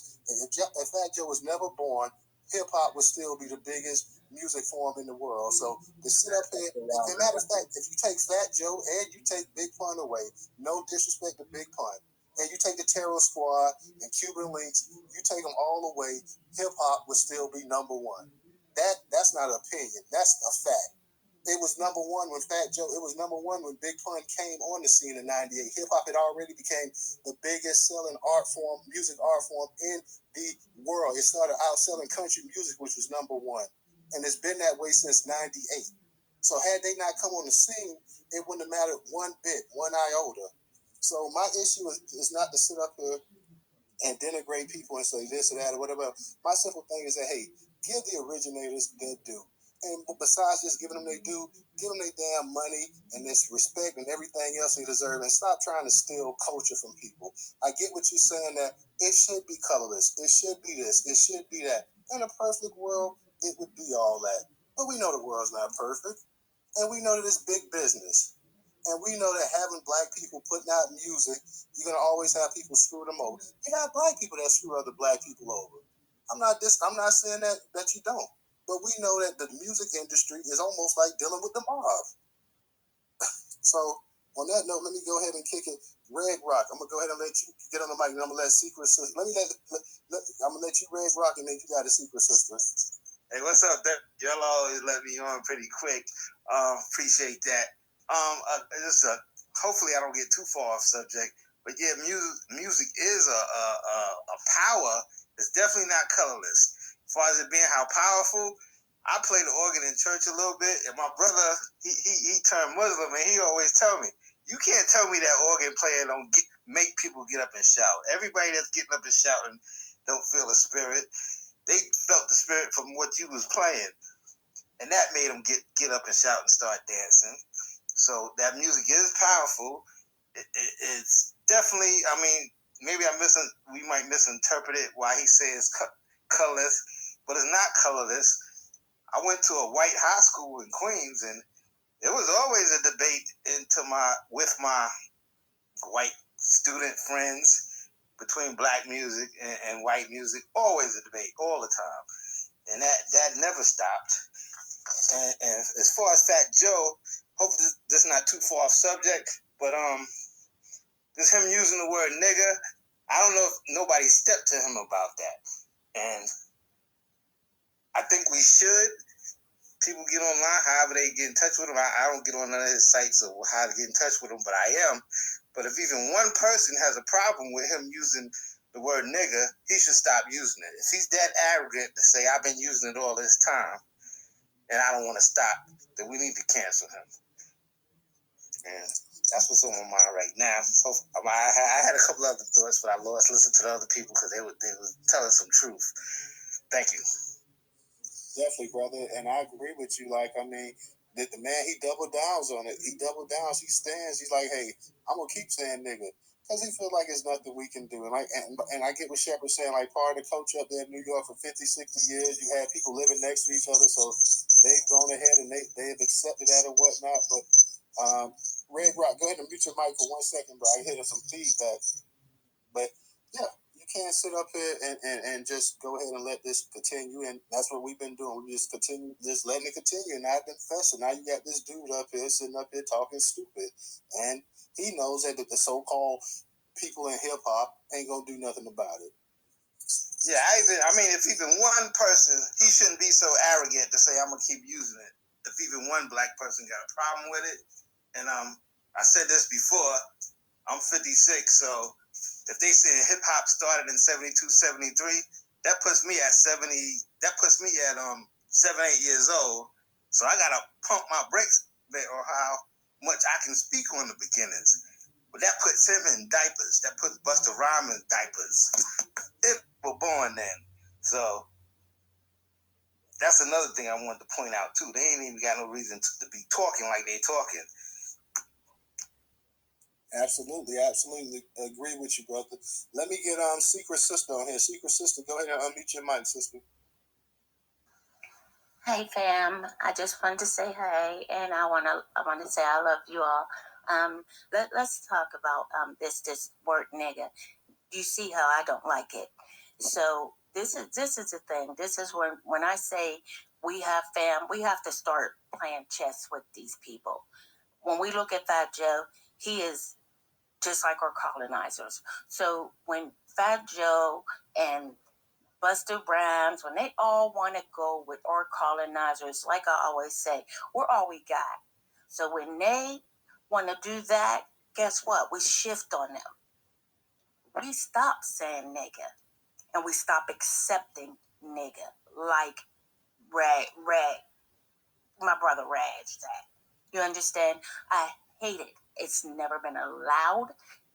Fat Joe was never born, hip hop would still be the biggest music form in the world. So to sit up here, as a matter of fact, if you take Fat Joe and you take Big Pun away, no disrespect to Big Pun, and you take the Terror Squad and Cuban Links, you take them all away, hip hop would still be number one. That's not an opinion. That's a fact. It was number one when Fat Joe. It was number one when Big Pun came on the scene in '98. Hip hop had already became the biggest selling music art form in the world. It started out selling country music, which was number one, and it's been that way since '98. So had they not come on the scene, it wouldn't have mattered one bit, one iota. So my issue is not to sit up here and denigrate people and say this or that or whatever. My simple thing is that, hey, give the originators their due. And besides just giving them their due, give them their damn money and this respect and everything else they deserve, and stop trying to steal culture from people. I get what you're saying, that it should be colorless. It should be this. It should be that. In a perfect world, it would be all that. But we know the world's not perfect. And we know that it's big business. And we know that having black people putting out music, you're going to always have people screw them over. You have black people that screw other black people over. I'm not saying that you don't. But we know that the music industry is almost like dealing with the mob. So on that note, let me go ahead and kick it. Red Rock, I'm going to go ahead and let you get on the mic, and I'm going to let Secret Sister. I'm going to let you Red Rock, and then you got a Secret Sister. Hey, what's up? Y'all always let me on pretty quick. Appreciate that. Hopefully I don't get too far off subject, but yeah, music is a power. It's definitely not colorless. As far as it being how powerful, I play the organ in church a little bit, and my brother he turned Muslim, and he always tell me, you can't tell me that organ player don't make people get up and shout. Everybody that's getting up and shouting don't feel the spirit. They felt the spirit from what you was playing, and that made them get up and shout and start dancing. So that music is powerful. It's definitely, I mean, maybe we might misinterpret it why he says colorless, but it's not colorless. I went to a white high school in Queens, and there was always a debate with my white student friends between black music and white music. Always a debate, all the time, and that never stopped. And as far as Fat Joe, hopefully this is not too far off subject, but just him using the word nigga, I don't know if nobody stepped to him about that. And I think we should. People get online, however they get in touch with him. I don't get on none of his sites of how to get in touch with him, but I am. But if even one person has a problem with him using the word nigga, he should stop using it. If he's that arrogant to say, I've been using it all this time, and I don't want to stop, then we need to cancel him. And that's what's on my mind right now. So I had a couple other thoughts, but I lost listen to the other people because they were telling some truth. Thank you. Definitely, brother, and I agree with you. Like, I mean, the man, he double downs on it. He double downs. He stands. He's like, hey, I'm gonna keep saying nigga because he feel like there's nothing we can do. And like, and I get what Shepard's saying. Like, part of the culture up there in New York for 50, 60 years, you had people living next to each other, so they've gone ahead and they've accepted that and whatnot. But Red Rock, go ahead and mute your mic for 1 second, bro. I hear some feedback. But yeah, you can't sit up here and just go ahead and let this continue. And that's what we've been doing. We just continue, just letting it continue. And I've been fessing. Now you got this dude up here sitting up here talking stupid. And he knows that the so-called people in hip-hop ain't going to do nothing about it. Yeah, I mean, if even one person, he shouldn't be so arrogant to say, I'm going to keep using it. If even one black person got a problem with it. And I said this before, I'm 56, so if they say hip hop started in 72, 73, that puts me at 70. That puts me at 7, 8 years old. So I gotta pump my brakes or how much I can speak on the beginnings. But that puts him in diapers. That puts Busta Rhymes in diapers. If we're born then. So that's another thing I wanted to point out too. They ain't even got no reason to be talking like they talking. Absolutely agree with you, brother. Let me get Secret Sister on here. Secret Sister, go ahead and unmute your mic, sister. Hey fam, I just wanted to say hey, and I want to say I love you all. Let's talk about this word nigga. You see how I don't like it. So this is the thing. This is when I say we have to start playing chess with these people. When we look at Fat Joe, he is just like our colonizers. So when Fat Joe and Busta Rhymes, when they all want to go with our colonizers, like I always say, we're all we got. So when they want to do that, guess what? We shift on them. We stop saying nigga, and we stop accepting nigga, like my brother Rag said. You understand? I hate it. It's never been allowed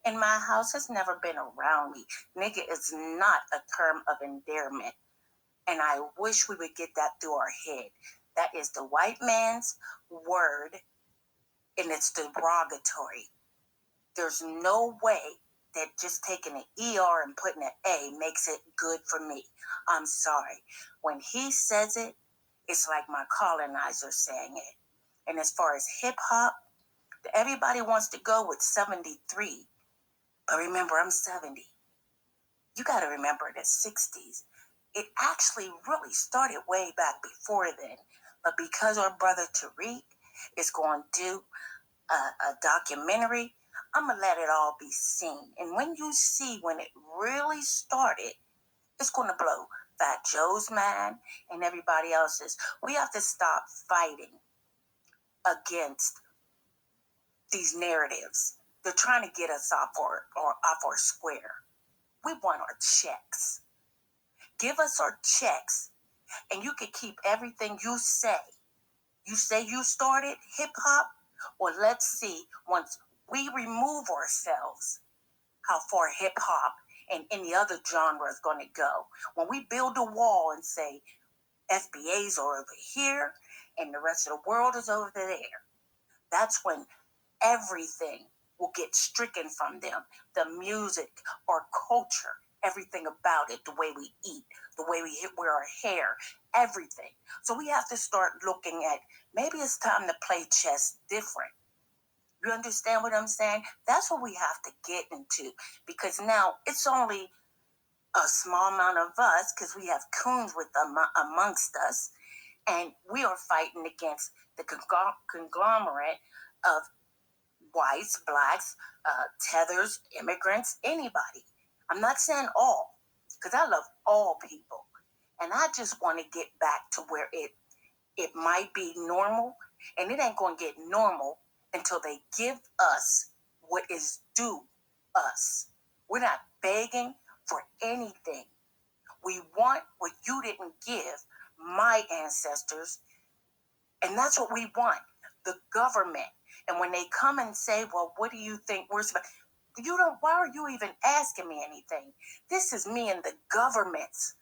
in my house. It's never been around me. Nigga is not a term of endearment. And I wish we would get that through our head. That is the white man's word, and it's derogatory. There's no way that just taking an ER and putting an A makes it good for me. I'm sorry. When he says it, it's like my colonizer saying it. And as far as hip hop, everybody wants to go with 73. But remember, I'm 70. You got to remember the 60s. It actually really started way back before then. But because our brother Tariq is going to do a documentary, I'm going to let it all be seen. And when you see when it really started, it's going to blow Fat Joe's mind and everybody else's. We have to stop fighting against these narratives. They're trying to get us off our square. We want our checks. Give us our checks, and you can keep everything you say. You say you started hip hop? Well, let's see, once we remove ourselves, how far hip hop and any other genre is going to go. When we build a wall and say FBAs are over here and the rest of the world is over there, that's when everything will get stricken from them. The music, our culture, everything about it, the way we eat, the way we wear our hair, everything. So we have to start looking at, maybe it's time to play chess different. You understand what I'm saying? That's what we have to get into, because now it's only a small amount of us, because we have coons with amongst us, and we are fighting against the conglomerate of whites, blacks, tethers, immigrants, anybody. I'm not saying all, because I love all people. And I just want to get back to where it might be normal, and it ain't going to get normal until they give us what is due us. We're not begging for anything. We want what you didn't give my ancestors, and that's what we want, the government. And when they come and say, well, what do you think we're supposed to, why are you even asking me anything? This is me and the governments.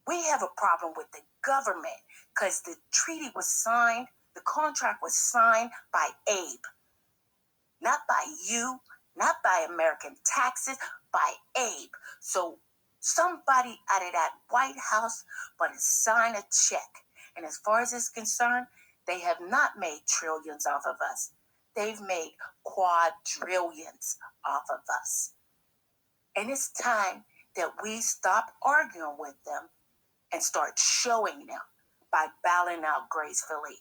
We have a problem with the government because the treaty was signed, the contract was signed by Abe. Not by you, not by American taxes, by Abe. So somebody out of that White House but sign a check. And as far as it's concerned, they have not made trillions off of us. They've made quadrillions off of us. And it's time that we stop arguing with them and start showing them by bowing out gracefully,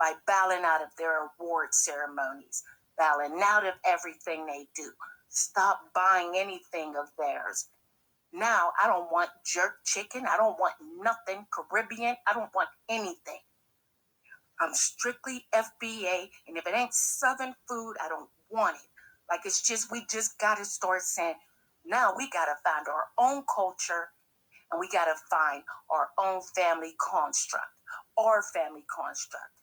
by bowing out of their award ceremonies, bowing out of everything they do. Stop buying anything of theirs. Now, I don't want jerk chicken. I don't want nothing Caribbean. I don't want anything. I'm strictly FBA, and if it ain't Southern food, I don't want it. Like, it's just, we just got to start saying, now we got to find our own culture, and we got to find our own family construct, our family construct,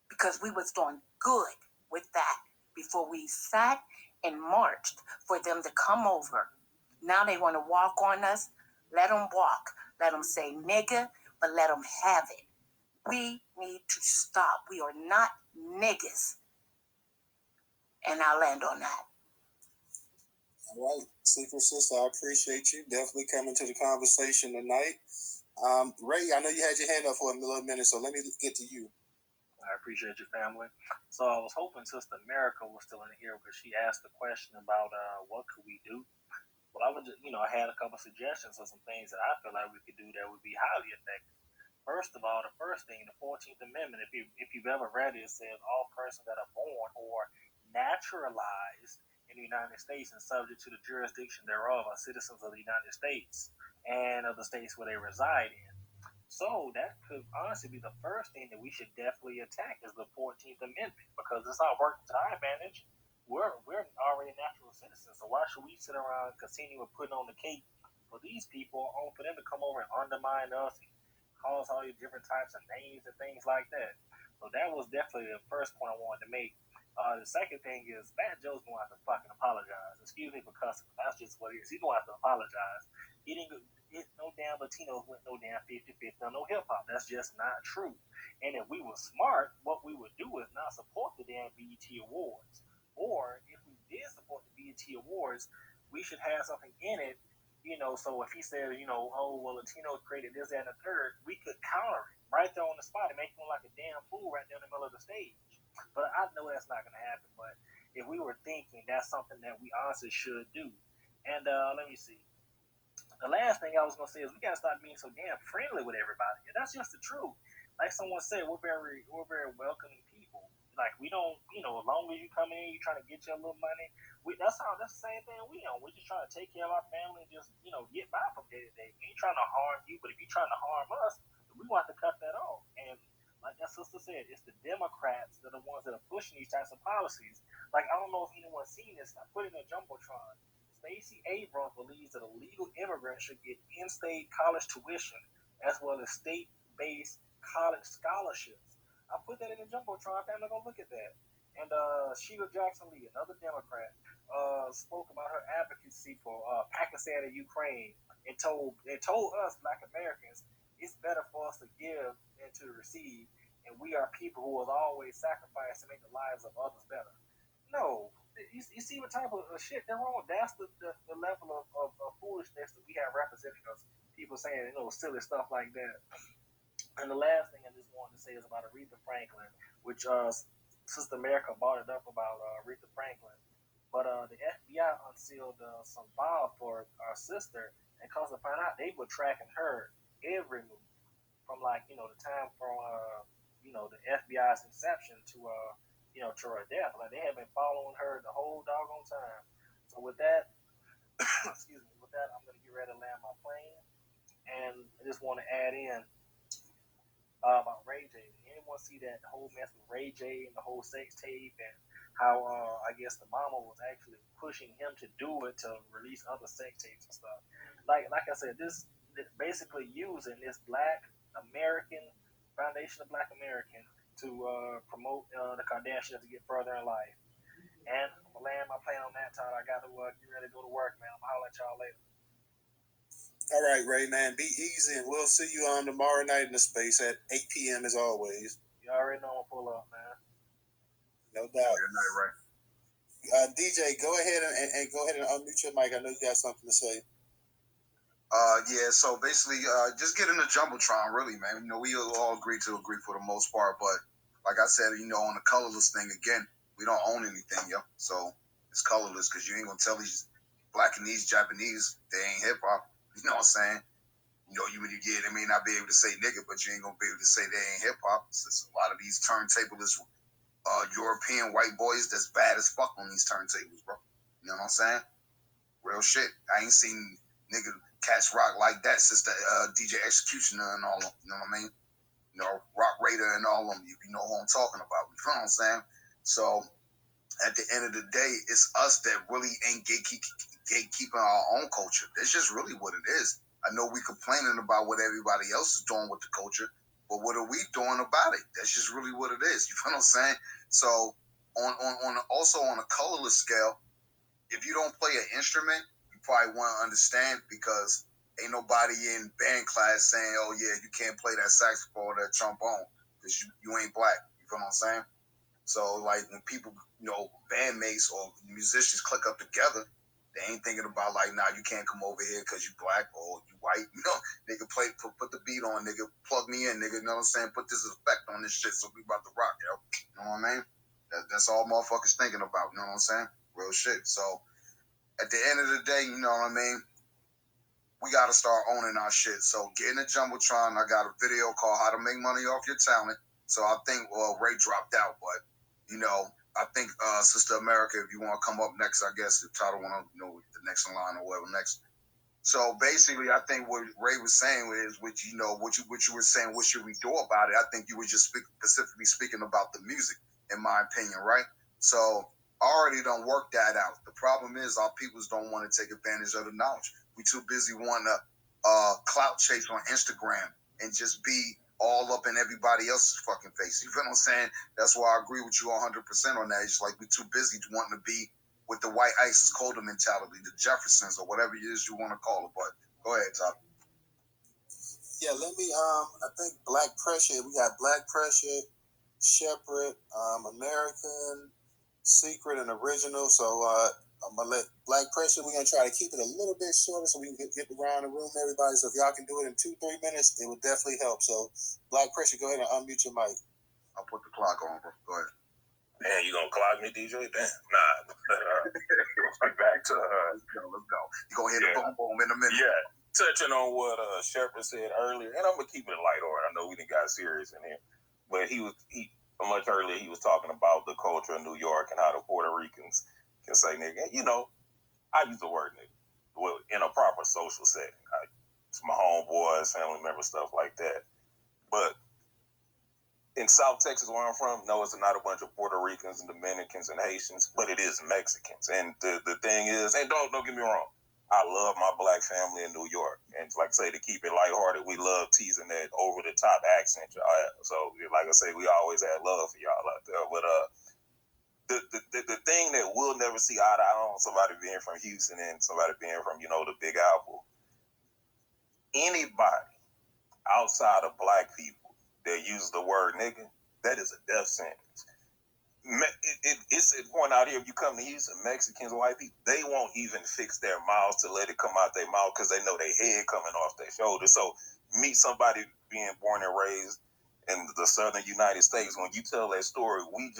because we was doing good with that before we sat and marched for them to come over. Now they want to walk on us. Let them walk. Let them say nigga, but let them have it. We need to stop. We are not niggas. And I'll land on that. All right, Secret Sister, I appreciate you definitely coming to the conversation tonight. Ray, I know you had your hand up for a little minute, so let me get to you. I appreciate your family. So I was hoping Sister America was still in here because she asked the question about what could we do. Well, I would just, I had a couple suggestions of some things that I feel like we could do that would be highly effective. First of all, the first thing, the 14th Amendment, if you've ever read it, it says all persons that are born or naturalized in the United States and subject to the jurisdiction thereof are citizens of the United States and of the states where they reside in. So that could honestly be the first thing that we should definitely attack is the 14th Amendment, because it's not working to our advantage. We're already natural citizens, so why should we sit around and continue with putting on the cape for these people, only for them to come over and undermine us and call us all these different types of names and things like that? So that was definitely the first point I wanted to make. The second thing is Fat Joe's going to have to fucking apologize. Excuse me for cussing. That's just what it is. He's going to have to apologize. He didn't get no damn Latinos went no damn 50-50 on no hip hop. That's just not true. And if we were smart, what we would do is not support the damn BET Awards. Or if we did support the BET Awards, we should have something in it, so if he said, oh, well, Latinos created this, that, and the third, we could counter it right there on the spot and make him look like a damn fool right there in the middle of the stage. But I know that's not going to happen. But if we were thinking, that's something that we honestly should do. And let me see. The last thing I was going to say is we got to stop being so damn friendly with everybody. And that's just the truth. Like someone said, we're very welcoming people. Like, we don't, as long as you come in, you trying to get your little money. That's the same thing we on. We're just trying to take care of our family and just, get by from day to day. We ain't trying to harm you, but if you're trying to harm us, we want to cut that off. And like that sister said, it's the Democrats that are the ones that are pushing these types of policies. Like, I don't know if anyone's seen this. I put it in a Jumbotron. Stacey Abrams believes that illegal immigrants should get in-state college tuition as well as state-based college scholarships. I put that in the Jumbotron. I'm going to look at that. And Sheila Jackson Lee, another Democrat, spoke about her advocacy for Pakistan and Ukraine, and told us Black Americans it's better for us to give than to receive, and we are people who will always sacrifice to make the lives of others better. No, you see what type of shit they're wrong. That's the level of foolishness that we have representing us. People saying silly stuff like that. And the last thing I just wanted to say is about Aretha Franklin, which Sister America brought it up about Aretha Franklin. But the FBI unsealed some file for our sister, and cause to find out they were tracking her every move from the time from the FBI's inception to to her death. Like they have been following her the whole doggone time. So with that, excuse me, with that I'm gonna get ready to land my plane, and I just want to add in about Ray J. Did anyone see that whole mess with Ray J and the whole sex tape, and how I guess the mama was actually pushing him to do it to release other sex tapes and stuff? Like I said, this basically using this Black American Foundation of Black American to promote the Kardashians to get further in life. And I'm gonna land my plane on that, Todd. I got to get ready to go to work, man. I'm gonna holler at y'all later. All right, Ray, man. Be easy, and we'll see you on tomorrow night in the space at 8 p.m. as always. You already know I'm pull up, man. No doubt. Good night, Ray. DJ, go ahead and go ahead and unmute your mic. I know you got something to say. Yeah, so basically, just get in the Jumbotron, really, man. We all agree for the most part, but like I said, on the colorless thing, again, we don't own anything, yo. So it's colorless because you ain't gonna tell these Black and these Japanese they ain't hip hop. You know what I'm saying? They may not be able to say nigga, but you ain't gonna be able to say they ain't hip hop. It's a lot of these turntablist European white boys that's bad as fuck on these turntables, bro. You know what I'm saying? Real shit. I ain't seen nigga cats rock like that since the DJ Executioner and all them. You know what I mean? Rock Raider and all them. You know who I'm talking about. You know what I'm saying? So at the end of the day, it's us that really ain't gatekeeping our own culture. That's just really what it is. I know we complaining about what everybody else is doing with the culture, but what are we doing about it? That's just really what it is. You know what I'm saying? So also on a colorless scale, if you don't play an instrument, you probably want to understand because ain't nobody in band class saying, oh yeah, you can't play that saxophone or that trombone because you ain't Black. You know what I'm saying? So like when people, bandmates or musicians click up together, they ain't thinking about like, nah, you can't come over here because you Black or you white. Nigga put the beat on, nigga, plug me in, nigga. You know what I'm saying? Put this effect on this shit, so we about to rock, yo. You know what I mean? That's all motherfuckers thinking about. You know what I'm saying? Real shit. So at the end of the day, you know what I mean? We got to start owning our shit. So get in the Jumbotron. I got a video called How to Make Money Off Your Talent. So I think, Ray dropped out, but, I think Sister America, if you want to come up next, I guess, if Tyler want to know the next in line or whatever next. So basically, I think what Ray was saying is, what you were saying, what should we do about it? I think you were just specifically speaking about the music, in my opinion, right? So I already done worked that out. The problem is our peoples don't want to take advantage of the knowledge. We too busy wanting to clout chase on Instagram and just be all up in everybody else's fucking face. You know what I'm saying? That's why I agree with you 100% on that. It's like we're too busy wanting to be with the white ISIS colder mentality, the Jeffersons or whatever it is you want to call it. But go ahead, Top. Yeah, let me I think Black Pressure, we got Black Pressure, Shepherd, American, Secret, and Original. So I'm gonna let Black Pressure, we're gonna try to keep it a little bit shorter so we can get around the room, everybody. So if y'all can do it in 2-3 minutes, it would definitely help. So Black Pressure, go ahead and unmute your mic. I'll put the clock on, bro. Go ahead. Man, you gonna clock me, DJ? Damn, nah. Let's get back to let's go. You gonna hit the boom boom in a minute? Yeah, touching on what Shepherd said earlier, and I'm gonna keep it light on. I know we didn't got serious in here, but he much earlier he was talking about the culture of New York and how the Puerto Ricans can say nigga. I use the word nigga in a proper social setting. It's my homeboys, family members, stuff like that, but in South Texas, where I'm from, no, it's not a bunch of Puerto Ricans and Dominicans and Haitians, but it is Mexicans. And the thing is, and don't get me wrong, I love my Black family in New York. And like I say, to keep it lighthearted, we love teasing that over-the-top accent y'all have. So, like I say, we always had love for y'all out there. But the thing that we'll never see eye to eye on, somebody being from Houston and somebody being from, the Big Apple, anybody outside of black people that uses the word nigga, that is a death sentence. It's a point out here, if you come to Houston, Mexicans, white people, they won't even fix their mouths to let it come out their mouth because they know their head coming off their shoulders. So meet somebody being born and raised in the southern United States, when you tell that story, we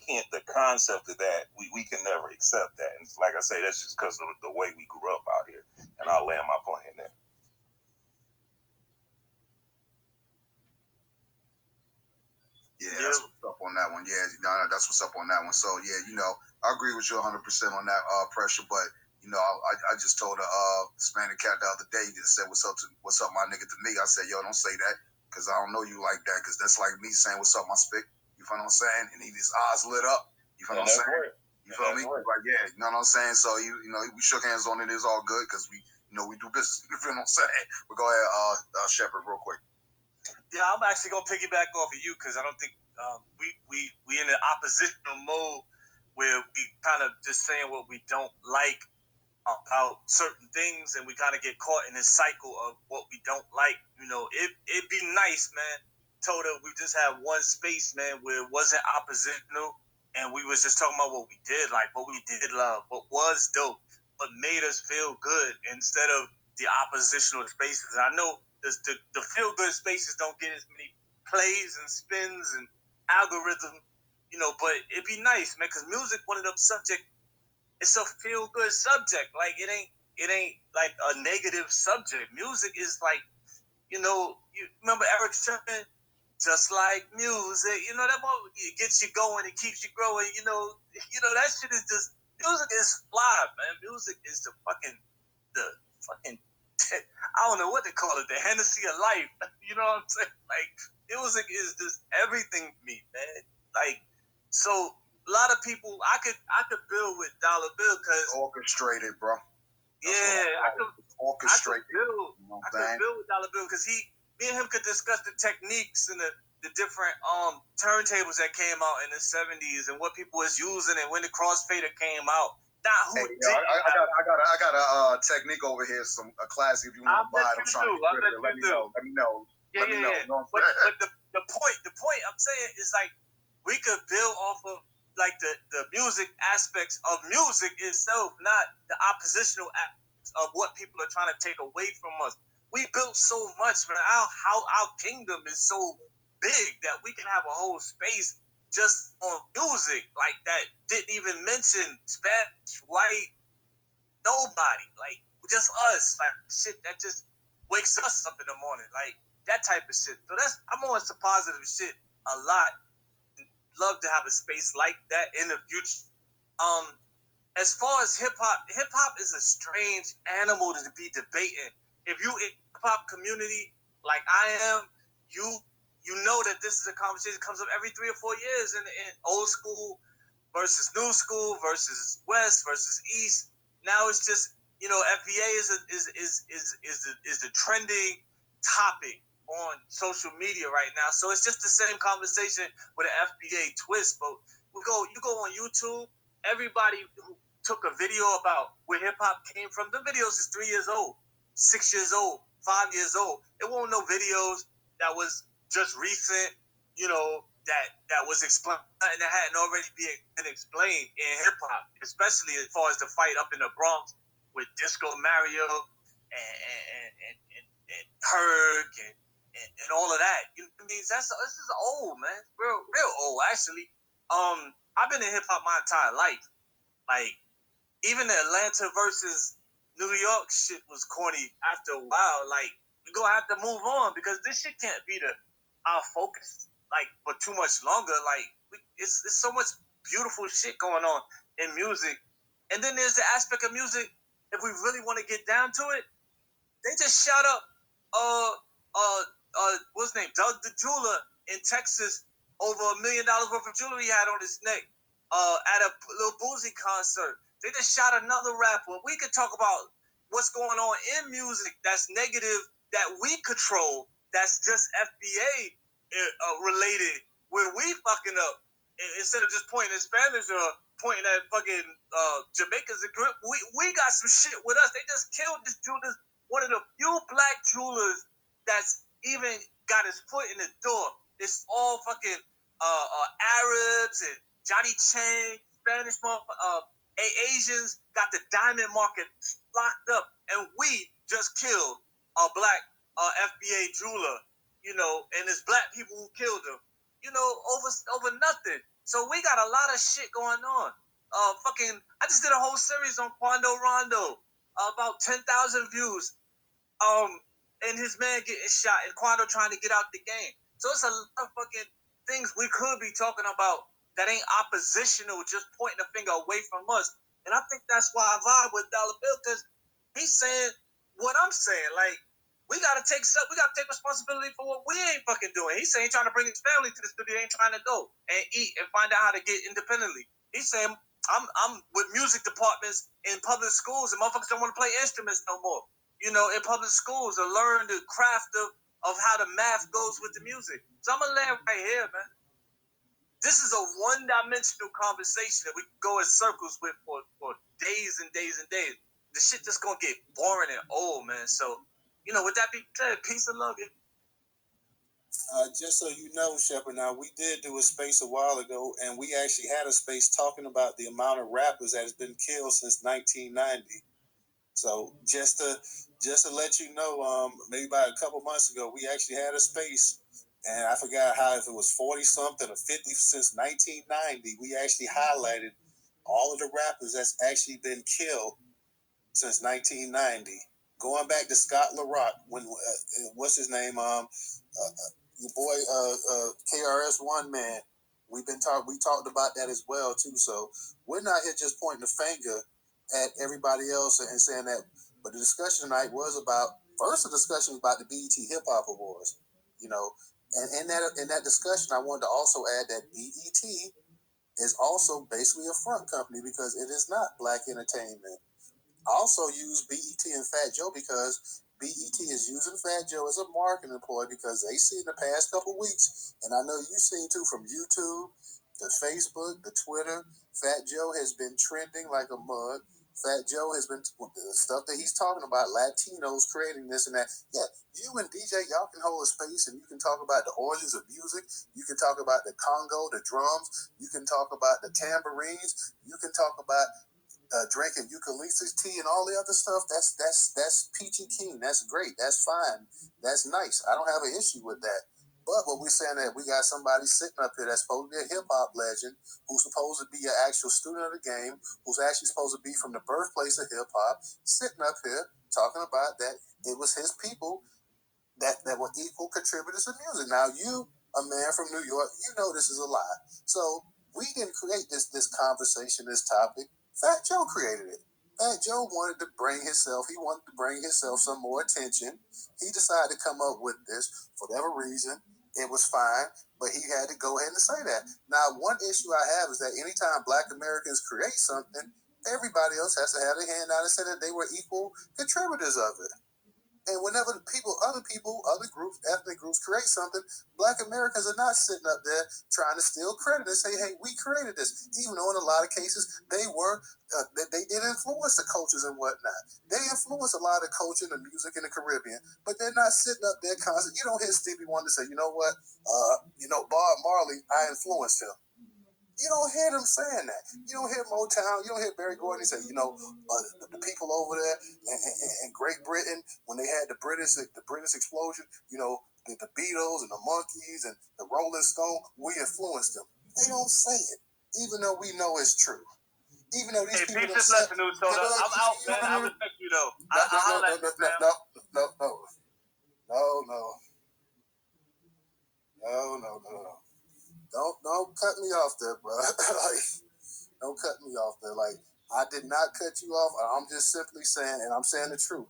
can't, the concept of that, we can never accept that. And like I say, that's just because of the way we grew up out here. And I'll land my plane there. Yeah, that's what's up on that one. Yeah, that's what's up on that one. So yeah, I agree with you 100% on that pressure. But I just told a Hispanic cat the other day that said, "What's up, my nigga?" to me. I said, "Yo, don't say that, because I don't know you like that. Because that's like me saying, 'What's up, my spick?' You feel what I'm saying?" And his eyes lit up. You feel what I'm saying? Right. You feel me? Right. Like, yeah, you know what I'm saying? So we shook hands on it. It's all good because we do business. You feel what I'm saying? But go ahead, Shepard, real quick. Yeah, I'm actually gonna piggyback off of you because I don't think we in an oppositional mode where we kind of just saying what we don't like about certain things, and we kind of get caught in this cycle of what we don't like. It'd be nice, man. Told her we just had one space, man, where it wasn't oppositional, and we was just talking about what we did like, what we did love, what was dope, what made us feel good, instead of the oppositional spaces. I know the feel good spaces don't get as many plays and spins and algorithm, but it'd be nice, man, because music, one of them subject, it's a feel good subject. Like it ain't like a negative subject. Music is like, you remember Eric Chapman, just like music. That one, it gets you going, it keeps you growing. That shit is just, music is fly, man. Music is the fucking I don't know what they call it, the Hennessy of life. You know what I'm saying? Like, music is just everything to me, man. Like, so a lot of people, I could build with Dollar Bill because orchestrated, bro. I could orchestrate. build with Dollar Bill because me and him could discuss the techniques and the different turntables that came out in the 70s and what people was using and when the crossfader came out. Not who I got a technique over here, a class if you want to buy it. I'm trying to get rid of it. Let me know. Yeah. But the point I'm saying is like we could build off of like the music aspects of music itself, not the oppositional aspects of what people are trying to take away from us. We built so much, man. Our kingdom is so big that we can have a whole space just on music like that. Didn't even mention Spanish, white, nobody. Like just us. Like shit that just wakes us up in the morning. Like that type of shit. So I'm on some positive shit a lot. Love to have a space like that in the future. As far as hip hop is a strange animal to be debating. If you in hip hop community like I am, you know that this is a conversation that comes up every 3 or 4 years in old school versus new school versus West versus East. Now it's just FBA is the trending topic on social media right now. So it's just the same conversation with an FBA twist. But you go on YouTube, everybody who took a video about where hip hop came from, the videos is 3 years old, 6 years old, 5 years old. It won't no videos that was just recent, that was explained and that hadn't already been explained in hip hop, especially as far as the fight up in the Bronx with Disco Mario and Herc and all of that. You know what I mean? This is old, man. Real old, actually. I've been in hip hop my entire life. Like, even the Atlanta versus New York shit was corny after a while. Like, we're gonna have to move on because this shit can't be our focus, like, for too much longer. Like, it's so much beautiful shit going on in music. And then there's the aspect of music, if we really want to get down to it, they just shot up what's his name? Doug the Jeweler in Texas over $1 million worth of jewelry he had on his neck at a Lil Boozy concert. They just shot another rapper. We could talk about what's going on in music that's negative that we control, that's just FBA related, where we fucking up. instead of just pointing at Spanish or pointing at fucking Jamaicans, we got some shit with us. They just killed this jeweler, one of the few black jewelers that's even got his foot in the door. It's all fucking Arabs and Johnny Chang, Spanish Asians got the diamond market locked up, and we just killed a black FBA jeweler, and it's black people who killed him, over nothing. So we got a lot of shit going on. I just did a whole series on Quando Rondo, about 10,000 views. And his man getting shot, and Quando trying to get out the game. So it's a lot of fucking things we could be talking about that ain't oppositional, just pointing a finger away from us. And I think that's why I vibe with Dollar Bill, because he's saying what I'm saying. Like, we gotta take responsibility for what we ain't fucking doing. He's saying he's trying to bring his family to the studio, ain't trying to go and eat and find out how to get independently. He's saying I'm with music departments in public schools, and motherfuckers don't want to play instruments no more. In public schools, or learn the craft of how the math goes with the music. So I'm gonna land right here, man. This is a one-dimensional conversation that we can go in circles with for days and days and days. The shit just gonna get boring and old, man. So, with that being said, peace and love, you. Just so you know, Shepard, now we did do a space a while ago, and we actually had a space talking about the amount of rappers that has been killed since 1990. So just to let you know, maybe about a couple months ago, we actually had a space, and I forgot if it was 40 something or 50 since 1990. We actually highlighted all of the rappers that's actually been killed since 1990. Going back to Scott LaRock, when what's his name? Your boy KRS-One man. We talked about that as well too. So we're not here just pointing the finger at everybody else and saying that. But the discussion tonight was about the discussion was about the BET Hip Hop Awards. And in that discussion, I wanted to also add that BET is also basically a front company because it is not black entertainment. I also use BET and Fat Joe because BET is using Fat Joe as a marketing employee because they see in the past couple weeks, and I know you've seen too from YouTube, to Facebook, to Twitter, Fat Joe has been trending like a mug. Fat Joe has been the stuff that he's talking about, Latinos creating this and that. Yeah, you and DJ, y'all can hold a space and you can talk about the origins of music. You can talk about the congo, the drums. You can talk about the tambourines. You can talk about drinking eucalyptus tea and all the other stuff. That's peachy keen. That's great. That's fine. That's nice. I don't have an issue with that. But what we're saying that we got somebody sitting up here that's supposed to be a hip hop legend, who's supposed to be an actual student of the game, who's actually supposed to be from the birthplace of hip hop, sitting up here talking about that it was his people that were equal contributors to music. Now you, a man from New York, you know this is a lie. So we didn't create this conversation, this topic. Fat Joe created it. Fat Joe wanted to bring himself some more attention. He decided to come up with this for whatever reason. It was fine, but he had to go ahead and say that. Now, one issue I have is that anytime Black Americans create something, everybody else has to have their hand out and say that they were equal contributors of it. And whenever other groups, ethnic groups create something, Black Americans are not sitting up there trying to steal credit and say, hey, we created this. Even though in a lot of cases they did influence the cultures and whatnot. They influence a lot of culture and the music in the Caribbean, but they're not sitting up there constantly. You don't hear Stevie Wonder say, you know what, Bob Marley, I influenced him. You don't hear them saying that. You don't hear Motown. You don't hear Barry Gordy say, the people over there in Great Britain, when they had the British explosion, the Beatles and the Monkees and the Rolling Stone, we influenced them. They don't say it, even though we know it's true. Even though these people peace and blessing, Newstoter. I'm out, man. I respect you, though. No. Don't cut me off there, bro. Don't cut me off there. Like, I did not cut you off. I'm just simply saying, and I'm saying the truth.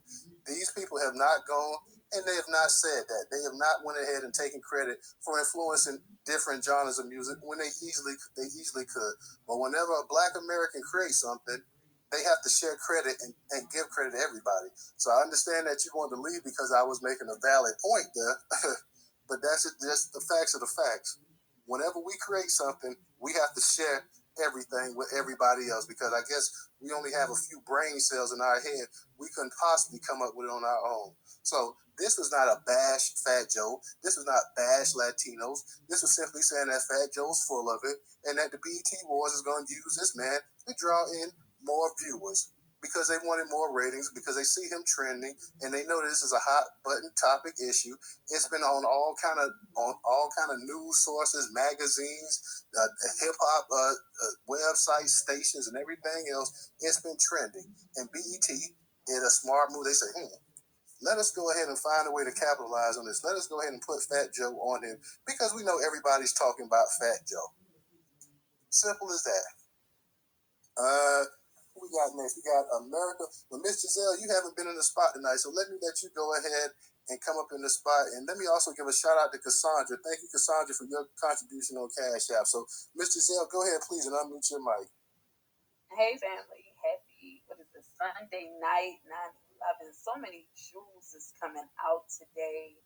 These people have not gone, and they have not said that. They have not went ahead and taken credit for influencing different genres of music when they easily could. But whenever a Black American creates something, they have to share credit and give credit to everybody. So I understand that you wanted to leave because I was making a valid point there. But that's just the facts of the facts. whenever we create something, we have to share everything with everybody else, because I guess we only have a few brain cells in our head. We couldn't possibly come up with it on our own. So this was not a bash Fat Joe. This was not bash Latinos. This was simply saying that Fat Joe's full of it, and that the BET Wars is going to use this man to draw in more viewers, because they wanted more ratings, because they see him trending, and they know this is a hot button topic issue. It's been on all kind of news sources, magazines, hip hop websites, stations, and everything else. It's been trending, and BET did a smart move. They say, let us go ahead and find a way to capitalize on this. Let us go ahead and put Fat Joe on him, because we know everybody's talking about Fat Joe. Simple as that. Who we got next? We got America. But Miss Giselle, you haven't been in the spot tonight, so let me let you go ahead and come up in the spot. And let me also give a shout out to Cassandra. Thank you, Cassandra, for your contribution on Cash App. So, Miss Giselle, go ahead, please, and unmute your mic. Hey, family. Happy, Sunday night, 9/11. So many jewels is coming out today.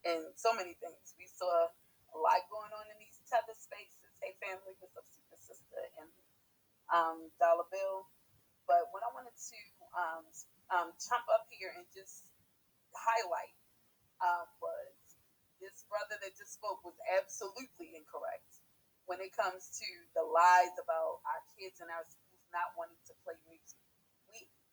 And so many things. We saw a lot going on in these tether spaces. Hey, family, what's up, super sister, and Dollar Bill. But what I wanted to jump up here and just highlight was this brother that just spoke was absolutely incorrect when it comes to the lies about our kids in our schools not wanting to play music.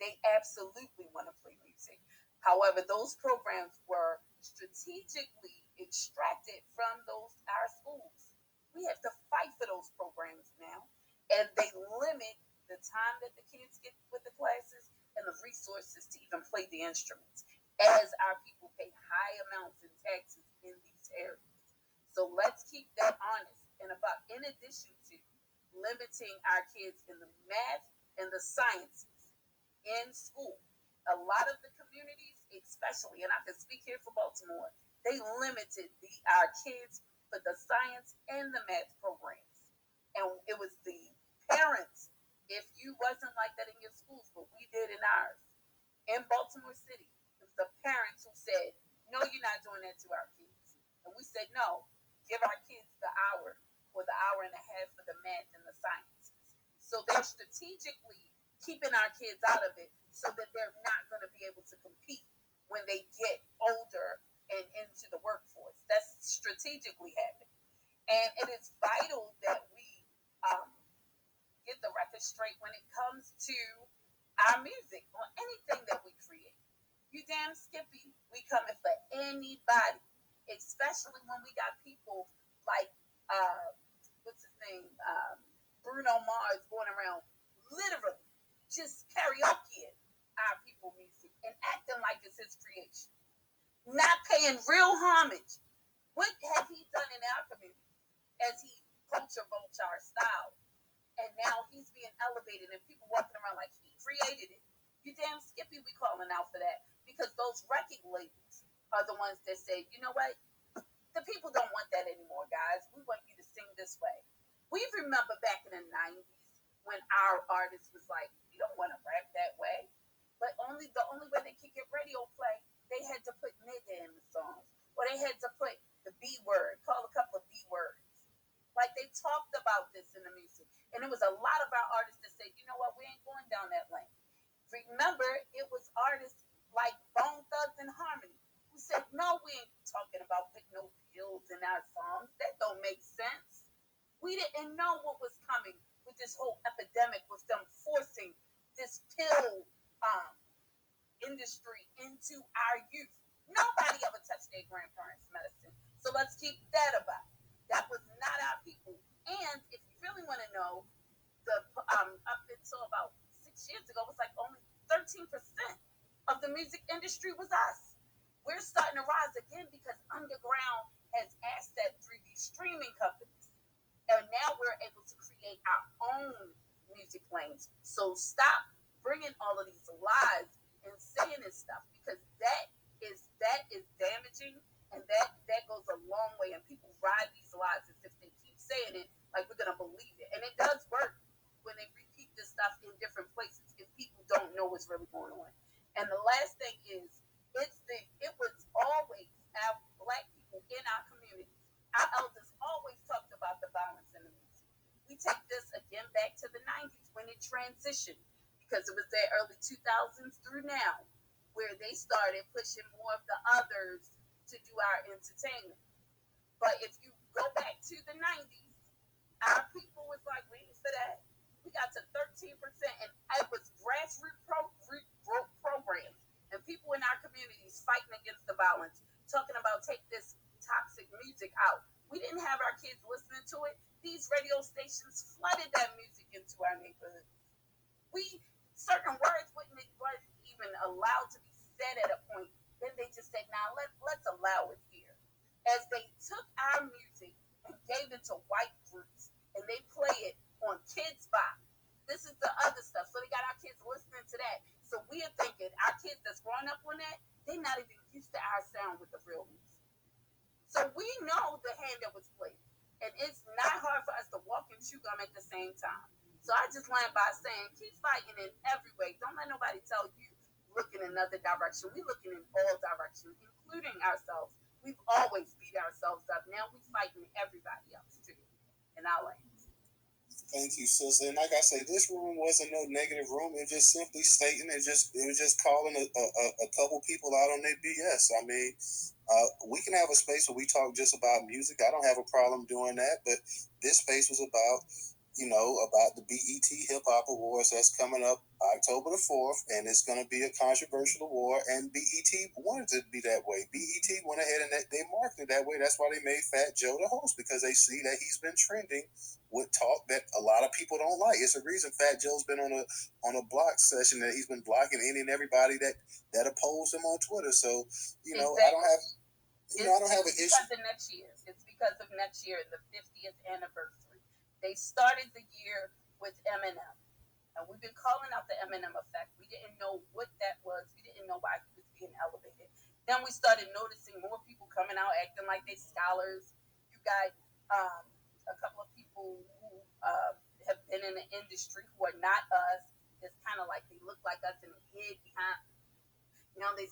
They absolutely want to play music. However, those programs were strategically extracted from our schools. We have to fight for those programs now, and they limit the time that the kids get with the classes and the resources to even play the instruments, as our people pay high amounts in taxes in these areas. So let's keep that honest. And in addition to limiting our kids in the math and the sciences in school, a lot of the communities, especially, and I can speak here for Baltimore, they limited our kids for the science and the math programs. And it was the parents, if you wasn't like that in your schools, but we did in ours. In Baltimore City, it was the parents who said, no, you're not doing that to our kids. And we said, no, give our kids the hour or the hour and a half for the math and the sciences. So they're strategically keeping our kids out of it so that they're not going to be able to compete when they get older and into the workforce. That's strategically happening. And it is vital that we get the record straight when it comes to our music or anything that we create. You damn Skippy, we coming for anybody, especially when we got people like, what's his name, Bruno Mars going around literally just karaoke our people music and acting like it's his creation, not paying real homage. What have he done in our community as he culture vulture our style? And now he's being elevated and people walking around like he created it. You damn Skippy, we calling out for that, because those record labels are the ones that say, you know what, the people don't want that anymore, guys. We want you to sing this way. We remember back in the 90s when our artist was like, you don't want to rap that way. But the only way they could get radio play, they had to put nigga in the songs. Or they had to put the B word, call a couple of B words. Like, they talked about this in the music. And it was a lot of our artists that said, you know what, we ain't going down that lane. Remember, it was artists like Bone Thugs and Harmony who said, no, we ain't talking about putting no pills in our songs. That don't make sense. We didn't know what was coming with this whole epidemic, with them forcing this pill industry into our youth. Nobody ever touched their grandparents' medicine. So let's keep that about. That was not our people. And if you really want to know, up until about 6 years ago, it was like only 13% of the music industry was us. We're starting to rise again because underground has asset 3D streaming companies. And now we're able to create our own music lanes. So stop bringing all of these lies and saying this stuff, because that is damaging, and that goes a long way. And people ride these lies as if they keep saying it like we're gonna believe it. And it does work when they repeat this stuff in different places if people don't know what's really going on. And the last thing is, it was always our black people in our communities, our transition because it was their early 2000s through now where they started pushing more of the others to do our entertainment. But if you go back to the 90s, our people was like, we ain't for that. We got to 13%, and it was grassroots programs and people in our communities fighting against the violence, talking about take this toxic music out. We didn't have our kids listening to it. These radio stations flooded that music into our neighborhood. Certain words wasn't even allowed to be said at a point. Then they just said, now let's allow it here. As they took our music and gave it to white groups, and they play it on Kids Box. This is the other stuff. So they got our kids listening to that. So we are thinking our kids that's growing up on that, they're not even used to our sound with the real music. So we know the hand that was played. And it's not hard for us to walk and chew gum at the same time. So I just land by saying, keep fighting in every way. Don't let nobody tell you look in another direction. We're looking in all directions, including ourselves. We've always beat ourselves up. Now we're fighting everybody else too. And I land. Thank you, sister. And like I say, this room wasn't no negative room. It just simply stating it was just calling a couple people out on their BS. I mean, we can have a space where we talk just about music. I don't have a problem doing that. But this space was about about the BET Hip Hop Awards that's coming up October the 4th, and it's going to be a controversial award, and BET wanted it to be that way. BET went ahead and they marketed it that way. That's why they made Fat Joe the host, because they see that he's been trending with talk that a lot of people don't like. It's a reason Fat Joe's been on a block session, that he's been blocking any and everybody that opposed him on Twitter. So, exactly. I don't have... I don't have an issue. It's because of next year, the 50th anniversary. They started the year with Eminem, and we've been calling out the Eminem effect. We didn't know what that was. We didn't know why he was being elevated. Then we started noticing more people coming out acting like they scholars. You got a couple of people who have been in the industry who are not us. It's kind of like they look like us and hid behind. They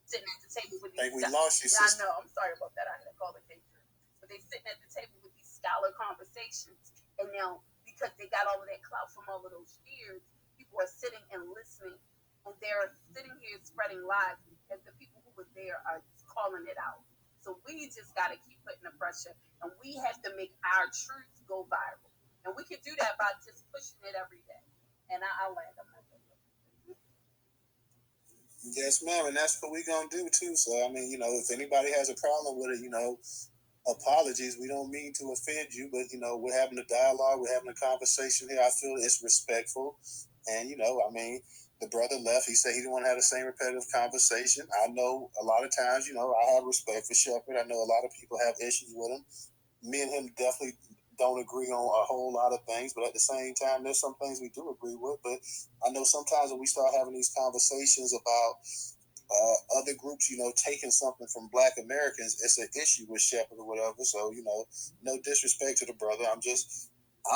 sitting at the table with these. We lost you, sister. I know. I'm sorry about that. I had to call the teacher. But they sitting at the table with these scholar conversations, and now because they got all of that clout from all of those years, people are sitting and listening, and they're sitting here spreading lies, and the people who were there are calling it out. So we just got to keep putting the pressure, and we have to make our truth go viral, and we can do that by just pushing it every day. And I'll land on that. Yes, ma'am, and that's what we're going to do, too. So, I mean, if anybody has a problem with it, apologies. We don't mean to offend you, but, we're having a dialogue. We're having a conversation here. I feel it's respectful. And, the brother left. He said he didn't want to have the same repetitive conversation. I know a lot of times, I have respect for Shepard. I know a lot of people have issues with him. Me and him definitely don't agree on a whole lot of things, but at the same time, there's some things we do agree with. But I know sometimes when we start having these conversations about other groups, taking something from Black Americans, it's an issue with Shepard or whatever. So, no disrespect to the brother. I'm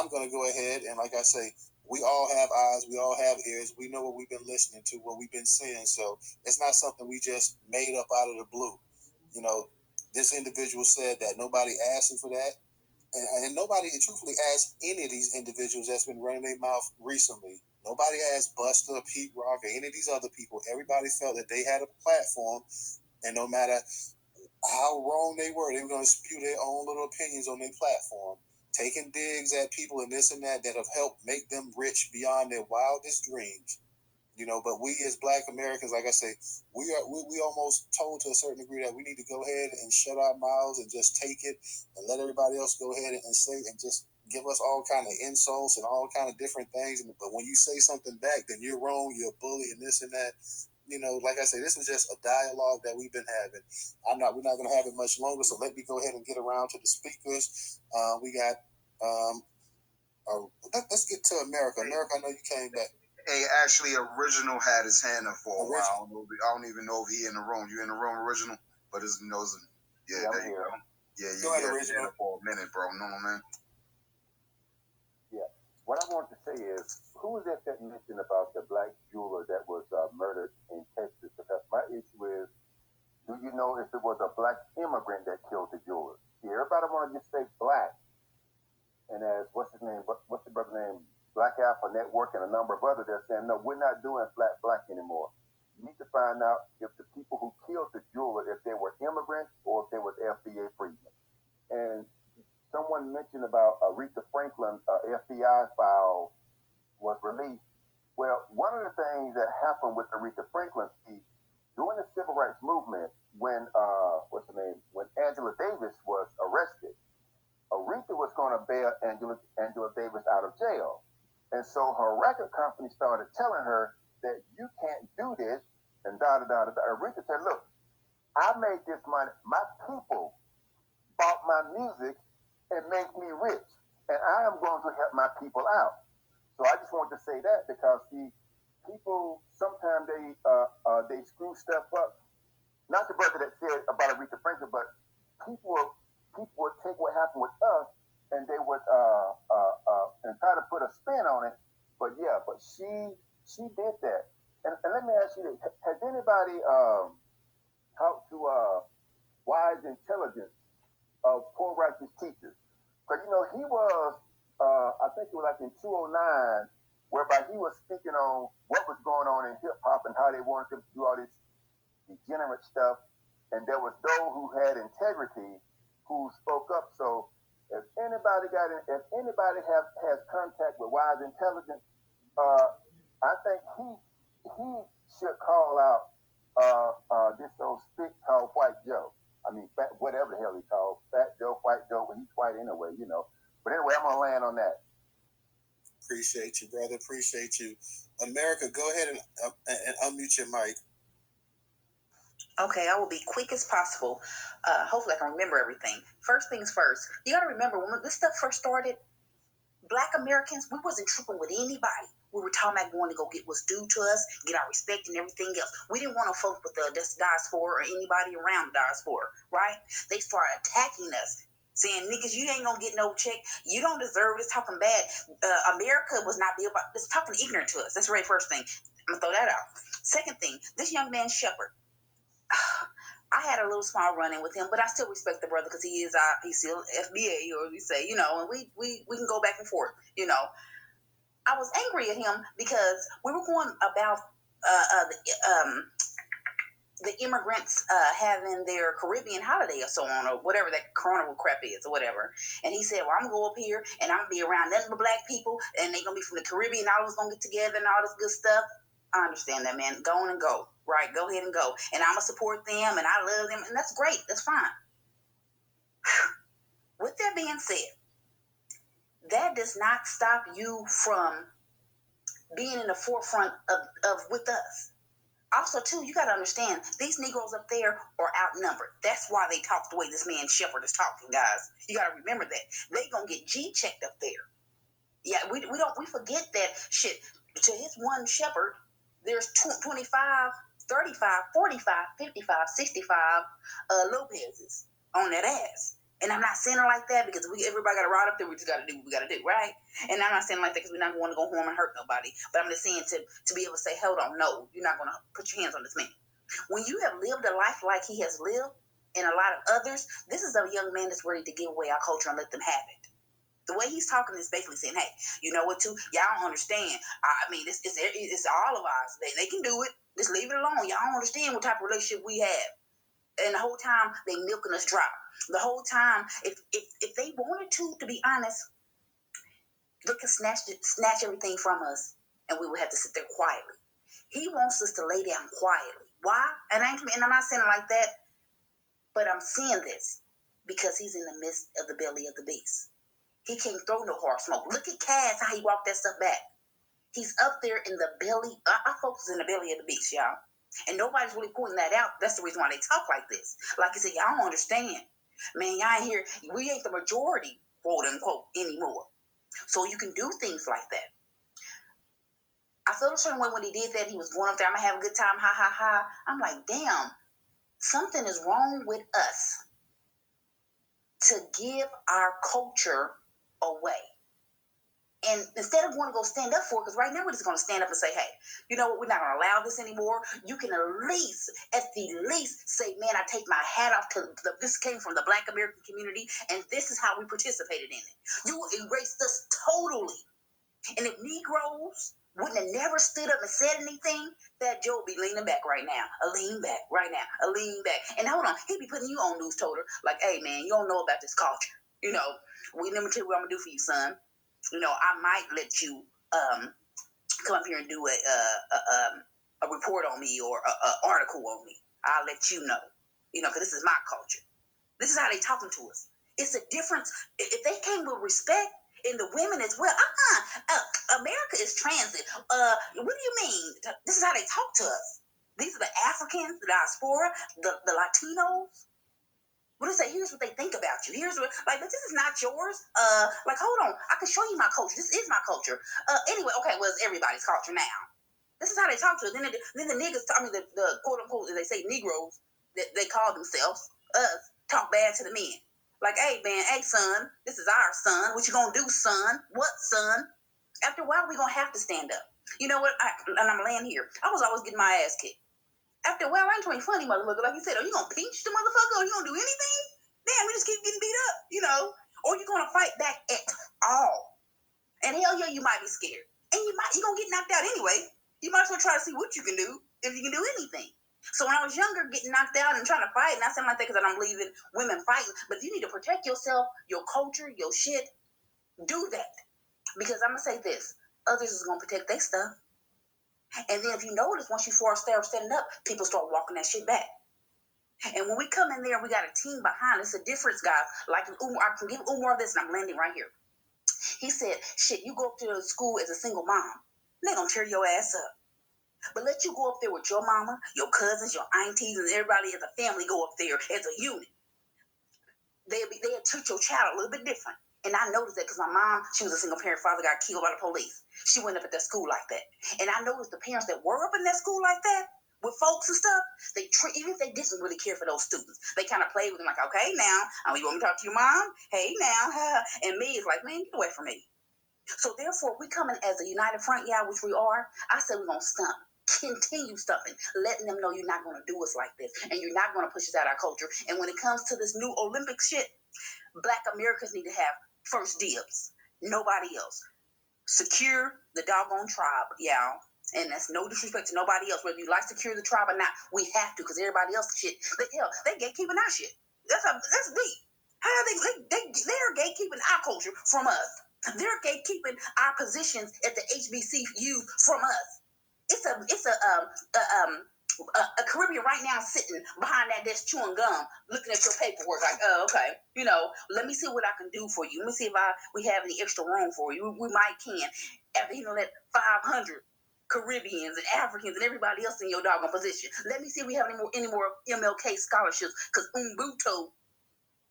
going to go ahead and, like I say, we all have eyes, we all have ears. We know what we've been listening to, what we've been seeing. So it's not something we just made up out of the blue. This individual said that nobody asked him for that. And nobody truthfully asked any of these individuals that's been running their mouth recently. Nobody asked Buster, Pete Rock, or any of these other people. Everybody felt that they had a platform, and no matter how wrong they were going to spew their own little opinions on their platform, taking digs at people and this and that have helped make them rich beyond their wildest dreams. But we as Black Americans, like I say, we almost told to a certain degree that we need to go ahead and shut our mouths and just take it and let everybody else go ahead and say and just give us all kind of insults and all kind of different things. But when you say something back, then you're wrong, you're a bully and this and that. Like I say, this is just a dialogue that we've been having. We're not going to have it much longer, so let me go ahead and get around to the speakers. We got, let's get to America. America, I know you came back. Hey, actually, Original had his hand up for a while. I don't even know if he in the room. You in the room, Original? But his nose, yeah, there you go. Yeah, you had his hand up for a minute, bro. No, man. Yeah. What I want to say is, who was that mentioned about the Black jeweler that was murdered in Texas? Because my issue is, do you know if it was a Black immigrant that killed the jeweler? See, everybody want to just say Black. And as what's the brother name? Black Alpha Network and a number of others, they're saying, no, we're not doing flat black anymore. You need to find out if the people who killed the jeweler, if they were immigrants or if they were FBA freedmen. And someone mentioned about Aretha Franklin FBI file was released. Well, one of the things that happened with Aretha Franklin, during the civil rights movement, when when Angela Davis was arrested, Aretha was going to bail Angela Davis out of jail. And so her record company started telling her that you can't do this, and Aretha said, look, I made this money. My people bought my music and make me rich, and I am going to help my people out. So I just wanted to say that because people sometimes they screw stuff up. Not the brother that said about Aretha Franklin, but people would take what happened with us and they would and try to put a spin on it. But she did that. And let me ask you this: has anybody talked to wise intelligence of poor righteous teachers? Because he was I think it was like in 2009, whereby he was speaking on what was going on in hip hop and how they wanted to do all this degenerate stuff, and there was those who had integrity who spoke up. So if anybody has contact with wise intelligence, I think he should call out this old stick called White Joe. I mean, whatever the hell he called, Fat Joe, White Joe, when he's white anyway, But anyway, I'm gonna land on that. Appreciate you, brother. Appreciate you. America, go ahead and unmute your mic. Okay, I will be quick as possible. Hopefully I can remember everything. First things first, you got to remember when this stuff first started, Black Americans, we wasn't tripping with anybody. We were talking about going to go get what's due to us, get our respect and everything else. We didn't want to fuck with the diaspora or anybody around the diaspora, right? They started attacking us, saying, niggas, you ain't gonna get no check. You don't deserve this, talking bad. America was not built by this, talking ignorant to us. That's the very first thing. I'm gonna throw that out. Second thing, this young man, Shepard, I had a little small run-in with him, but I still respect the brother because he's still FBA, or we say, and we can go back and forth, I was angry at him because we were going about the immigrants having their Caribbean holiday or so on, or whatever that carnival crap is or whatever. And he said, well, I'm going to go up here and I'm going to be around nothing but black people, and they're going to be from the Caribbean, all of us going to get together and all this good stuff. I understand that, man. Go on and go. Right? Go ahead and go. And I'm going to support them, and I love them, and that's great. That's fine. With that being said, that does not stop you from being in the forefront of with us. Also, too, you got to understand, these Negroes up there are outnumbered. That's why they talk the way this man Shepard is talking, guys. You got to remember that. They going to get G-checked up there. Yeah, we forget that shit. To his one Shepard, there's 25, 35, 45, 55, 65 Lopez's on that ass. And I'm not saying it like that because everybody got to ride up there. We just got to do what we got to do, right? And I'm not saying it like that because we're not going to go home and hurt nobody. But I'm just saying to be able to say, hold on, no, you're not going to put your hands on this man. When you have lived a life like he has lived and a lot of others, this is a young man that's ready to give away our culture and let them have it. The way he's talking is basically saying, hey, you know what, too? Y'all don't understand. I mean, it's all of us. They can do it. Just leave it alone. Y'all don't understand what type of relationship we have. And the whole time, they milking us dry. The whole time, if they wanted to be honest, they could snatch everything from us, and we would have to sit there quietly. He wants us to lay down quietly. Why? And I'm not saying it like that, but I'm saying this because he's in the midst of the belly of the beast. He can't throw no hard smoke. Look at Cass, how he walked that stuff back. He's up there in the belly. I focus in the belly of the beast, y'all. And nobody's really pointing that out. That's the reason why they talk like this. Like I said, y'all don't understand. Man, y'all ain't here. We ain't the majority, quote unquote, anymore. So you can do things like that. I felt a certain way when he did that. He was going up there, I'm going to have a good time, ha, ha, ha. I'm like, damn, something is wrong with us to give our culture away. And instead of wanting to go stand up for it, because right now we're just going to stand up and say, hey, you know what, we're not going to allow this anymore. You can at the least say, man, I take my hat off to this came from the Black American community, and this is how we participated in it. You erased us totally. And if Negroes wouldn't have never stood up and said anything, that Joe would be leaning back right now. A lean back right now. A lean back. And hold on, he'd be putting you on Newstoter like, hey, man, you don't know about this culture. You know, we never tell you what I'm going to do for you, son. You know, I might let you come up here and do a report on me or an article on me. I'll let you know. You know, because this is my culture. This is how they talking to us. It's a difference. If they came with respect, and the women as well. America is transit. What do you mean? This is how they talk to us. These are the Africans, the diaspora, the Latinos. What do they say? Here's what they think about you. Here's what, like, this is not yours. Like, hold on. I can show you my culture. This is my culture. Anyway, okay, well, it's everybody's culture now. This is how they talk to us. Then the niggas, the quote unquote, they say Negroes, they call themselves, us, talk bad to the men. Like, hey, man, hey, son, this is our son. What you gonna do, son? What, son? After a while, we gonna have to stand up. You know what? And I'm laying here. I was always getting my ass kicked. After a while, I ain't trying funny, motherfucker. Like you said, are you gonna pinch the motherfucker? Or you gonna do anything? Damn, we just keep getting beat up, you know? Or you gonna fight back at all? And hell yeah, you might be scared. And you gonna get knocked out anyway. You might as well try to see what you can do, if you can do anything. So when I was younger, getting knocked out and trying to fight, and I sound like that because I don't believe in women fighting, but you need to protect yourself, your culture, your shit. Do that. Because I'm going to say this. Others is going to protect their stuff. And then if you notice, once you start standing up, people start walking that shit back. And when we come in there, we got a team behind us. It's a difference, guys. Like Umar, I can give Umar this, and I'm landing right here. He said, shit, you go up to the school as a single mom, they're going to tear your ass up. But let you go up there with your mama, your cousins, your aunties, and everybody as a family go up there as a unit. They'll treat your child a little bit different. And I noticed that because my mom, she was a single parent, father got killed by the police. She went up at that school like that. And I noticed the parents that were up in that school like that, with folks and stuff, even if they didn't really care for those students, they kind of played with them like, okay, now, you want me to talk to your mom? Hey, now. And me is like, man, get away from me. So therefore, we coming as a united front, yeah, which we are. I said we're going to stump. Continue stumping, letting them know you're not going to do us like this, and you're not going to push us out of our culture. And when it comes to this new Olympic shit, Black Americans need to have first dibs. Nobody else. Secure the doggone tribe, y'all. And that's no disrespect to nobody else. Whether you like secure the tribe or not, we have to, because everybody else shit. They gatekeeping our shit. That's deep. How are they're gatekeeping our culture from us. They're gatekeeping our positions at the HBCU from us. It's a Caribbean right now sitting behind that desk chewing gum, looking at your paperwork like, oh, okay, let me see what I can do for you. Let me see if we have any extra room for you. We might can. After that 500 Caribbeans and Africans and everybody else in your doggone position. Let me see if we have any more MLK scholarships, because Umbuto,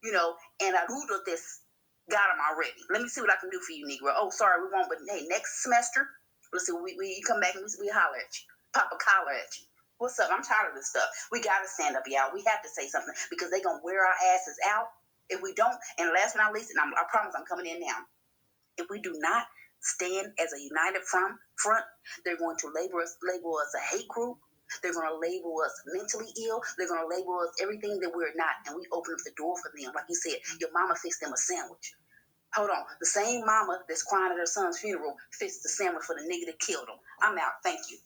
and Arudo this got them already. Let me see what I can do for you, Negro. Oh, sorry, we won't, but hey, next semester, let's see, we come back and we holler at you. Pop a collar at you. What's up? I'm tired of this stuff. We got to stand up, y'all. We have to say something, because they're going to wear our asses out if we don't. And last but not least, and I promise I'm coming in now, if we do not stand as a united front, they're going to label us a hate group. They're going to label us mentally ill. They're going to label us everything that we're not. And we open up the door for them. Like you said, your mama fixed them a sandwich. Hold on. The same mama that's crying at her son's funeral fixed the sandwich for the nigga that killed him. I'm out. Thank you.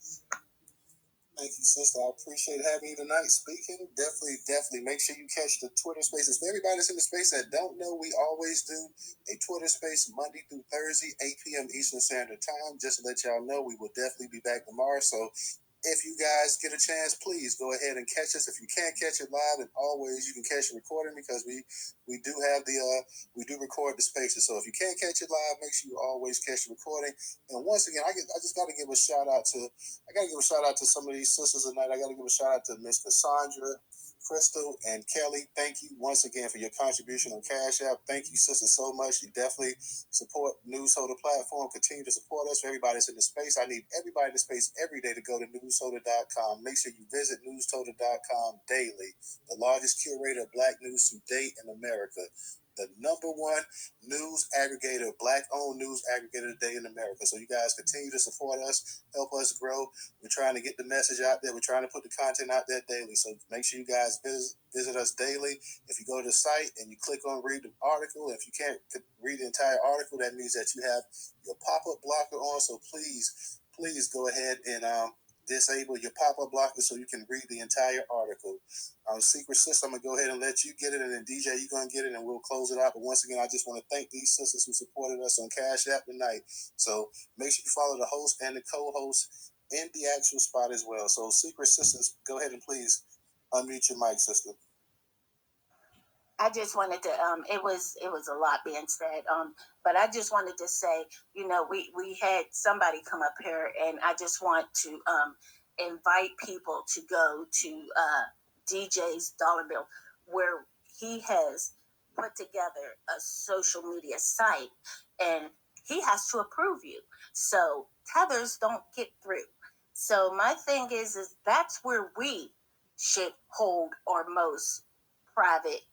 Thank you, sister. I appreciate having you tonight speaking. Definitely make sure you catch the Twitter spaces. For everybody that's in the space that don't know, we always do a Twitter space Monday through Thursday, 8 p.m. Eastern Standard Time. Just to let y'all know, we will definitely be back tomorrow. So if you guys get a chance, please go ahead and catch us. If you can't catch it live, and always you can catch a recording, because we do have we do record the spaces. So if you can't catch it live, make sure you always catch the recording. And once again, I just got to give a shout out to some of these sisters tonight. I got to give a shout out to Miss Cassandra, Crystal, and Kelly. Thank you once again for your contribution on Cash App. Thank you, sisters, so much. You definitely support Newstoter platform. Continue to support us. For everybody that's in the space, I need everybody in the space every day to go to Newstoter.com. Make sure you visit Newstoter.com daily. The largest curator of Black news to date in America. the #1 news aggregator, Black-owned news aggregator today in America. So you guys continue to support us, help us grow. We're trying to get the message out there. We're trying to put the content out there daily. So make sure you guys visit us daily. If you go to the site and you click on read the article, if you can't read the entire article, that means that you have your pop-up blocker on. So please go ahead and disable your pop-up blocker so you can read the entire article. Secret Sister, I'm going to go ahead and let you get it, and then DJ, you're going to get it, and we'll close it out. But once again, I just want to thank these sisters who supported us on Cash App tonight. So make sure you follow the host and the co-host in the actual spot as well. So Secret Sisters, go ahead and please unmute your mic, sister. I just wanted to, it was a lot being said, but I just wanted to say, we had somebody come up here, and I just want to invite people to go to DJ's Dollar Bill, where he has put together a social media site, and he has to approve you. So tethers don't get through. So my thing is that's where we should hold our most private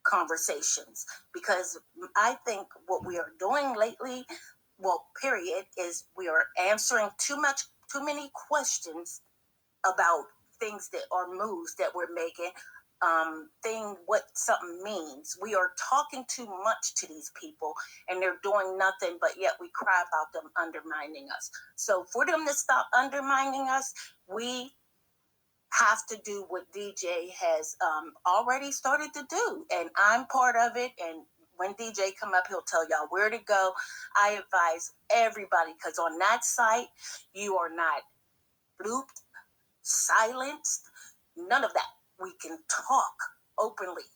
conversations, because I think what we are doing lately, period, is we are answering too many questions about things that are moves that we're making, what something means. We are talking too much to these people, and they're doing nothing, but yet we cry about them undermining us. So for them to stop undermining us, we have to do what DJ has already started to do, and I'm part of it. And when DJ come up, he'll tell y'all where to go. I advise everybody, because on that site, you are not blooped, silenced, none of that. We can talk openly.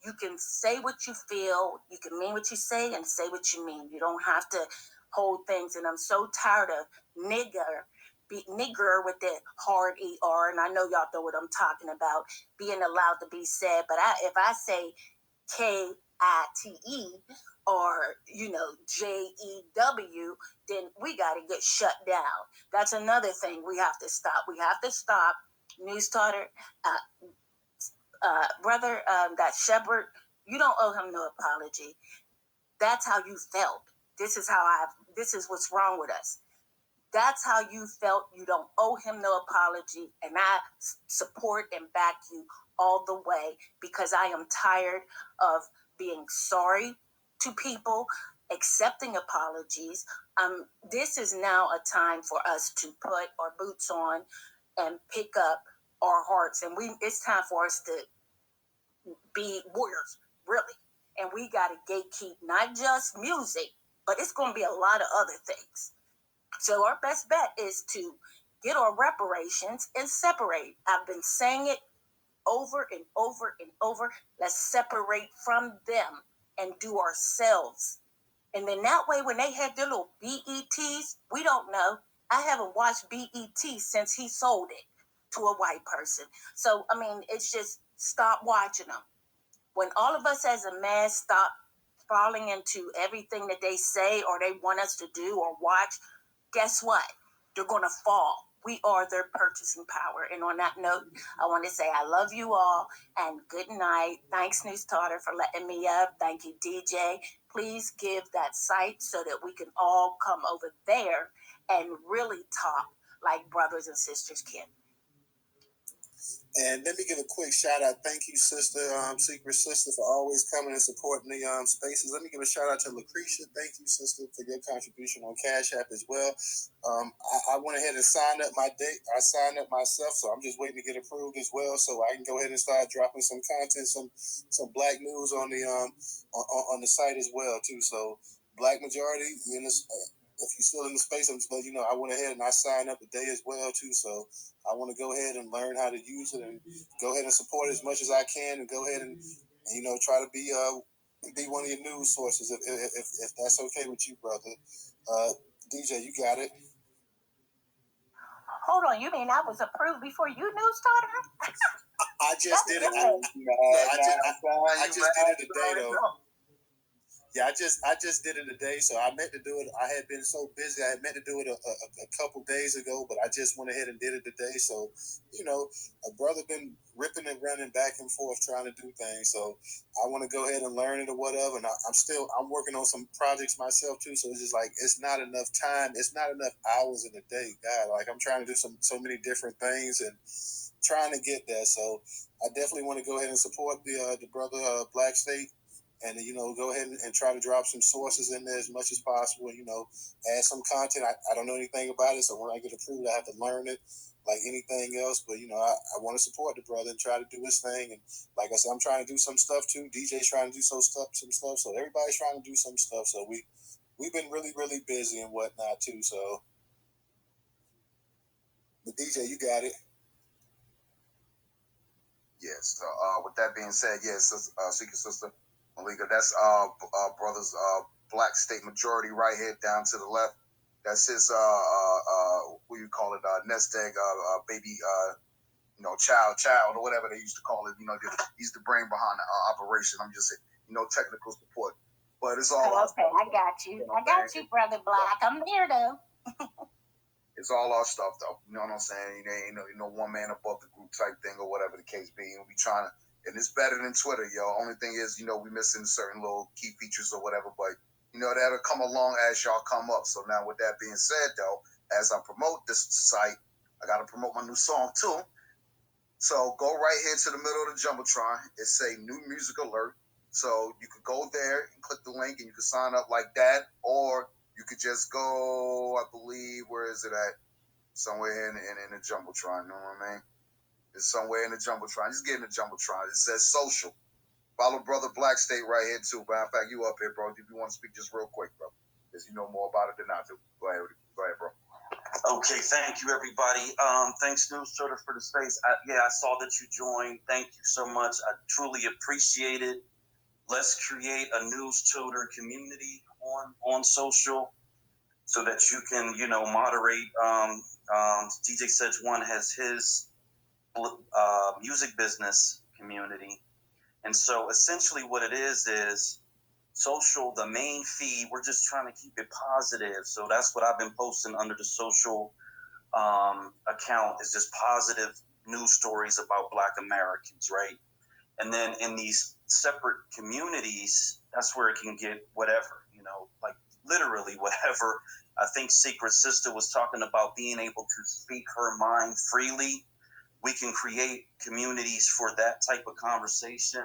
You can say what you feel. You can mean what you say and say what you mean. You don't have to hold things. And I'm so tired of nigger with that hard ER, and I know y'all know what I'm talking about, being allowed to be said. But if I say KITE or JEW, then we got to get shut down. That's another thing we have to stop. We have to stop. Newstoter, brother, that Shepherd, you don't owe him no apology. That's how you felt. This is what's wrong with us. That's how you felt. You don't owe him no apology. And I support and back you all the way, because I am tired of being sorry to people, accepting apologies. This is now a time for us to put our boots on and pick up our hearts. And it's time for us to be warriors, really. And we got to gatekeep not just music, but it's going to be a lot of other things. So our best bet is to get our reparations and separate. I've been saying it over and over and over. Let's separate from them and do ourselves. And then that way, when they have their little BETs, we don't know. I haven't watched BET since he sold it to a white person. So, it's just stop watching them. When all of us as a mass stop falling into everything that they say or they want us to do or watch, guess what? They're going to fall. We are their purchasing power. And on that note, I want to say I love you all and good night. Thanks, Newstoter, for letting me up. Thank you, DJ. Please give that site so that we can all come over there and really talk like brothers and sisters can. And let me give a quick shout out. Thank you, sister, Secret Sister, for always coming and supporting the spaces. Let me give a shout out to Lucretia. Thank you, sister, for your contribution on Cash App as well. I went ahead and signed up my date. I signed up myself, so I'm just waiting to get approved as well, so I can go ahead and start dropping some content, some Black news on the on the site as well too. So Black majority in this. If you're still in the space, I'm just letting you know I went ahead and I signed up today as well too. So I want to go ahead and learn how to use it and go ahead and support it as much as I can, and go ahead and try to be one of your news sources if that's okay with you, brother. DJ, you got it. Hold on, you mean I was approved before you, Newstoter? I just did it. I just did it today though. Yeah, I just did it today, so I meant to do it. I had been so busy, I had meant to do it a couple days ago, but I just went ahead and did it today. So, a brother been ripping and running back and forth trying to do things. So I want to go ahead and learn it or whatever. And I'm working on some projects myself too. So it's just like it's not enough time. It's not enough hours in the day. God, like I'm trying to do so many different things and trying to get there. So I definitely want to go ahead and support the brother Black State and go ahead and try to drop some sources in there as much as possible. Add some content. I don't know anything about it, so when I get approved, I have to learn it like anything else. But I want to support the brother and try to do his thing. And like I said, I'm trying to do some stuff too. DJ's trying to do some stuff. So everybody's trying to do some stuff. So we've been really really busy and whatnot too. So, but DJ, you got it. Yes. With that being said, yes, Secret Sister Malika, that's brother's Black State Majority right here down to the left. That's his what do you call it? Nest egg, baby, child or whatever they used to call it. He's the brain behind the operation. I'm just technical support, but it's all. Okay, I got you. I got you, brother Black. I'm here though. It's all our stuff, though. You know what I'm saying? There ain't no one man above the group type thing or whatever the case be. And we trying to, and it's better than Twitter, yo. Only thing is, we missing certain little key features or whatever, but that'll come along as y'all come up. So now, with that being said, though, as I promote this site, I gotta promote my new song too. So go right here to the middle of the jumbotron. It say new music alert. So you could go there and click the link, and you can sign up like that, or you could just go, I believe, where is it at? Somewhere in the jumbotron, you know what I mean? It's somewhere in the jumbotron. Just get in the jumbotron. It says social. Follow Brother Black State right here too. Matter of fact, you up here, bro. If you want to speak just real quick, bro, because you know more about it than I do. Go ahead, bro. Okay, thank you, everybody. Thanks, Newstoter, for the space. I saw that you joined. Thank you so much. I truly appreciate it. Let's create a Newstoter community on social so that you can, moderate. DJ Sedge One has his music business community, and so essentially what it is social, the main feed, we're just trying to keep it positive. So that's what I've been posting under the social account, is just positive news stories about Black Americans, right? And then in these separate communities, that's where it can get whatever, like literally whatever. I think Secret Sister was talking about being able to speak her mind freely. We can create communities for that type of conversation.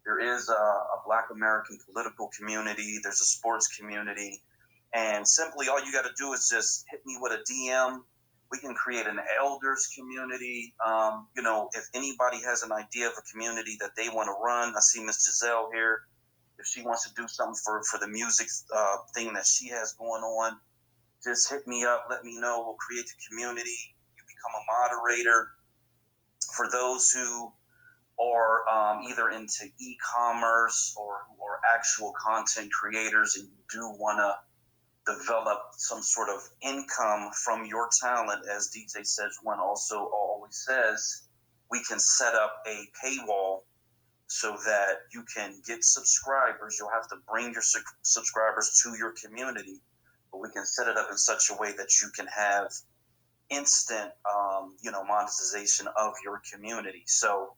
There is a Black American political community. There's a sports community. And simply all you got to do is just hit me with a DM. We can create an elders community. If anybody has an idea of a community that they want to run, I see Miss Giselle here. If she wants to do something for the music thing that she has going on, just hit me up. Let me know. We'll create the community. You become a moderator. For those who are either into e-commerce or actual content creators, and you do want to develop some sort of income from your talent, as DJ Sedge One also always says, we can set up a paywall so that you can get subscribers. You'll have to bring your subscribers to your community, but we can set it up in such a way that you can have instant, monetization of your community. So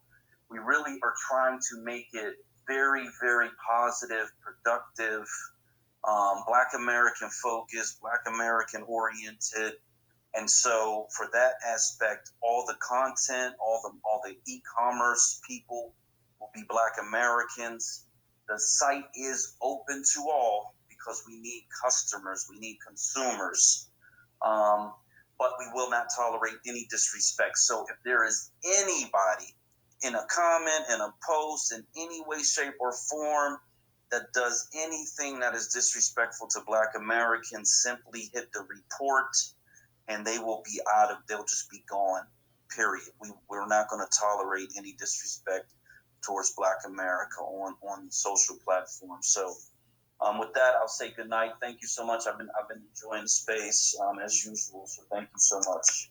we really are trying to make it very, very positive, productive, Black American focused, Black American oriented. And so for that aspect, all the content, all the e-commerce people will be Black Americans. The site is open to all because we need customers, we need consumers. But we will not tolerate any disrespect. So if there is anybody in a comment, in a post, in any way, shape, or form that does anything that is disrespectful to Black Americans, simply hit the report and they'll just be gone, period. We're not going to tolerate any disrespect towards Black America on social platforms. So with that, I'll say good night. Thank you so much. I've been enjoying the space as usual. So thank you so much.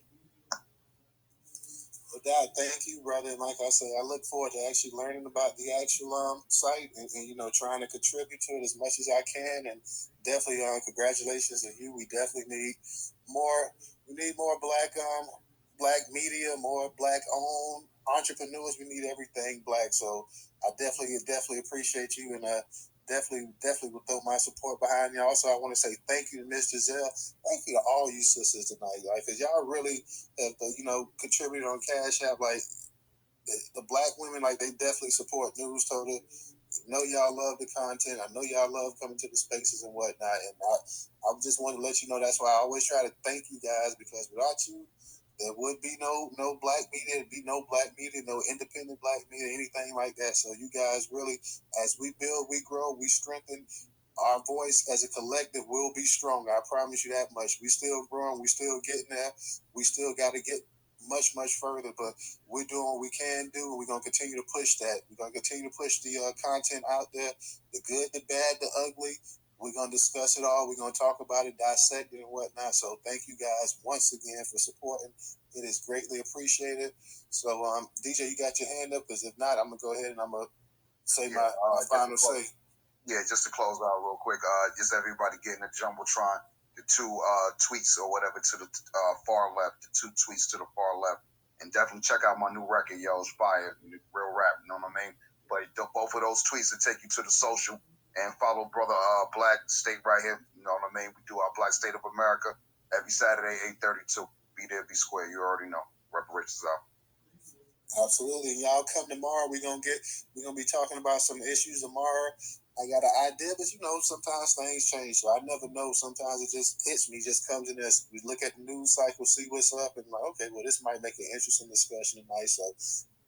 Well, Dad, thank you, brother. And like I said, I look forward to actually learning about the actual site and trying to contribute to it as much as I can. And definitely, congratulations to you. We definitely need more. We need more black media, more black owned entrepreneurs. We need everything black. So I definitely appreciate you, and definitely will throw my support behind you. Also, I want to say thank you to Miss Giselle. Thank you to all you sisters tonight, like, because y'all really have, contributed on Cash App. Like, the black women, like, they definitely support Newstoter. I know y'all love the content. I know y'all love coming to the spaces and whatnot. And I just want to let you know that's why I always try to thank you guys, because without you, there would be no black media, there'd be no black media, no independent black media, anything like that. So you guys really, as we build, we grow, we strengthen. Our voice as a collective will be strong. I promise you that much. We still growing. We still getting there. We still got to get much further, but we're doing what we can do, and we're going to continue to push that. We're going to continue to push the content out there, the good, the bad, the ugly. We're going to discuss it all. We're going to talk about it, dissect it, and whatnot. So thank you guys once again for supporting. It is greatly appreciated. So, DJ, you got your hand up? Because if not, I'm going to go ahead and I'm going to say my final say. Yeah, just to close out real quick, just everybody getting a Jumbotron, the two tweets or whatever to the far left, the two tweets to the far left. And definitely check out my new record, yo, it's fire, real rap, you know what I mean? But both of those tweets will take you to the social, and follow Brother Black State right here, you know what I mean? We do our Black State of America every Saturday, 8:32. Be there, be square, you already know. Reparations out. Absolutely. Y'all come tomorrow. We're gonna be talking about some issues tomorrow. I got an idea, but sometimes things change. So I never know. Sometimes it just hits me, just comes in as we look at the news cycle, see what's up, and like, okay, well, this might make an interesting discussion tonight. So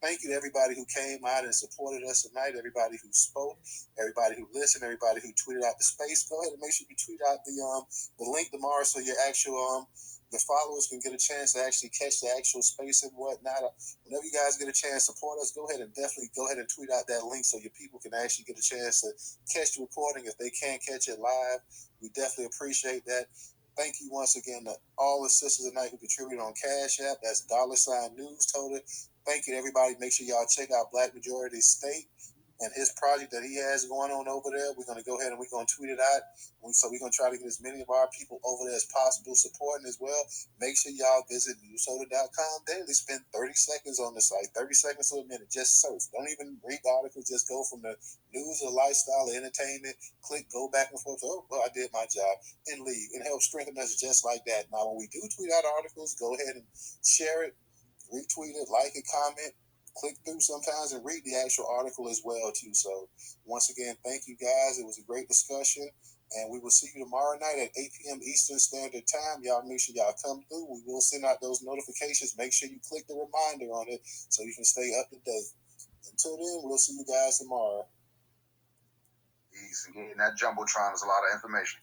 thank you to everybody who came out and supported us tonight, everybody who spoke, everybody who listened, everybody who tweeted out the space. Go ahead and make sure you tweet out the link tomorrow, so your actual the followers can get a chance to actually catch the actual space and whatnot. Whenever you guys get a chance to support us, go ahead and tweet out that link so your people can actually get a chance to catch the recording if they can't catch it live. We definitely appreciate that. Thank you once again to all the sisters tonight who contributed on Cash App. That's $Newstoter. Thank you to everybody. Make sure y'all check out Black Majority State and his project that he has going on over there. We're going to go ahead and we're going to tweet it out. So we're going to try to get as many of our people over there as possible supporting as well. Make sure y'all visit newstoter.com daily. Spend 30 seconds on the site, 30 seconds to a minute. Just search. Don't even read the articles. Just go from the news or lifestyle or entertainment. Click, go back and forth. Oh, well, I did my job, and leave. And help strengthen us just like that. Now, when we do tweet out articles, go ahead and share it, retweet it, like it, comment. Click through sometimes and read the actual article as well too. So once again, thank you guys. It was a great discussion, and we will see you tomorrow night at 8 p.m. Eastern Standard Time. Y'all make sure y'all come through. We will send out those notifications. Make sure you click the reminder on it so you can stay up to date. Until then, we'll see you guys tomorrow. Easy. And that Jumbotron is a lot of information.